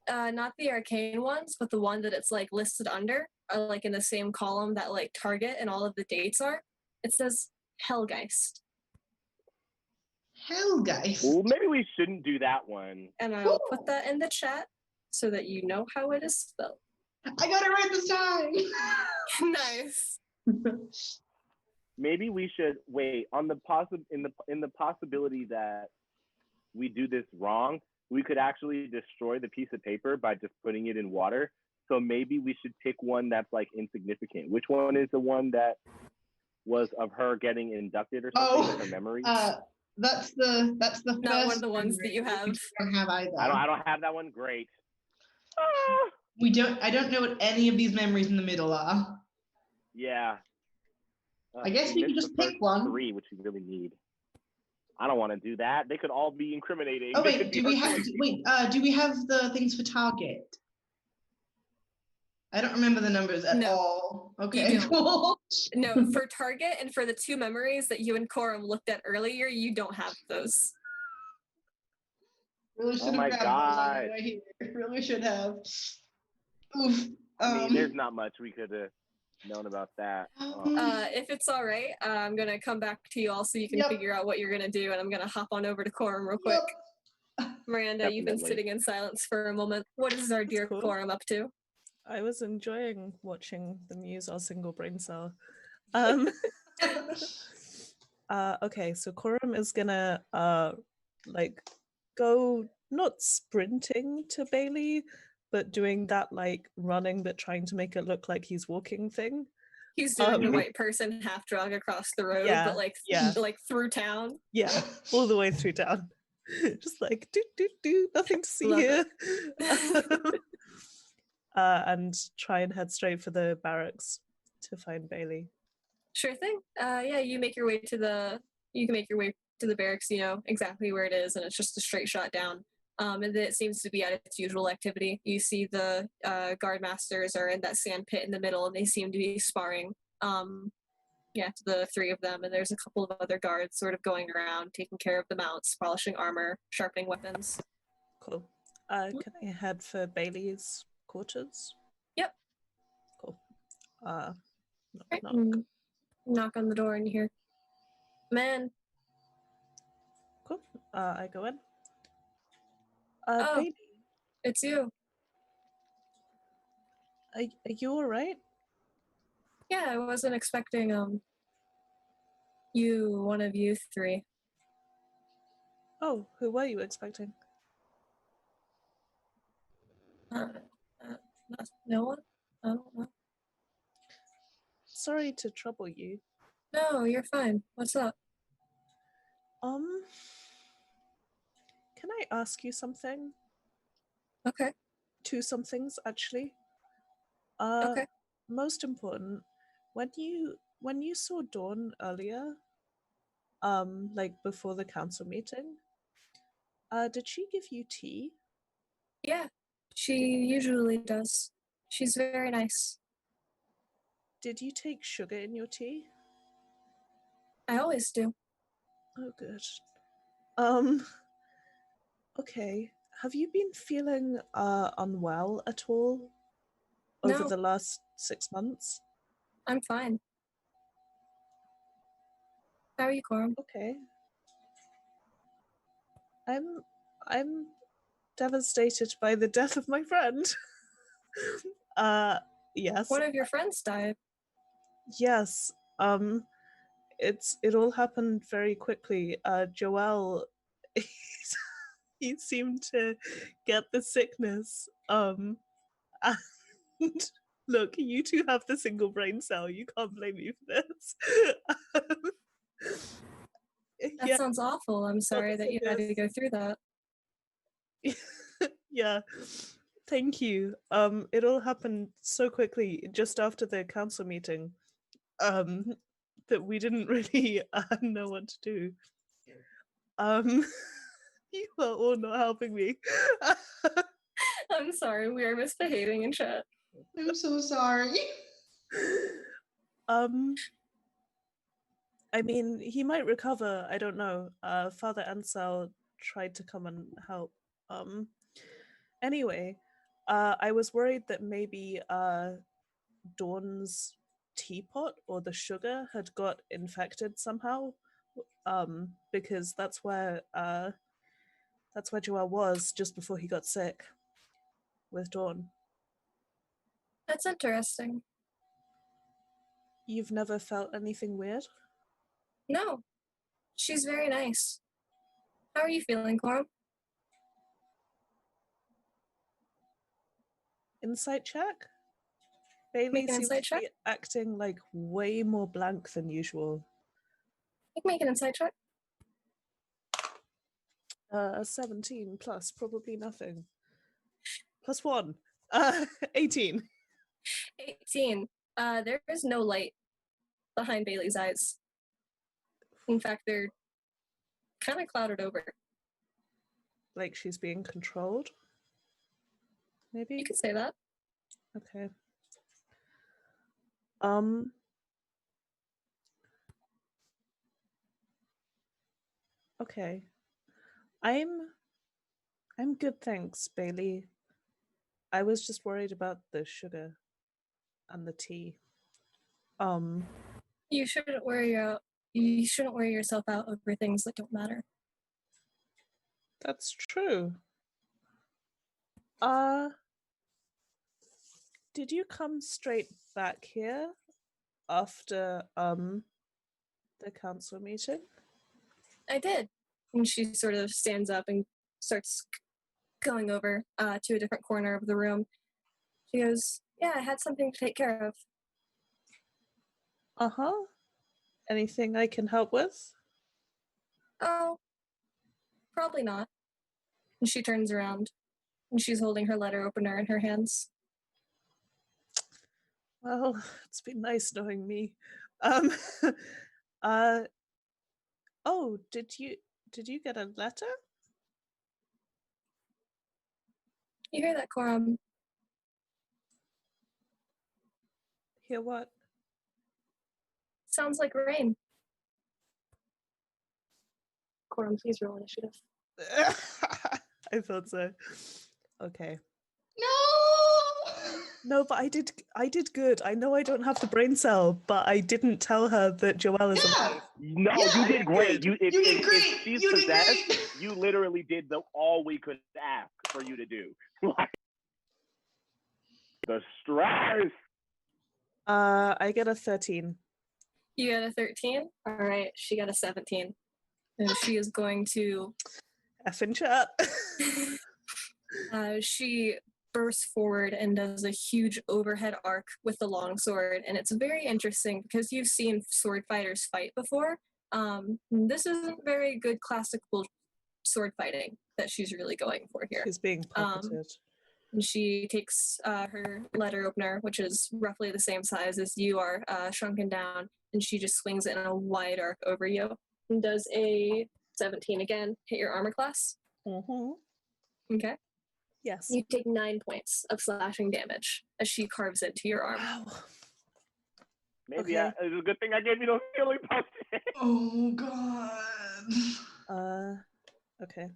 not the arcane ones, but the one that it's like listed under, or like in the same column that like target and all of the dates are. It says Hellgeist. Hellgeist. Well, maybe we shouldn't do that one. And I'll put that in the chat so that you know how it is spelled. I got it right this time. Nice. Maybe we should wait on the in the possibility that we do this wrong. We could actually destroy the piece of paper by just putting it in water. So maybe we should pick one that's like insignificant. Which one is the one that was of her getting inducted or something? Her memory. That's the not first one of the ones that you have. I don't have either. I don't have that one. Great. I don't know what any of these memories in the middle are. Yeah. I guess we could just pick one. 3, which we really need. I don't want to do that. They could all be incriminating. Oh wait, do we have the things for target? I don't remember the numbers at all. Okay, cool. No, for target and for the 2 memories that you and Coram looked at earlier, you don't have those. Really should have grabbed those on the way here. Really should have. Oof. I mean, there's not much we could have known about that. If it's all right, I'm gonna come back to you all so you can figure out what you're gonna do, and I'm gonna hop on over to Coram real quick. Miranda, Definitely. You've been sitting in silence for a moment. What is our dear Coram up to? I was enjoying watching them use our single brain cell. Okay, so Coram is gonna like go not sprinting to Bailey, but doing that like running but trying to make it look like he's walking thing. He's doing the white person half drug across the road, but like through town. Yeah, all the way through town. Just like do nothing to see here. And try and head straight for the barracks to find Bailey. Sure thing. Yeah, you can make your way to the barracks, you know exactly where it is, and it's just a straight shot down. And it seems to be at its usual activity. You see the guard masters are in that sand pit in the middle, and they seem to be sparring. To the 3 of them, and there's a couple of other guards sort of going around, taking care of the mounts, polishing armor, sharpening weapons. Cool. Can I head for Bailey's quarters? Yep. Cool. Knock on the door and you hear, "Man." Cool. I go in. Bailey. It's you. Are you all right? Yeah, I wasn't expecting one of you 3. Oh, who were you expecting? No one? I don't know. Sorry to trouble you. No, you're fine. What's up? Can I ask you something? Okay. 2 somethings, actually. Okay. Most important, when you saw Dawn earlier, like before the council meeting, did she give you tea? Yeah, she usually does. She's very nice. Did you take sugar in your tea? I always do. Oh, good. Okay. Have you been feeling unwell at all over the last 6 months? I'm fine. How are you, Coram? Okay. I'm devastated by the death of my friend. Yes. One of your friends died. Yes. It all happened very quickly. Joel, he seemed to get the sickness. And look, you 2 have the single brain cell. You can't blame me for this. That sounds awful. I'm sorry that you had to go through that. Yeah. Thank you. It all happened so quickly just after the council meeting. That we didn't really know what to do. You are all not helping me. I'm sorry, we are misbehaving in chat. I'm so sorry. I mean, he might recover. I don't know. Father Ansel tried to come and help. Anyway, I was worried that maybe Dawn's teapot or the sugar had got infected somehow. Because that's where Joel was just before he got sick with Dawn. That's interesting. You've never felt anything weird? No, she's very nice. How are you feeling, Corum? Insight check? Bailey Make an seems insight to check. be acting like way more blank than usual. You can make an insight check. 17 plus probably nothing. Plus 1. 18. 18. There is no light behind Bailey's eyes. In fact, they're kind of clouded over. Like she's being controlled? Maybe? You could say that. Okay. Okay. I'm good, thanks, Bailey. I was just worried about the sugar and the tea. You shouldn't worry yourself out over things that don't matter. That's true. Did you come straight back here after the council meeting? I did. And she sort of stands up and starts going over to a different corner of the room. She goes, yeah, I had something to take care of. Uh-huh. Anything I can help with? Oh, probably not. And she turns around and she's holding her letter opener in her hands. Well, it's been nice knowing me. Oh, did you get a letter? You hear that, Corum? Hear what? Sounds like rain. Corum, please roll initiative. I thought so. Okay. No! No, but I did good. I know I don't have the brain cell, but I didn't tell her that Joelle is alive. No, Yeah, you did great. good. If, You did if great. she's You did possessed, great. you literally did all we could ask for you to do. Like, the stress. I get a 13. You got a 13? All right, she got a 17. And she is going to... Effing chat. She bursts forward and does a huge overhead arc with the longsword, and it's very interesting because you've seen sword fighters fight before. This isn't very good classical sword fighting that she's really going for here. She's being puppeted. And she takes her letter opener, which is roughly the same size as you are, shrunken down, and she just swings it in a wide arc over you and does a 17 again. Hit your armor class. Mm-hmm. Okay. Yes. You take 9 points of slashing damage as she carves into your arm. Wow. Maybe Okay. it's a good thing I gave you those healing potions. Oh, God. Okay.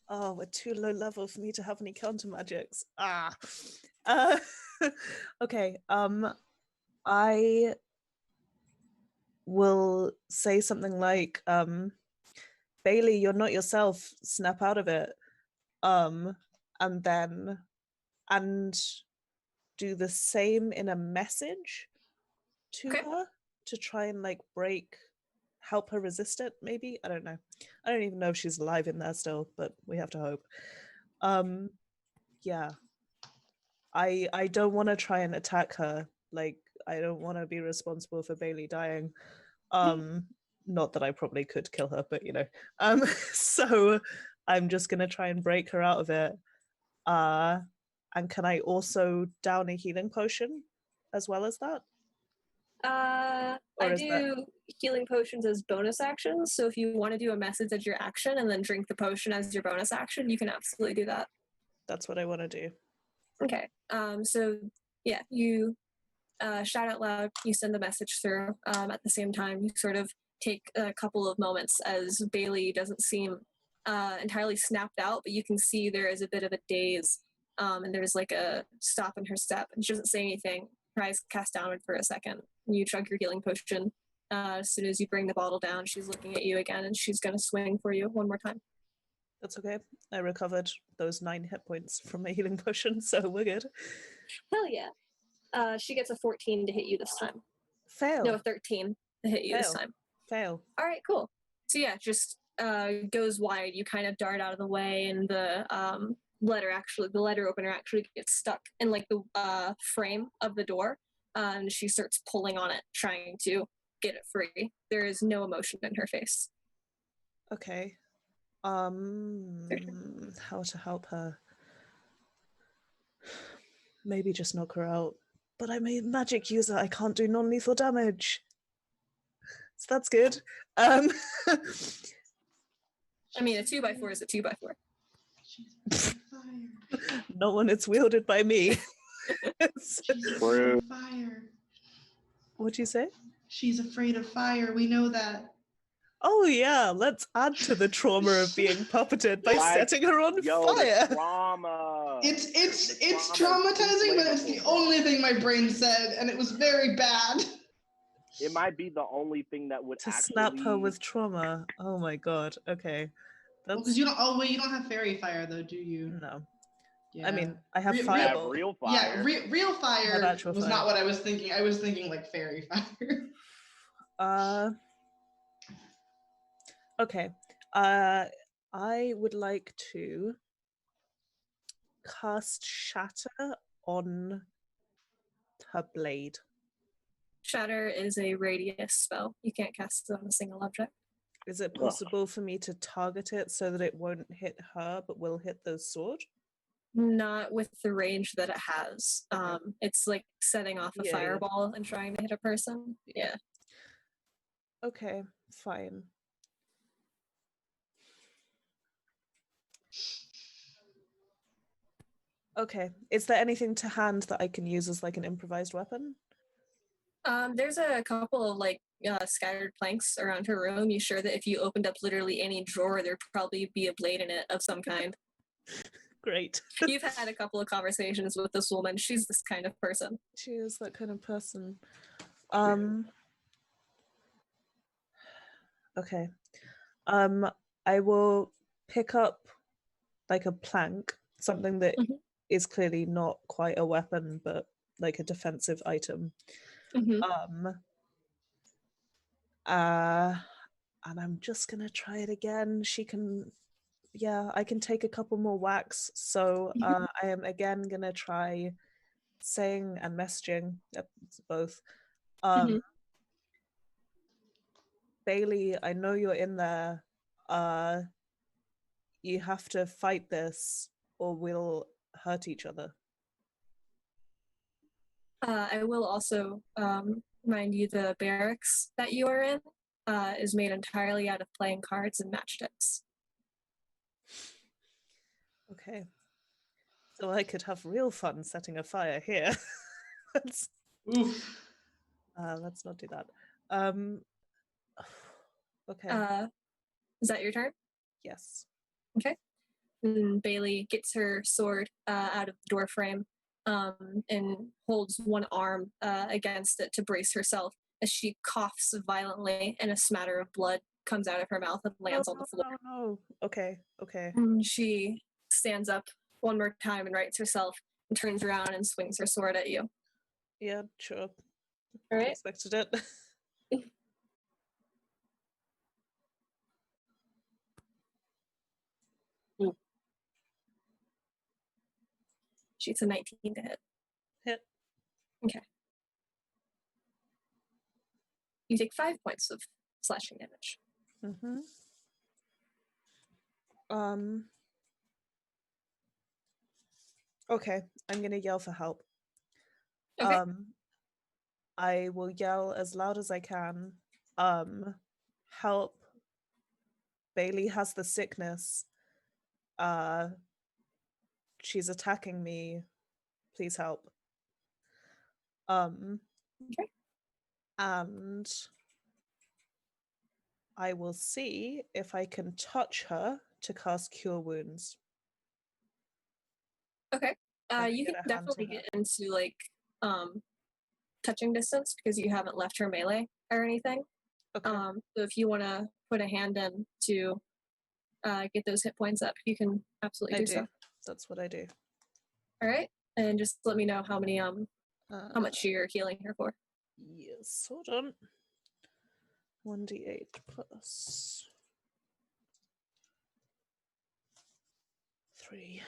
Oh, we're too low level for me to have any counter magics. Okay. I will say something like, Bailey, you're not yourself. Snap out of it. And do the same in a message to her to try and like help her resist it, maybe. I don't know. I don't even know if she's alive in there still, but we have to hope. Yeah. I don't want to try and attack her. Like, I don't want to be responsible for Bailey dying. Not that I probably could kill her, but you know. So I'm just gonna try and break her out of it. And can I also down a healing potion as well as that? I do healing potions as bonus actions, so if you want to do a message as your action and then drink the potion as your bonus action, you can absolutely do that. That's what I want to do. Okay. So yeah, you shout out loud. You send the message through. At the same time, you sort of take a couple of moments as Bailey doesn't seem entirely snapped out, but you can see there is a bit of a daze, and there's like a stop in her step, and she doesn't say anything. Her eyes cast downward for a second. You chug your healing potion. As soon as you bring the bottle down, she's looking at you again, and she's going to swing for you one more time. That's okay. I recovered those 9 hit points from my healing potion, so we're good. Hell yeah. She gets a 14 to hit you this time. Fail. No, a 13 to hit you this Fail. time. Fail. All right, cool. So yeah, just goes wide. You kind of dart out of the way, and the letter opener actually gets stuck in like the frame of the door, and she starts pulling on it, trying to get it free. There is no emotion in her face. Okay. How to help her? Maybe just knock her out. But I'm a magic user. I can't do non-lethal damage. So that's good. I mean, a 2x4 is a 2x4. She's fire. Not when it's wielded by me. She's afraid of fire. What'd you say? She's afraid of fire. We know that. Oh yeah, let's add to the trauma of being puppeted by setting her on fire. The trauma. It's traumatizing, but it's the only thing my brain said, and it was very bad. It might be the only thing that would snap her with trauma. Oh my god. Okay. Because you don't have fairy fire though, do you? No. Yeah. I mean, I have fireball. Real fire. Yeah, real fire was fire. not what I was thinking. I was thinking like fairy fire. Okay. I would like to cast Shatter on her blade. Shatter is a radius spell. You can't cast it on a single object. Is it possible for me to target it so that it won't hit her but will hit the sword? Not with the range that it has. It's like setting off a fireball and trying to hit a person. Yeah. Okay, fine. Okay. Is there anything to hand that I can use as like an improvised weapon? There's a couple of like scattered planks around her room. You sure that if you opened up literally any drawer, there'd probably be a blade in it of some kind. Great. You've had a couple of conversations with this woman. She's this kind of person. She is that kind of person. Okay. I will pick up like a plank, something that is clearly not quite a weapon, but like a defensive item. And I'm just gonna try it again. I can take a couple more whacks. So I am again gonna try saying and messaging. Yep, it's both. Bailey, I know you're in there. You have to fight this or we'll hurt each other. I will also remind you the barracks that you are in is made entirely out of playing cards and matchsticks. Okay. So I could have real fun setting a fire here. Let's not do that. Okay. Is that your turn? Yes. Okay. Bailey gets her sword out of the door frame and holds one arm against it to brace herself as she coughs violently and a smatter of blood comes out of her mouth and lands on the floor. No. Okay. She stands up one more time and rights herself and turns around and swings her sword at you. Yeah, sure. All right. I expected it. She's a 19 to hit. Hit. Okay. You take 5 points of slashing damage. Okay, I'm gonna yell for help. Okay. I will yell as loud as I can. Help. Bailey has the sickness. She's attacking me. Please help. Okay. And I will see if I can touch her to cast Cure Wounds. Okay. And You get can a hand to definitely her. get into like touching distance because you haven't left her melee or anything. Okay. So if you want to put a hand in to get those hit points up, you can absolutely do so. That's what I do. All right, and just let me know how many how much you're healing her for. Yes, hold on. 1d8 plus 3.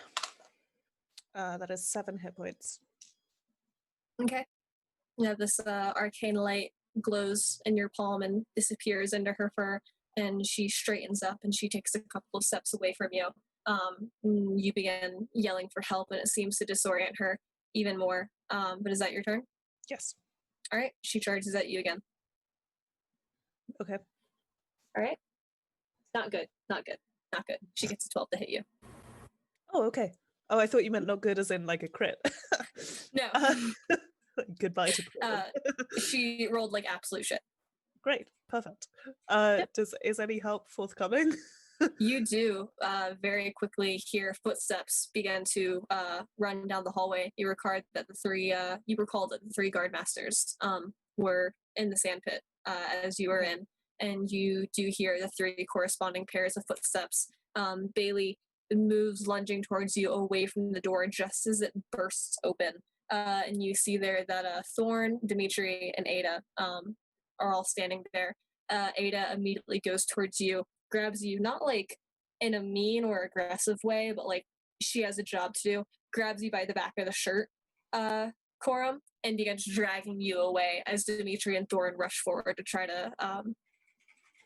That is 7 hit points. Okay. Yeah, this arcane light glows in your palm and disappears into her fur, and she straightens up and she takes a couple of steps away from you. You begin yelling for help, and it seems to disorient her even more. But is that your turn? Yes. All right. She charges at you again. Okay. All right. Not good. Not good. Not good. She gets a 12 to hit you. Oh, okay. Oh, I thought you meant not good as in like a crit. No. Goodbye to crit. She rolled like absolute shit. Great. Perfect. Is any help forthcoming? You do very quickly hear footsteps begin to run down the hallway. You recall that the three guard masters were in the sandpit as you were in, and you do hear the 3 corresponding pairs of footsteps. Bailey moves lunging towards you away from the door just as it bursts open, and you see there that Thorn, Dimitri, and Ada are all standing there. Ada immediately goes towards you, grabs you, not like in a mean or aggressive way, but like she has a job to do, grabs you by the back of the shirt, Corum, and begins dragging you away as Dimitri and Thorn rush forward to try to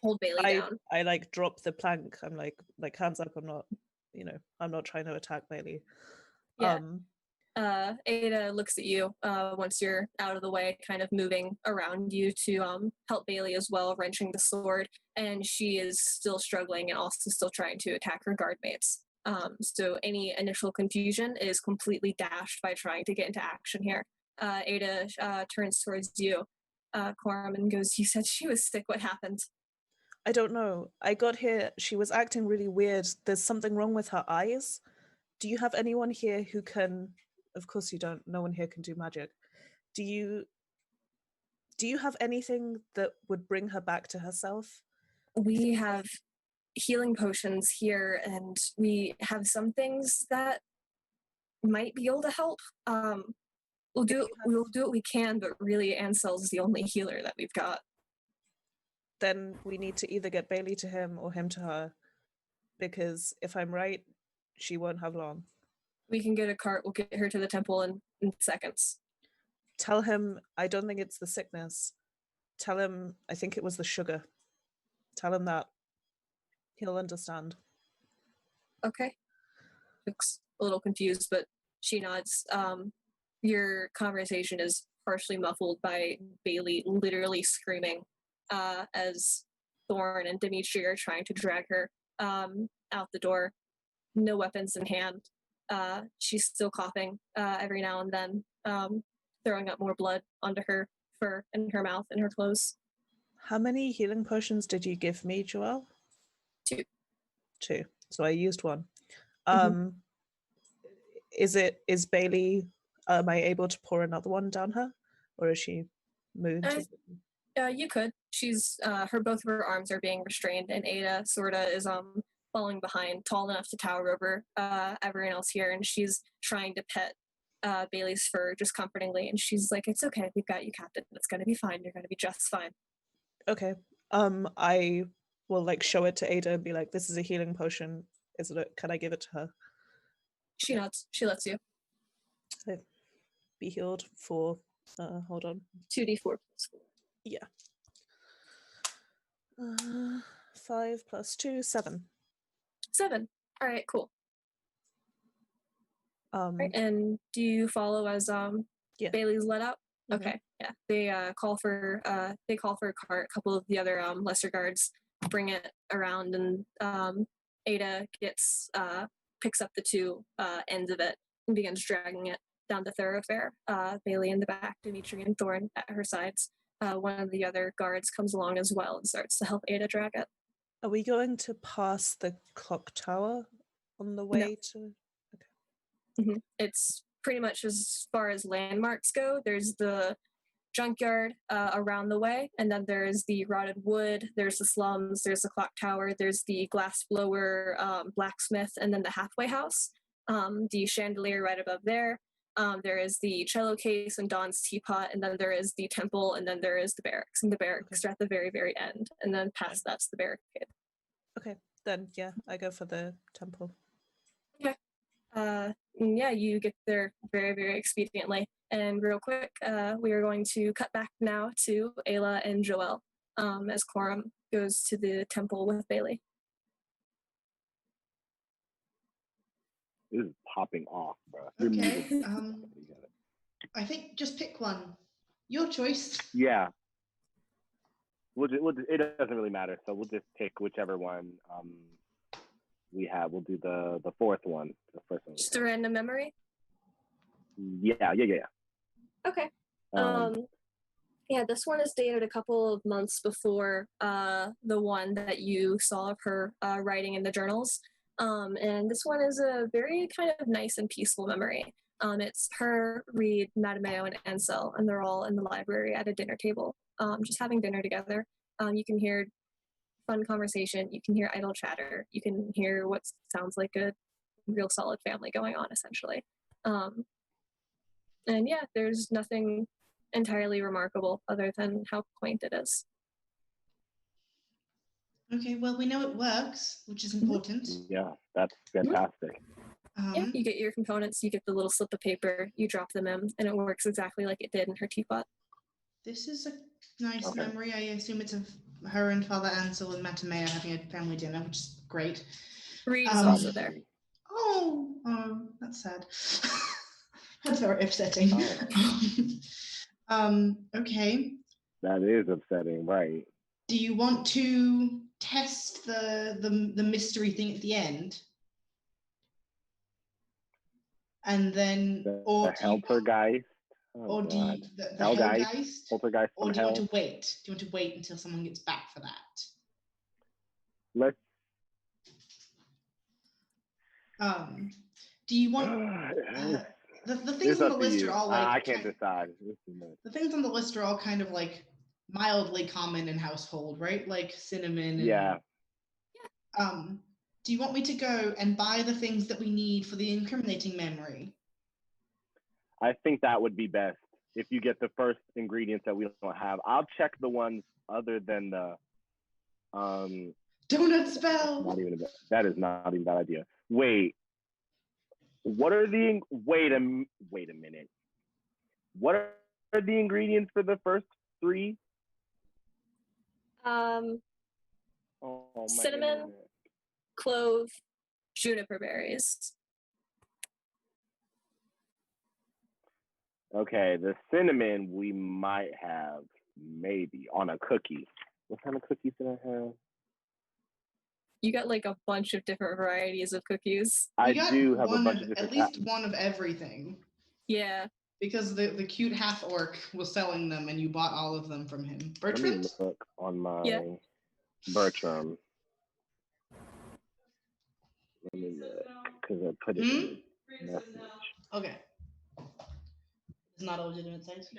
hold Bailey down. I like drop the plank. I'm like hands up. I'm not trying to attack Bailey. Yeah. Ada looks at you once you're out of the way, kind of moving around you to help Bailey as well, wrenching the sword, and she is still struggling and also still trying to attack her guard mates. So any initial confusion is completely dashed by trying to get into action here. Ada turns towards you, Corum, and goes, "You said she was sick. What happened?" I don't know. I got here. She was acting really weird. There's something wrong with her eyes. Do you have anyone here who can... Of course you don't. No one here can do magic. Do you have anything that would bring her back to herself? We have healing potions here, and we have some things that might be able to help. We'll do what we can, but really Ansel's the only healer that we've got. Then we need to either get Bailey to him or him to her, because if I'm right, she won't have long. We can get a cart. We'll get her to the temple in seconds. Tell him I don't think it's the sickness. Tell him I think it was the sugar. Tell him that. He'll understand. Okay. Looks a little confused, but she nods. Your conversation is partially muffled by Bailey literally screaming as Thorn and Dimitri are trying to drag her out the door. No weapons in hand. She's still coughing every now and then, throwing up more blood onto her fur and her mouth and her clothes. How many healing potions did you give me, Joelle? 2. 2. So I used 1. Mm-hmm. Is Bailey, am I able to pour another one down her? Or is she moved? You could. She's both of her arms are being restrained, and Ada sorta is falling behind, tall enough to tower over everyone else here, and she's trying to pet Bailey's fur just comfortingly, and she's like, "It's okay, we've got you, Captain. It's gonna be fine. You're gonna be just fine." Okay. I will like show it to Ada and be like, "This is a healing potion. Can I give it to her?" She nods. She lets you. Okay. Be healed for. Hold on. 2d4 plus 4. Yeah. 5 plus 2, 7. 7. All right, cool. Right, and do you follow as yeah. Bailey's let out? Mm-hmm. Okay, yeah. They call for a cart. A couple of the other lesser guards bring it around, and Ada picks up the 2 ends of it and begins dragging it down the thoroughfare. Bailey in the back, Dimitri and Thorn at her sides. One of the other guards comes along as well and starts to help Ada drag it. Are we going to pass the clock tower on the way to? Okay. It's pretty much as far as landmarks go. There's the junkyard around the way, and then there's the rotted wood, there's the slums, there's the clock tower, there's the glass blower blacksmith, and then the halfway house, the chandelier right above there. There is the cello case and Dawn's teapot, and then there is the temple, and then there is the barracks, and the barracks are at the very, very end, and then past that's the barricade. Okay, then yeah, I go for the temple. Okay. Yeah, you get there very, very expediently. And real quick, we are going to cut back now to Ayla and Joelle as Coram goes to the temple with Bailey. This is popping off, bro. Okay. I think just pick one. Your choice. Yeah. It doesn't really matter, so we'll just pick whichever one we have. We'll do the fourth one, the first one. Just a random memory? Yeah. Okay. Yeah, this one is dated a couple of months before the one that you saw of her writing in the journals. And this one is a very kind of nice and peaceful memory. It's her, Reed, Madameo, and Ansel, and they're all in the library at a dinner table, just having dinner together. You can hear fun conversation, you can hear idle chatter, you can hear what sounds like a real solid family going on, essentially. And yeah, there's nothing entirely remarkable other than how quaint it is. Okay, well, we know it works, which is important. Yeah, that's fantastic. Yeah, you get your components, you get the little slip of paper, you drop them in, and it works exactly like it did in her teapot. This is a nice memory. I assume it's of her and Father Ansel and Matamea having a family dinner, which is great. Reed is also there. Oh, that's sad. That's very upsetting. Okay. That is upsetting, right? Do you want to test the mystery thing at the end? And then, the Heltergeist. Or do you, the Hellgeist? Poltergeist or from do you want hell? to wait? Do you want to wait until someone gets back for that? Let's. Do you want the things on the list are all like I can't decide. The things on the list are all kind of like mildly common in household, right? Like cinnamon. Yeah. Do you want me to go and buy the things that we need for the incriminating memory? I think that would be best if you get the first ingredients that we don't have. I'll check the ones other than the donut spell. That is not even a bad idea. Wait. What are the wait a minute. What are the ingredients for the first three? Cinnamon, clove, juniper berries. Okay, the cinnamon we might have maybe on a cookie. What kind of cookies did I have? You got like a bunch of different varieties of cookies. I do have a bunch of different. At least one of everything. Yeah. Because the cute half orc was selling them, and you bought all of them from him. Bertrand? Let me look on my Bertram. Let me look because I put it in the message. Okay. It's not a legitimate size.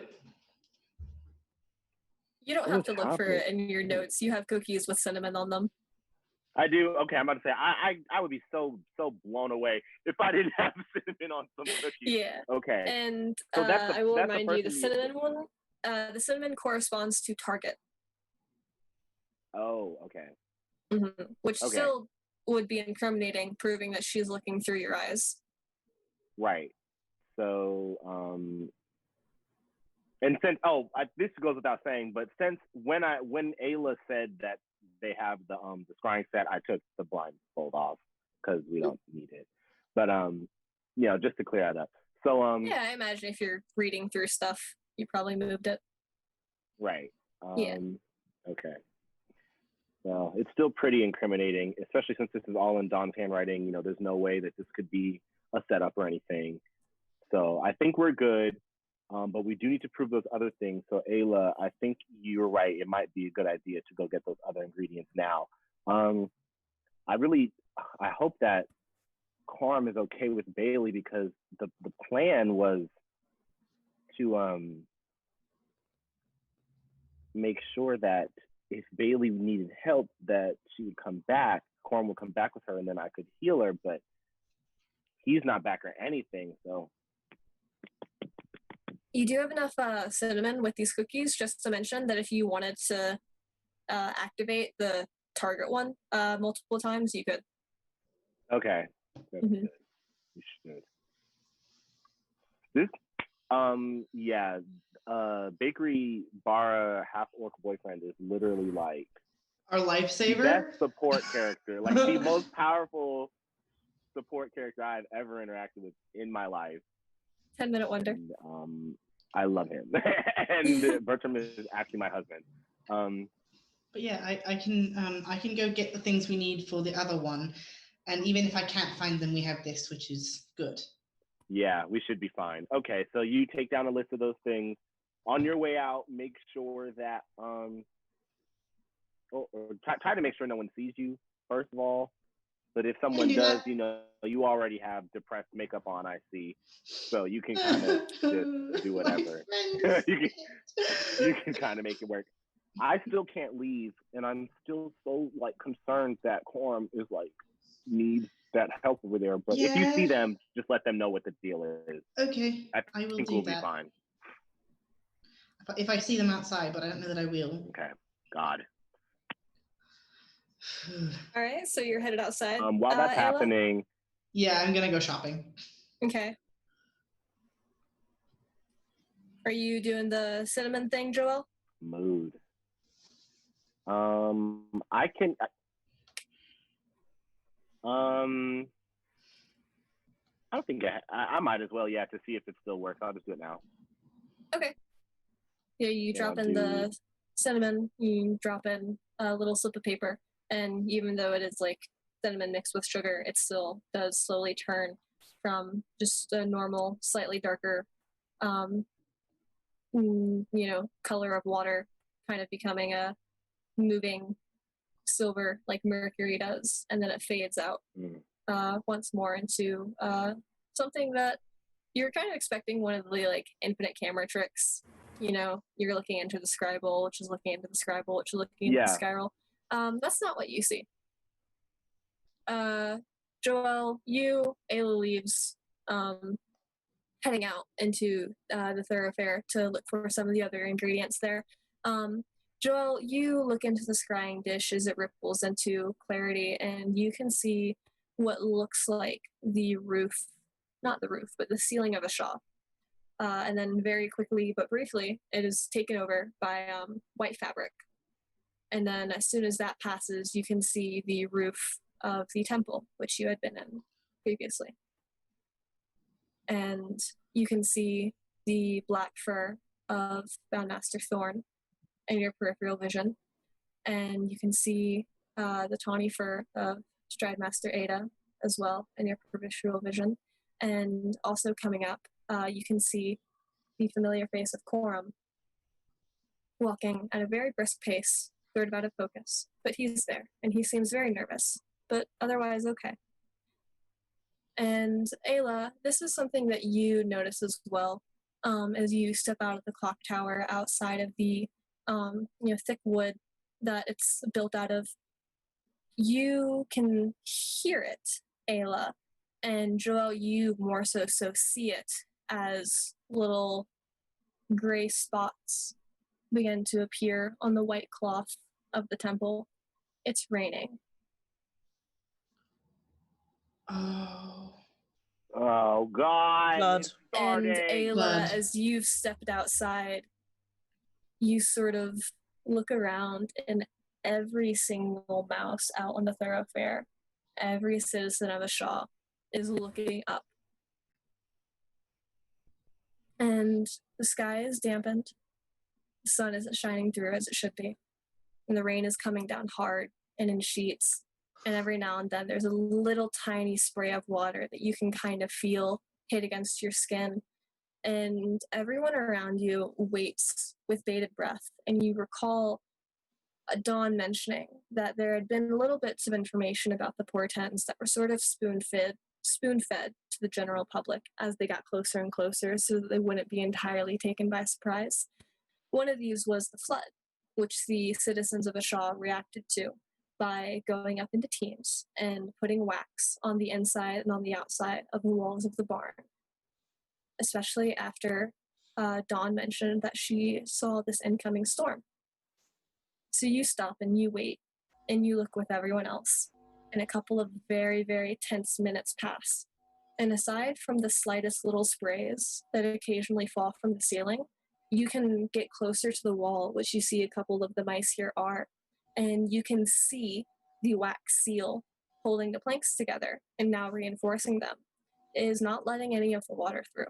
You don't have to look for it in your notes. You have cookies with cinnamon on them. I do. Okay, I'm about to say I would be so blown away if I didn't have cinnamon on some cookies. Yeah. Okay. And so I will remind you, the cinnamon one. The cinnamon corresponds to target. Oh, okay. Mm-hmm. Which still would be incriminating, proving that she's looking through your eyes. Right. So, and since this goes without saying, but since when Ayla said that they have the scrying set, I took the blindfold off because we don't need it. But just to clear that up. So yeah, I imagine if you're reading through stuff, you probably moved it. Right. Yeah. Okay. Well, it's still pretty incriminating, especially since this is all in Dawn's handwriting. There's no way that this could be a setup or anything. So I think we're good. But we do need to prove those other things. So Ayla, I think you're right. It might be a good idea to go get those other ingredients now. I hope that Quorum is okay with Bailey, because the plan was to make sure that if Bailey needed help, that she would come back. Quorum would come back with her, and then I could heal her. But he's not back or anything. So you do have enough cinnamon with these cookies, just to mention that if you wanted to activate the target one multiple times, you could. okay, that's Mhm. good. You should. This, yeah, Bakery Bara half orc boyfriend is literally like Our the lifesaver. best support character, like the most powerful support character I've ever interacted with in my life. 10-minute wonder. And, I love him. And Bertram is actually my husband. But yeah, I can go get the things we need for the other one, and even if I can't find them, we have this, which is good. Yeah, we should be fine. Okay, so you take down a list of those things. On your way out, make sure that try to make sure no one sees you, first of all. But if someone do does, that. you already have depressed makeup on, I see. So you can kind of just do whatever. you can kind of make it work. I still can't leave, and I'm still so like concerned that Quorum is like needs that help over there. But if you see them, just let them know what the deal is. Okay, I will think do we'll that. be fine. If I see them outside, but I don't know that I will. Okay. God. All right, so you're headed outside. While that's Ayla? happening, Yeah, I'm gonna go shopping. Okay. Are you doing the cinnamon thing, Joel? mood. I can. I don't think I might as well. Yeah, to see if it still works. I'll just do it now. Okay. Yeah, you drop in the cinnamon. You drop in a little slip of paper, and even though it is like cinnamon mixed with sugar, it still does slowly turn from just a normal, slightly darker, color of water, kind of becoming a moving silver like mercury does, and then it fades out once more into something that you're kind of expecting, one of the like infinite camera tricks. You're looking into the scribble, which is looking into the scribble, which is looking into the spiral. That's not what you see. Joel, Ayla leaves, heading out into the thoroughfare to look for some of the other ingredients there. Joel, you look into the scrying dish as it ripples into clarity, and you can see what looks like the roof, not the roof, but the ceiling of a shop. And then very quickly but briefly, it is taken over by white fabric. And then as soon as that passes, you can see the roof of the temple, which you had been in previously. And you can see the black fur of Boundmaster Thorn in your peripheral vision. And you can see the tawny fur of Stridemaster Ada as well in your peripheral vision. And also coming up, you can see the familiar face of Quorum walking at a very brisk pace, third out of focus. But he's there, and he seems very nervous, but otherwise okay. And Ayla, this is something that you notice as well as you step out of the clock tower outside of the thick wood that it's built out of. You can hear it, Ayla, and Joel, you more so see it as little gray spots begin to appear on the white cloth of the temple. It's raining. Oh. Oh God! Blood. And Ayla, Blood. as you've stepped outside, you sort of look around, and every single mouse out on the thoroughfare, every citizen of the shop is looking up. And the sky is dampened. The sun isn't shining through as it should be. And the rain is coming down hard and in sheets. And every now and then there's a little tiny spray of water that you can kind of feel hit against your skin, and everyone around you waits with bated breath, and you recall Dawn mentioning that there had been little bits of information about the portents that were sort of spoon-fed to the general public as they got closer and closer so that they wouldn't be entirely taken by surprise. One of these was the flood, which the citizens of Ashaw reacted to by going up into teams and putting wax on the inside and on the outside of the walls of the barn, especially after Dawn mentioned that she saw this incoming storm. So you stop and you wait and you look with everyone else, and a couple of very, very tense minutes pass. And aside from the slightest little sprays that occasionally fall from the ceiling, you can get closer to the wall, which you see a couple of the mice here are, and you can see the wax seal holding the planks together and now reinforcing them. It is not letting any of the water through.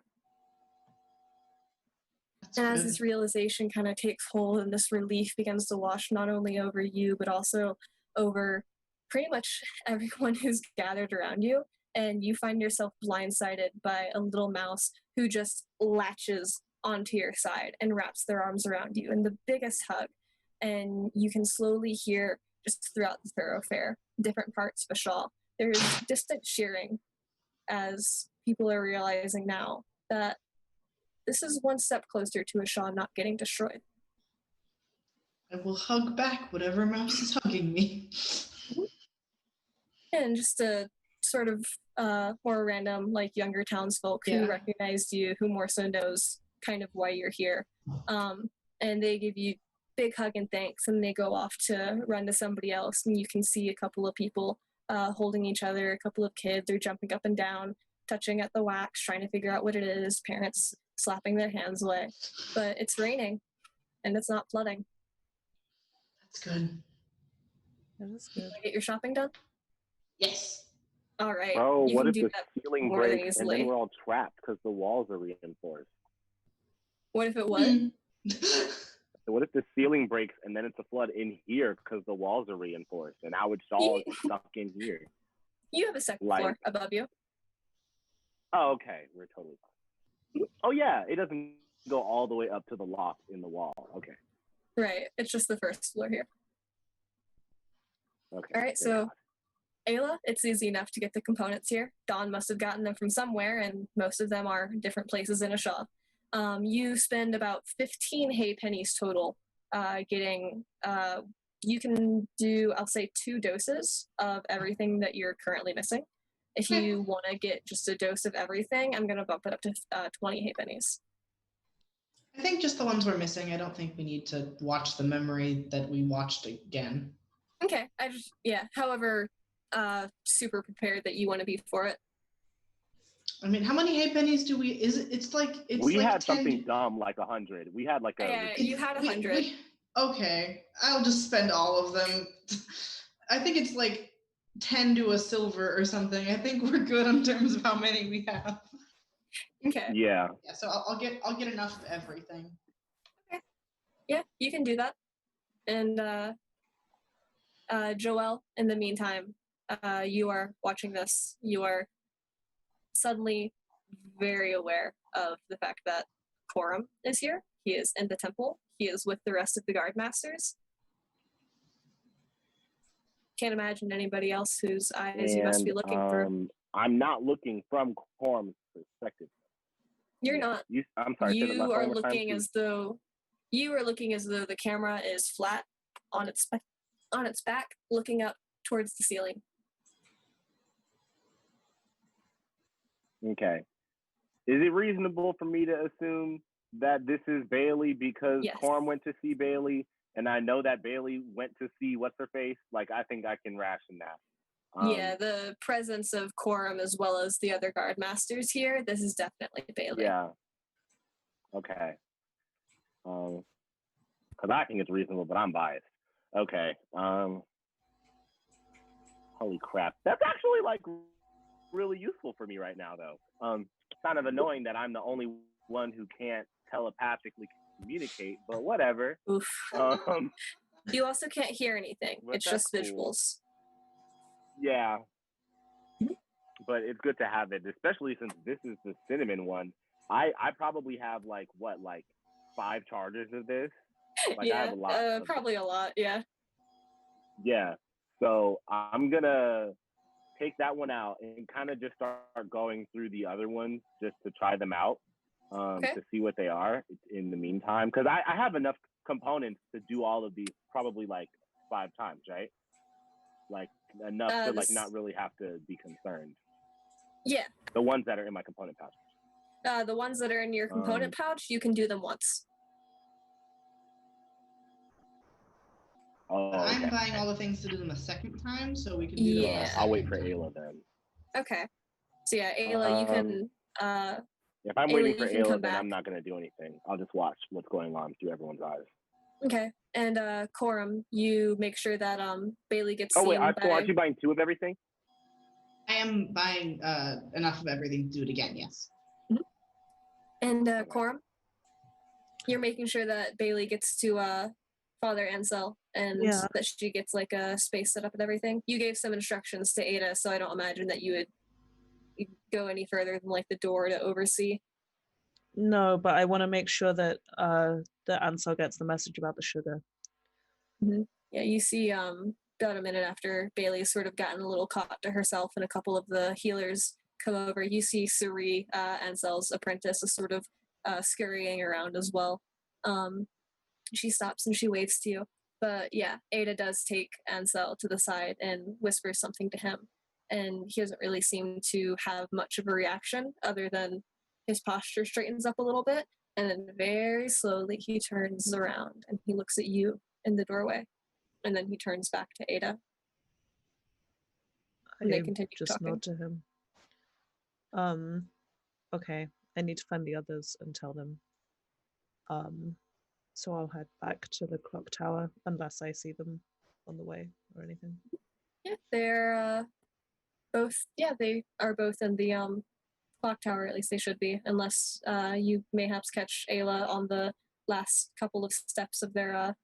And as this realization kind of takes hold and this relief begins to wash not only over you, but also over pretty much everyone who's gathered around you, and you find yourself blindsided by a little mouse who just latches onto your side and wraps their arms around you in the biggest hug. And you can slowly hear, just throughout the thoroughfare, different parts of Ashaw, there's distant cheering as people are realizing now that this is one step closer to Ashaw not getting destroyed. I will hug back whatever mouse is hugging me. And just a sort of more random, like younger townsfolk who recognized you, who more so knows kind of why you're here. And they give you big hug and thanks, and they go off to run to somebody else, and you can see a couple of people holding each other, a couple of kids, they're jumping up and down, touching at the wax, trying to figure out what it is, parents slapping their hands away. But it's raining, and it's not flooding. That's good. That is good. Get your shopping done? Yes. All right. Oh, you what can if do the that ceiling more than breaks and easily. then we're all trapped because the walls are reinforced? What if it was? So what if the ceiling breaks and then it's a flood in here because the walls are reinforced and our Shaw is stuck in here? You have a second floor above you. Oh, okay. We're totally fine. Oh, yeah. It doesn't go all the way up to the loft in the wall. Okay. Right. It's just the first floor here. Okay. All right. So, Ayla, it's easy enough to get the components here. Dawn must have gotten them from somewhere, and most of them are different places in Ashaw. You spend about 15 hay pennies total getting, you can do, I'll say, 2 doses of everything that you're currently missing. If you want to get just a dose of everything, I'm going to bump it up to 20 hay pennies. I think just the ones we're missing. I don't think we need to watch the memory that we watched again. Okay. However super prepared that you want to be for it. I mean, how many hay pennies do we? We had something dumb like 100. We had like a. Yeah, you had 100. Okay, I'll just spend all of them. I think it's like 10 to a silver or something. I think we're good in terms of how many we have. Okay. Yeah. Yeah. So I'll get enough of everything. Okay. Yeah, you can do that. And Joelle, in the meantime, you are watching this. You are suddenly very aware of the fact that Coram is here. He is in the temple. He is with the rest of the guard masters. Can't imagine anybody else whose eyes you must be looking through. I'm not looking from Coram's perspective. You're not. I'm sorry. You are looking as though the camera is flat on its back, looking up towards the ceiling. Okay. Is it reasonable for me to assume that this is Bailey because Coram went to see Bailey, and I know that Bailey went to see what's-her-face? Like, I think I can ration that. Yeah, the presence of Coram as well as the other guard masters here, this is definitely Bailey. Yeah. Okay. Because I think it's reasonable, but I'm biased. Okay. Holy crap. That's actually, like, really useful for me right now, though. Kind of annoying that I'm the only one who can't telepathically communicate, but whatever. Oof. You also can't hear anything. It's just visuals. Yeah. but it's good to have it, especially since this is the cinnamon one. I probably have like 5 charges of this. Like I have a lot. Probably a lot. Yeah. Yeah. So I'm gonna take that one out and kind of just start going through the other ones just to try them out, Okay. to see what they are in the meantime. Because I have enough components to do all of these probably like 5 times, right? Like enough to like not really have to be concerned. Yeah. The ones that are in my component pouch. The ones that are in your component pouch, you can do them once. Oh, okay. I'm buying all the things to do them a second time, so we can do them. Yeah. I'll wait for Ayla then. Okay. So yeah, Ayla, you can. If I'm Ayla, waiting for you can Ayla, come then back. I'm not gonna do anything. I'll just watch what's going on through everyone's eyes. Okay. And Corum, you make sure that Bailey gets Oh seen wait, by... so aren't you buying 2 of everything? I am buying enough of everything to do it again, yes. And Corum, you're making sure that Bailey gets to Father Ansel and that she gets like a space set up and everything. You gave some instructions to Ada, so I don't imagine that you would go any further than like the door to oversee. No, but I want to make sure that Ansel gets the message about the sugar. Mm-hmm. Yeah, you see about a minute after Bailey's sort of gotten a little caught to herself and a couple of the healers come over, you see Suri, Ansel's apprentice, is sort of scurrying around as well. She stops and she waves to you. But yeah, Ada does take Ansel to the side and whispers something to him. And he doesn't really seem to have much of a reaction other than his posture straightens up a little bit. And then very slowly he turns around and he looks at you in the doorway. And then he turns back to Ada. And they continue just talking. nod to him. Okay, I need to find the others and tell them. So I'll head back to the clock tower unless I see them on the way or anything. Yeah, they're both. Yeah, they are both in the clock tower. At least they should be, unless you mayhaps catch Ayla on the last couple of steps of their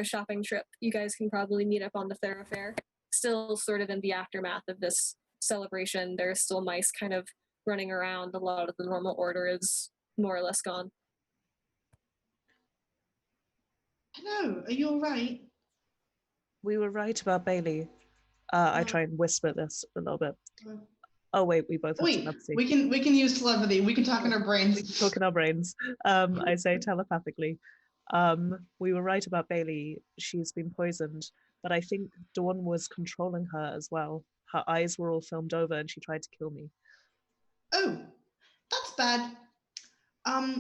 shopping trip. You guys can probably meet up on the thoroughfare. Still, sort of in the aftermath of this celebration, there's still mice kind of running around. A lot of the normal order is more or less gone. Hello, are you all right? We were right about Bailey. I try and whisper this a little bit. Oh wait, we both have telepathy. We can use telepathy. We can talk in our brains. Talk in our brains. I say telepathically. We were right about Bailey. She's been poisoned, but I think Dawn was controlling her as well. Her eyes were all filmed over, and she tried to kill me. Oh, that's bad.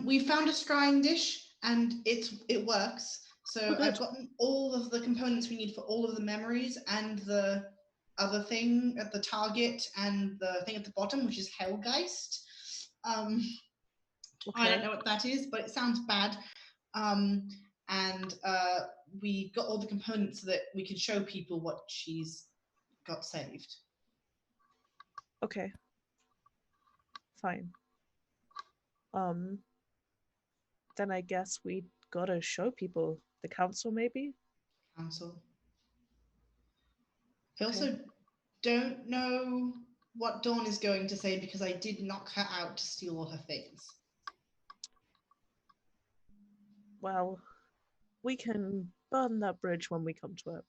We found a scrying dish, and it works. So I've gotten all of the components we need for all of the memories and the other thing at the target and the thing at the bottom, which is Hellgeist. I don't know what that is, but it sounds bad. And we got all the components so that we could show people what she's got saved. Okay. Fine. Then I guess we gotta show people. The council, maybe? Council. I also don't know what Dawn is going to say because I did knock her out to steal all her things. Well, we can burn that bridge when we come to it.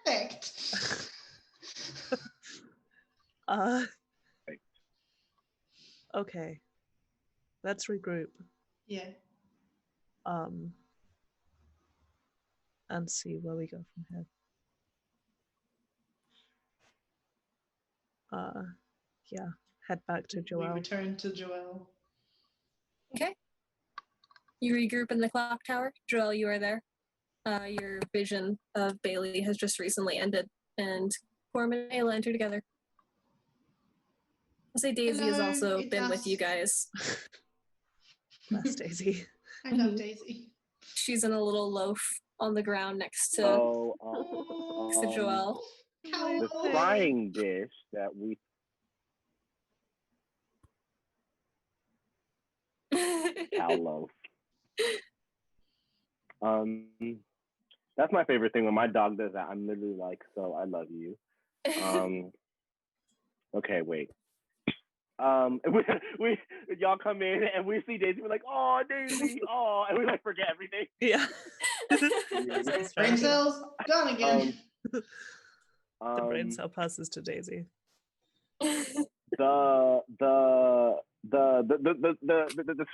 Perfect. Okay. Let's regroup. Yeah. And see where we go from here. Yeah, head back to Joelle. We return to Joelle. Okay. You regroup in the clock tower. Joelle, you are there. Your vision of Bailey has just recently ended, and Corum and Ayla enter together. I'll say Daisy has also been with you guys. Bless Daisy. I love Daisy. She's in a little loaf on the ground next to Joelle. The frying dish that we cow loaf. That's my favorite thing when my dog does that. I'm literally like, so I love you. Okay, wait. we y'all come in and we see Daisy. We're like, oh, Daisy, oh, and we like forget everything. Yeah. It's Brain funny. cells gone again. The brain cell passes to Daisy. The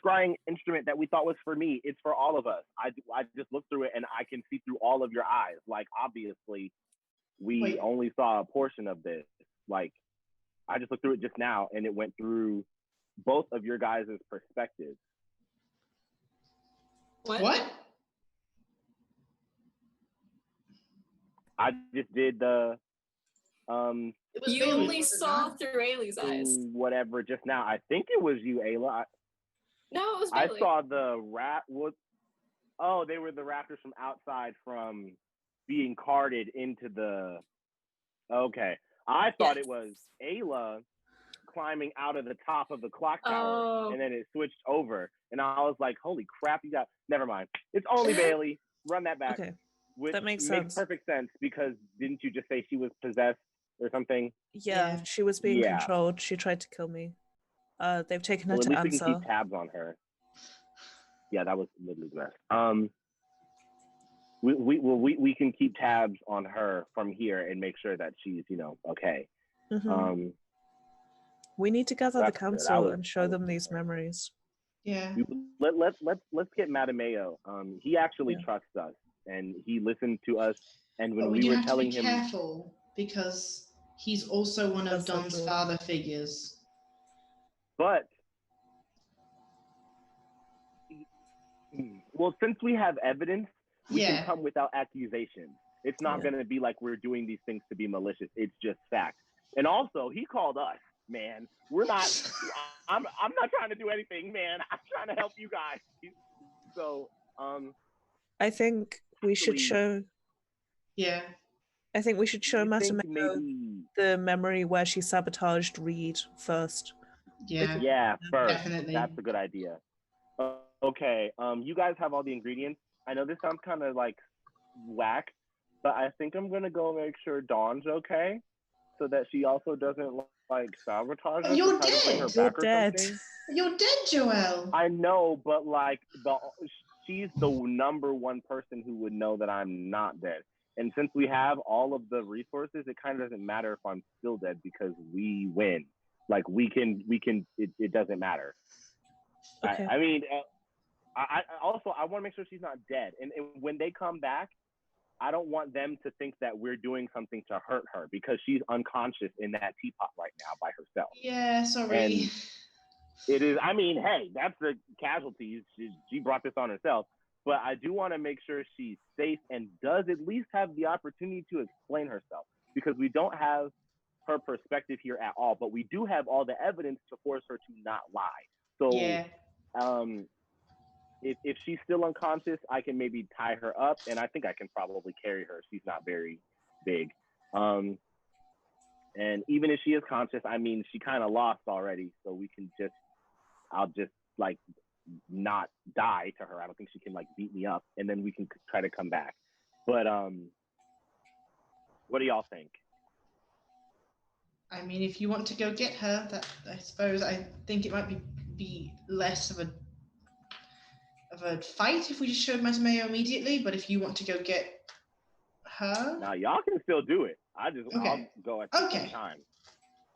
scrying instrument that we thought was for me, it's for all of us. I just looked through it and I can see through all of your eyes. Like, obviously, we only saw a portion of this. Like, I just looked through it just now and it went through both of your guys' perspectives. What? I just did the It was You Bailey, only was it saw not? through Ailey's eyes. whatever just now. I think it was you, Ayla. No, it was I Bailey. saw the rat. Oh, they were the raptors from outside from being carted into the. Okay, I thought it was Ayla climbing out of the top of the clock tower, and then it switched over, and I was like, "Holy crap! You got." Never mind. It's only Bailey. Run that back. Okay. Which That makes makes sense. perfect sense because didn't you just say she was possessed or something? Yeah, Yeah. she was being Yeah. controlled. She tried to kill me. They've taken her Well, at to least we can Ansel. keep tabs on her. Yeah, that was literally the best. We can keep tabs on her from here and make sure that she's okay. Mhm. We need to gather the that's good. council and show them these memories. Yeah. Let's get Madameo. He actually Yeah. trusts us and he listened to us. And when But we we do were have to telling be him, careful because he's also one of That's so Don's true. father figures. but well, since we have evidence, we Yeah. can come without accusations. It's not Yeah. going to be like we're doing these things to be malicious. It's just fact. And also, he called us, man. We're not. I'm not trying to do anything, man. I'm trying to help you guys. So, I think we should Actually- show. Yeah. I think we should show you think Masameko maybe the memory where she sabotaged Reed first. Yeah. yeah, first. Definitely. That's a good idea. Okay. You guys have all the ingredients. I know this sounds kind of like whack, but I think I'm gonna go make sure Dawn's okay, so that she also doesn't like sabotage us. You're or try to bring her dead. You're back or dead. something. You're dead, Joelle. I know, but like she's the number one person who would know that I'm not dead. And since we have all of the resources, it kind of doesn't matter if I'm still dead because we win. Like we can. It doesn't matter. Okay. I mean, I also I want to make sure she's not dead. And when they come back, I don't want them to think that we're doing something to hurt her because she's unconscious in that teapot right now by herself. Yeah, sorry. And it is. I mean, hey, that's the casualties. She brought this on herself. But I do want to make sure she's safe and does at least have the opportunity to explain herself because we don't have her perspective here at all. But we do have all the evidence to force her to not lie. So, Yeah. if she's still unconscious, I can maybe tie her up, and I think I can probably carry her. She's not very big. And even if she is conscious, I mean, she kind of lost already, so I'll just like not die to her. I don't think she can like beat me up, and then we can try to come back. But what do y'all think? I mean, if you want to go get her, that I suppose I think it might be less of a fight if we just showed Masameo immediately. But if you want to go get her, Now y'all can still do it. I'll Okay. go at the Okay. same time.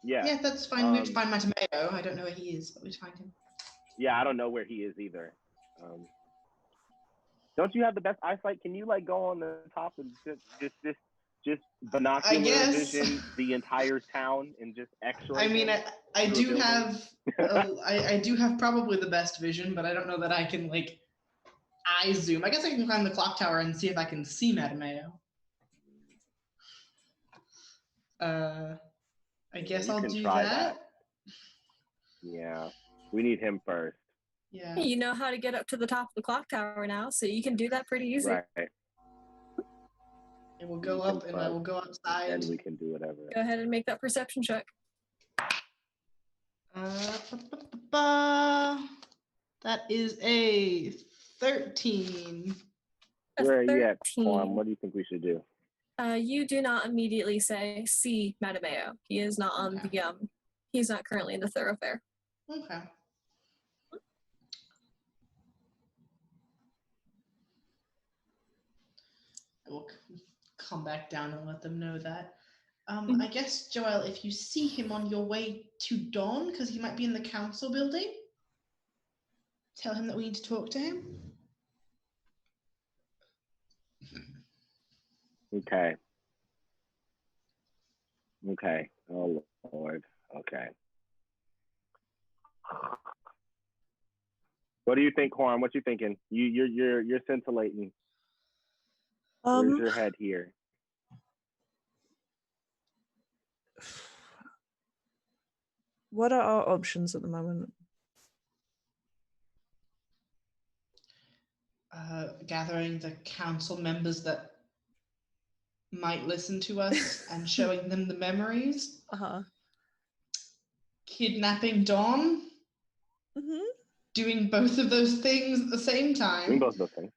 Yeah. yeah, that's fine. We have to find Masameo. I don't know where he is, but we have to find him. Yeah, I don't know where he is either. Don't you have the best eyesight? Can you like go on the top and just binocular guess. vision the entire town and just X-ray? I mean, I do building. have I do have probably the best vision, but I don't know that I can like eye zoom. I guess I can climb the clock tower and see if I can see Matameo. I guess you I'll can do try that. Yeah, we need him first. Yeah. You know how to get up to the top of the clock tower now, so you can do that pretty easy. Right. It will go We can up and I will go outside. And we can do whatever. Go ahead and make that perception check. That is a 13. Where are you at, 13. Quan? What do you think we should do? You do not immediately say, see Madameo. He is not on Okay. the He's not currently in the thoroughfare. Okay. I will come back down and let them know that. I guess, Joelle, if you see him on your way to Dawn, because he might be in the council building, tell him that we need to talk to him. Okay. Okay. Oh Lord. Okay. What do you think, Horn? What you thinking? You're scintillating. Where's your head here? What are our options at the moment? Gathering the council members that might listen to us and showing them the memories. Kidnapping Dawn. Doing both of those things at the same time. Doing both of those things.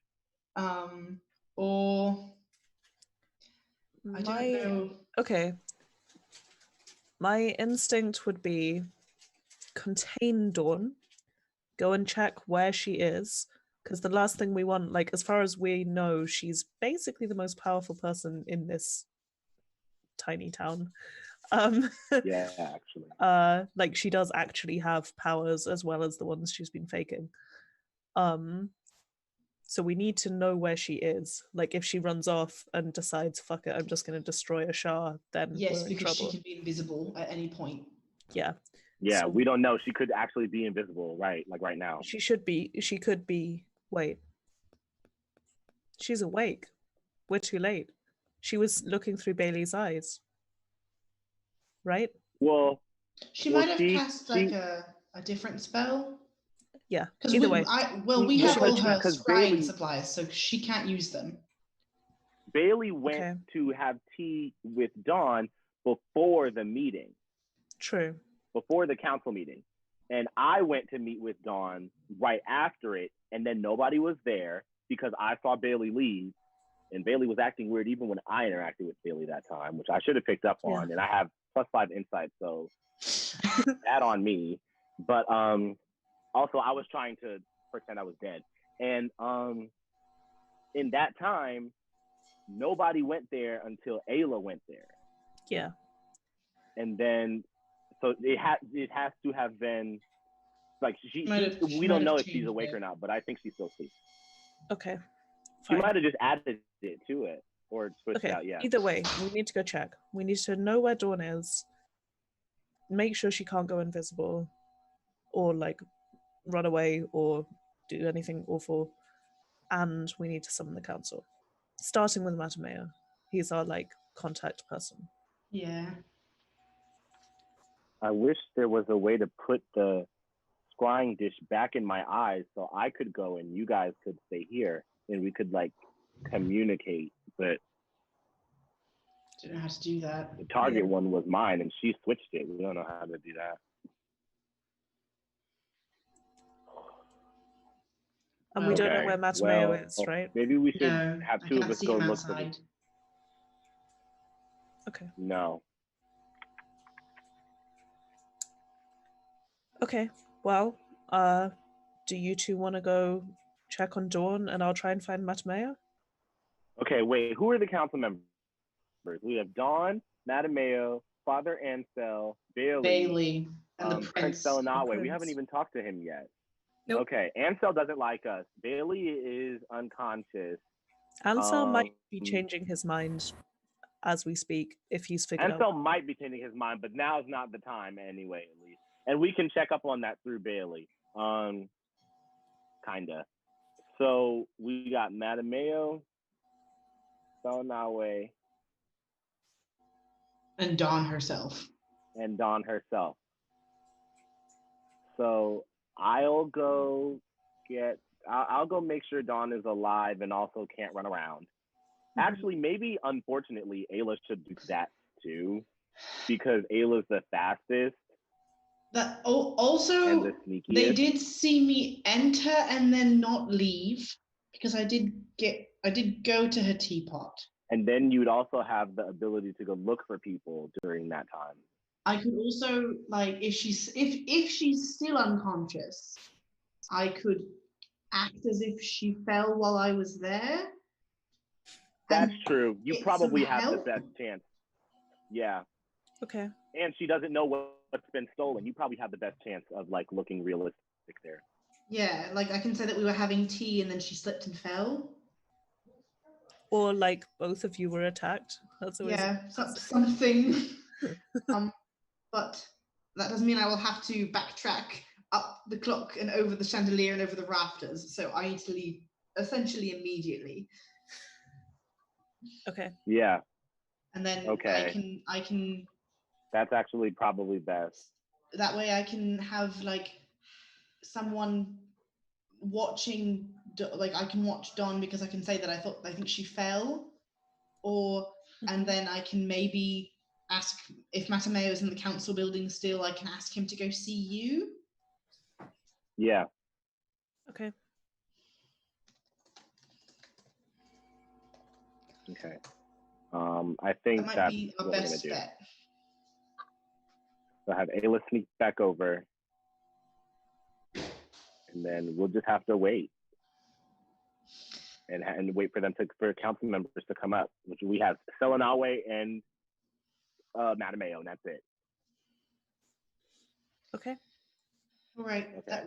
Or I don't know. Okay. My instinct would be contain Dawn, go and check where she is, because the last thing we want, like, as far as we know, she's basically the most powerful person in this tiny town. Yeah, actually. Like, she does actually have powers as well as the ones she's been faking. So we need to know where she is. Like, if she runs off and decides, fuck it, I'm just going to destroy a Shah, then yes, we're in because trouble. she could be invisible at any point. Yeah. Yeah, So we don't know. She could actually be invisible, right? Like right now. she could be, wait. She's awake. We're too late. She was looking through Bailey's eyes. Right? Well, she might have cast like a different spell. Yeah. Because either way. we have all her scrying Bailey, supplies, so she can't use them. Bailey went to have tea with Dawn before the meeting. True. Before the council meeting. And I went to meet with Dawn right after it, and then nobody was there because I saw Bailey leave, and Bailey was acting weird even when I interacted with Bailey that time, which I should have picked up on, and I have +5 insight, so that on me. But also, I was trying to pretend I was dead. And in that time, nobody went there until Ayla went there. Yeah. And then, so it has to have been, like, we don't know if she's awake or not, but I think she's still asleep. Okay. She might have just added it to it or switched it out, yeah. Either way, we need to go check. We need to know where Dawn is, make sure she can't go invisible, or, like, run away or do anything awful, and we need to summon the council, starting with Matameo. He's our, like, contact person. Yeah. I wish there was a way to put the scrying dish back in my eyes so I could go and you guys could stay here and we could, like, communicate, but didn't know how to do that. The target one was mine and she switched it. We don't know how to do that. And we don't know where Matameo is, right? Maybe we should have two of us go look for it. Okay. No. Okay. Well, do you two want to go check on Dawn and I'll try and find Matameo? Okay, wait. Who are the council members? We have Dawn, Matameo, Father Ansel, Bailey, and the Prince. Selanawe. We haven't even talked to him yet. Nope. Okay, Ansel doesn't like us. Bailey is unconscious. Ansel might be changing his mind as we speak if he's figured Ansel out. might be changing his mind, but now is not the time anyway, at least. And we can check up on that through Bailey. Kinda. So we got Matameo, Selanawe, and Dawn herself. So I'll go make sure Dawn is alive and also can't run around. Actually, maybe, unfortunately, Ayla should do that too, because Ayla's the fastest. That also, and the sneakiest. They did see me enter and then not leave, because I did go to her teapot. And then you'd also have the ability to go look for people during that time. I could also, like, if she's still unconscious, I could act as if she fell while I was there. That's and true. You get probably some have the help. best chance. Yeah. Okay. And she doesn't know what's been stolen. You probably have the best chance of like looking realistic there. Yeah, like I can say that we were having tea and then she slipped and fell. Or like both of you were attacked. That's always Something. But that doesn't mean I will have to backtrack up the clock and over the chandelier and over the rafters. So I need to leave essentially immediately. Okay. Yeah. And then Okay. I can. That's actually probably best. That way I can have like someone watching, like I can watch Dawn because I can say that I think she fell, and then I can maybe ask if Matameo is in the council building still. I can ask him to go see you. Yeah. Okay. Okay. I think that might that's be our what we're gonna best do. bet. So have Ayla sneak back over, and then we'll just have to wait and wait for council members to come up, which we have Selanawe and Matameo, and that's it. Okay. All right. Okay.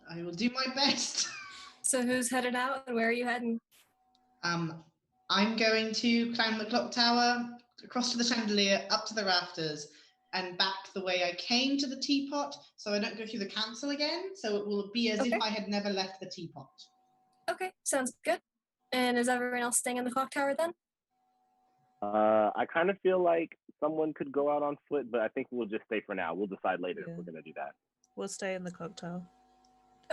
I will do my best. So who's headed out and where are you heading? I'm going to climb the clock tower, across to the chandelier, up to the rafters, and back the way I came to the teapot, so I don't go through the council again. So it will be as if I had never left the teapot. Okay, sounds good. And is everyone else staying in the clock tower then? I kind of feel like someone could go out on foot, but I think we'll just stay for now. We'll decide later if we're gonna do that. We'll stay in the clock tower.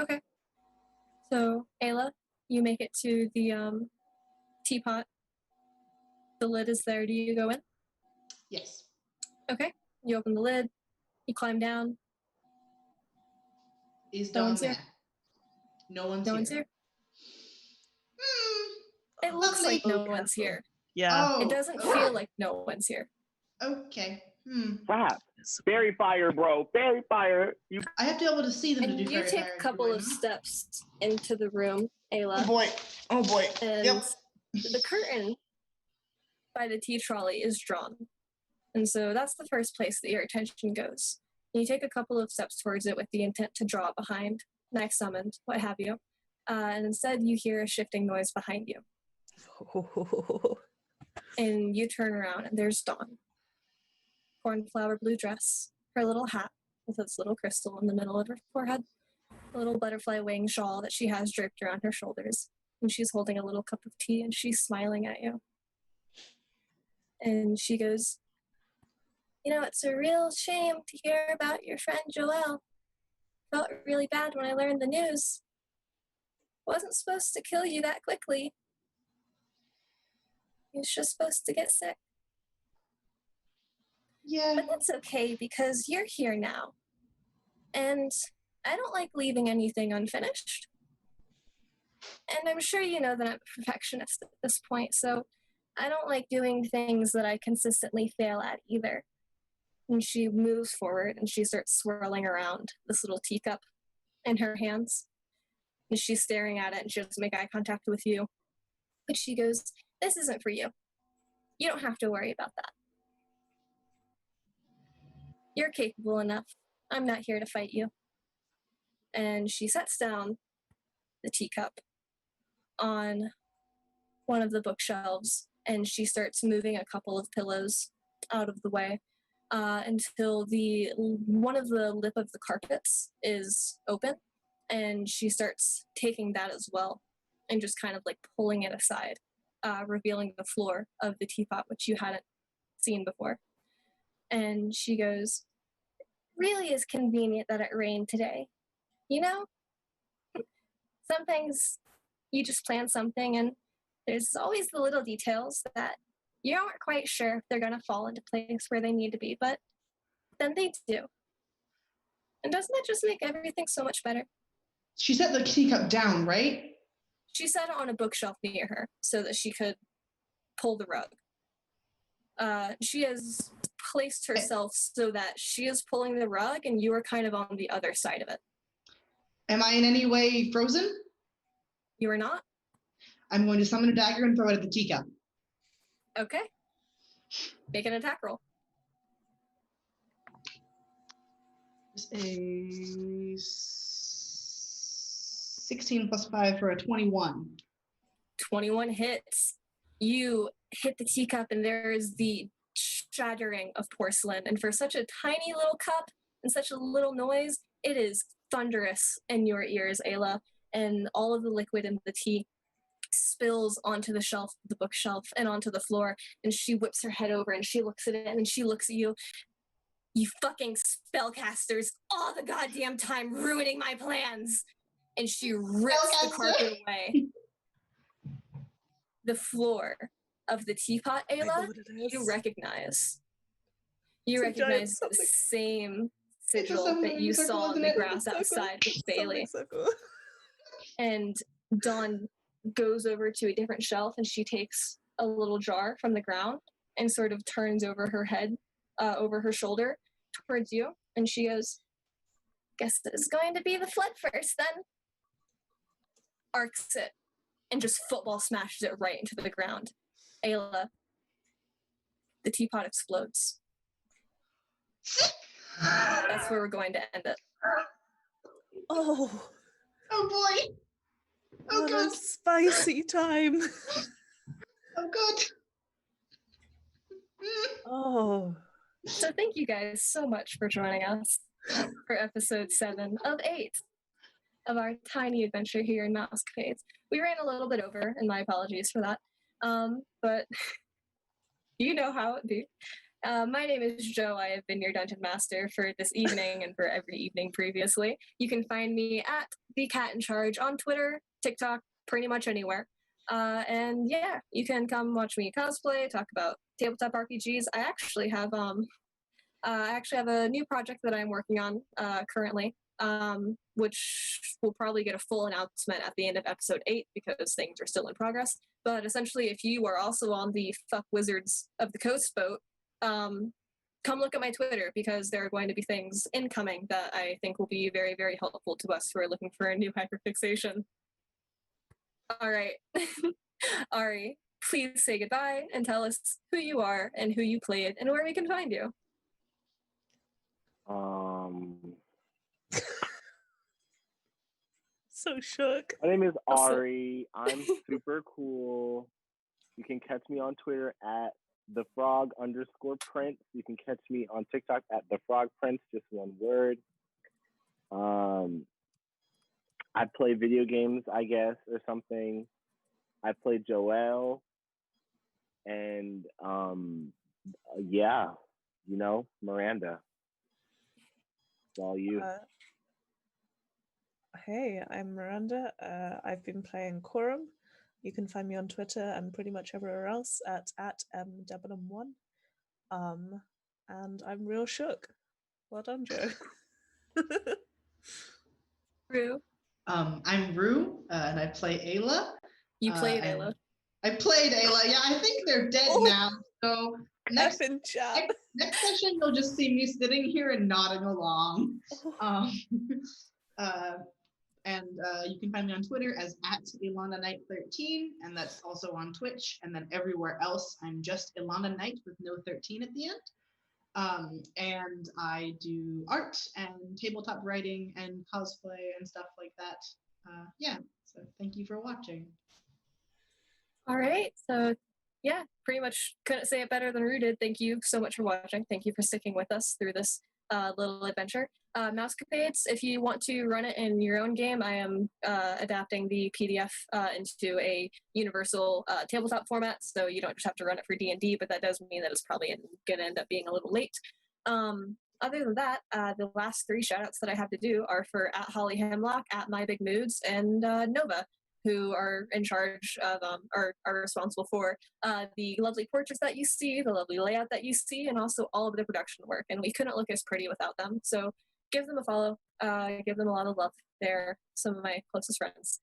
Okay. So, Ayla, you make it to the teapot. The lid is there. Do you go in? Yes. Okay. You open the lid. You climb down. Is No Dawn one's there? here. No one's No here. one's here. Hmm. It looks Lovely. like no one's here. Yeah. Oh. It doesn't feel like no one's here. Okay. Wow. Fairy fire, bro. Fairy fire. I have to be able to see them to And do you fairy take fire, a couple do I of not? steps into the room, Ayla. Oh boy. And Yep. the curtain by the tea trolley is drawn. And so that's the first place that your attention goes. And you take a couple of steps towards it with the intent to draw it behind, knife summoned, what have you. And instead you hear a shifting noise behind you. And you turn around and there's Dawn. Cornflower blue dress, her little hat with its little crystal in the middle of her forehead, a little butterfly wing shawl that she has draped around her shoulders. And she's holding a little cup of tea and she's smiling at you. And she goes, "You know, it's a real shame to hear about your friend Joelle. Felt really bad when I learned the news. Wasn't supposed to kill you that quickly. He was just supposed to get sick. Yeah. But that's okay because you're here now. And I don't like leaving anything unfinished. And I'm sure you know that I'm a perfectionist at this point, so I don't like doing things that I consistently fail at either." And she moves forward and she starts swirling around this little teacup in her hands. And she's staring at it and she doesn't make eye contact with you. But she goes, "This isn't for you. You don't have to worry about that. You're capable enough. I'm not here to fight you." And she sets down the teacup on one of the bookshelves and she starts moving a couple of pillows out of the way until one of the lip of the carpets is open, and she starts taking that as well and just kind of like pulling it aside, revealing the floor of the teapot, which you hadn't seen before. And she goes, "Really is convenient that it rained today. You know, some things you just plan something and there's always the little details that you aren't quite sure if they're going to fall into place where they need to be, but then they do. And doesn't that just make everything so much better?" She set the teacup down, right? She set it on a bookshelf near her so that she could pull the rug. She has placed herself so that she is pulling the rug and you are kind of on the other side of it. Am I in any way frozen? You are not? I'm going to summon a dagger and throw it at the teacup. Okay. Make an attack roll. It's a 16 plus 5 for a 21. 21 hits. You hit the teacup and there is the shattering of porcelain. And for such a tiny little cup and such a little noise, it is thunderous in your ears, Ayla. And all of the liquid in the tea spills onto the shelf, the bookshelf, and onto the floor. And she whips her head over and she looks at it and she looks at you. You fucking spellcasters, all the goddamn time ruining my plans. And she rips the carpet away. The floor of the teapot, Ayla, you recognize. You recognize the same sigil that you saw on the grass outside with Bailey. And Dawn goes over to a different shelf and she takes a little jar from the ground and sort of turns over her head, over her shoulder towards you. And she goes, guess it's going to be the flood first then. Arcs it and just football smashes it right into the ground. Ayla, the teapot explodes. That's where we're going to end it. Oh. Oh boy. Oh what god. a spicy time. Oh god. Oh. So thank you guys so much for joining us for episode 7 of 8 of our tiny adventure here in Mousecapades. We ran a little bit over, and my apologies for that. But you know how it be. My name is Joe. I have been your dungeon master for this evening and for every evening previously. You can find me at The Cat in Charge on Twitter, TikTok, pretty much anywhere. And yeah, you can come watch me cosplay, talk about tabletop RPGs. I actually have a new project that I'm working on currently, which will probably get a full announcement at the end of episode 8 because things are still in progress. But essentially, if you are also on the Fuck Wizards of the Coast boat, come look at my Twitter because there are going to be things incoming that I think will be very, very helpful to us who are looking for a new hyperfixation. All right. Ari, please say goodbye and tell us who you are and who you played and where we can find you. So shook. My name is Ari. I'm super cool. You can catch me on Twitter at @thefrog_prince. You can catch me on TikTok at @thefrogprince, just one word. I play video games, I guess, or something. I play Joelle. And yeah, you know, Miranda. It's all you. Hey, I'm Miranda. I've been playing Quorum. You can find me on Twitter and pretty much everywhere else at @m1. And I'm real shook. Well done, Joe. Rue. I'm Rue, and I play Ayla. You played Ayla. I played Ayla. Yeah, I think they're dead now. So next session, you'll just see me sitting here and nodding along. And you can find me on Twitter as @IlanaKnight13, and that's also on Twitch. And then everywhere else, I'm just Ilana Knight with no 13 at the end. And I do art and tabletop writing and cosplay and stuff like that. Yeah, so thank you for watching. All right, so yeah, pretty much couldn't say it better than Rue did. Thank you so much for watching. Thank you for sticking with us through this little adventure. Mousecapades, if you want to run it in your own game, I am adapting the PDF into a universal tabletop format, so you don't just have to run it for D&D, but that does mean that it's probably going to end up being a little late. Other than that, the last 3 shoutouts that I have to do are for @HollyHemlock, @MyBigMoods, and Nova, who are in charge of, are responsible for the lovely portraits that you see, the lovely layout that you see, and also all of the production work. And we couldn't look as pretty without them. So give them a follow, give them a lot of love. They're some of my closest friends.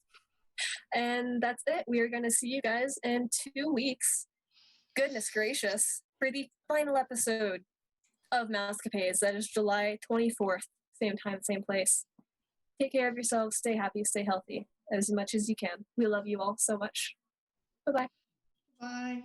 And that's it. We are going to see you guys in 2 weeks. Goodness gracious. For the final episode of Mousecapades. That is July 24th, same time, same place. Take care of yourselves. Stay happy. Stay healthy as much as you can. We love you all so much. Bye-bye. Bye.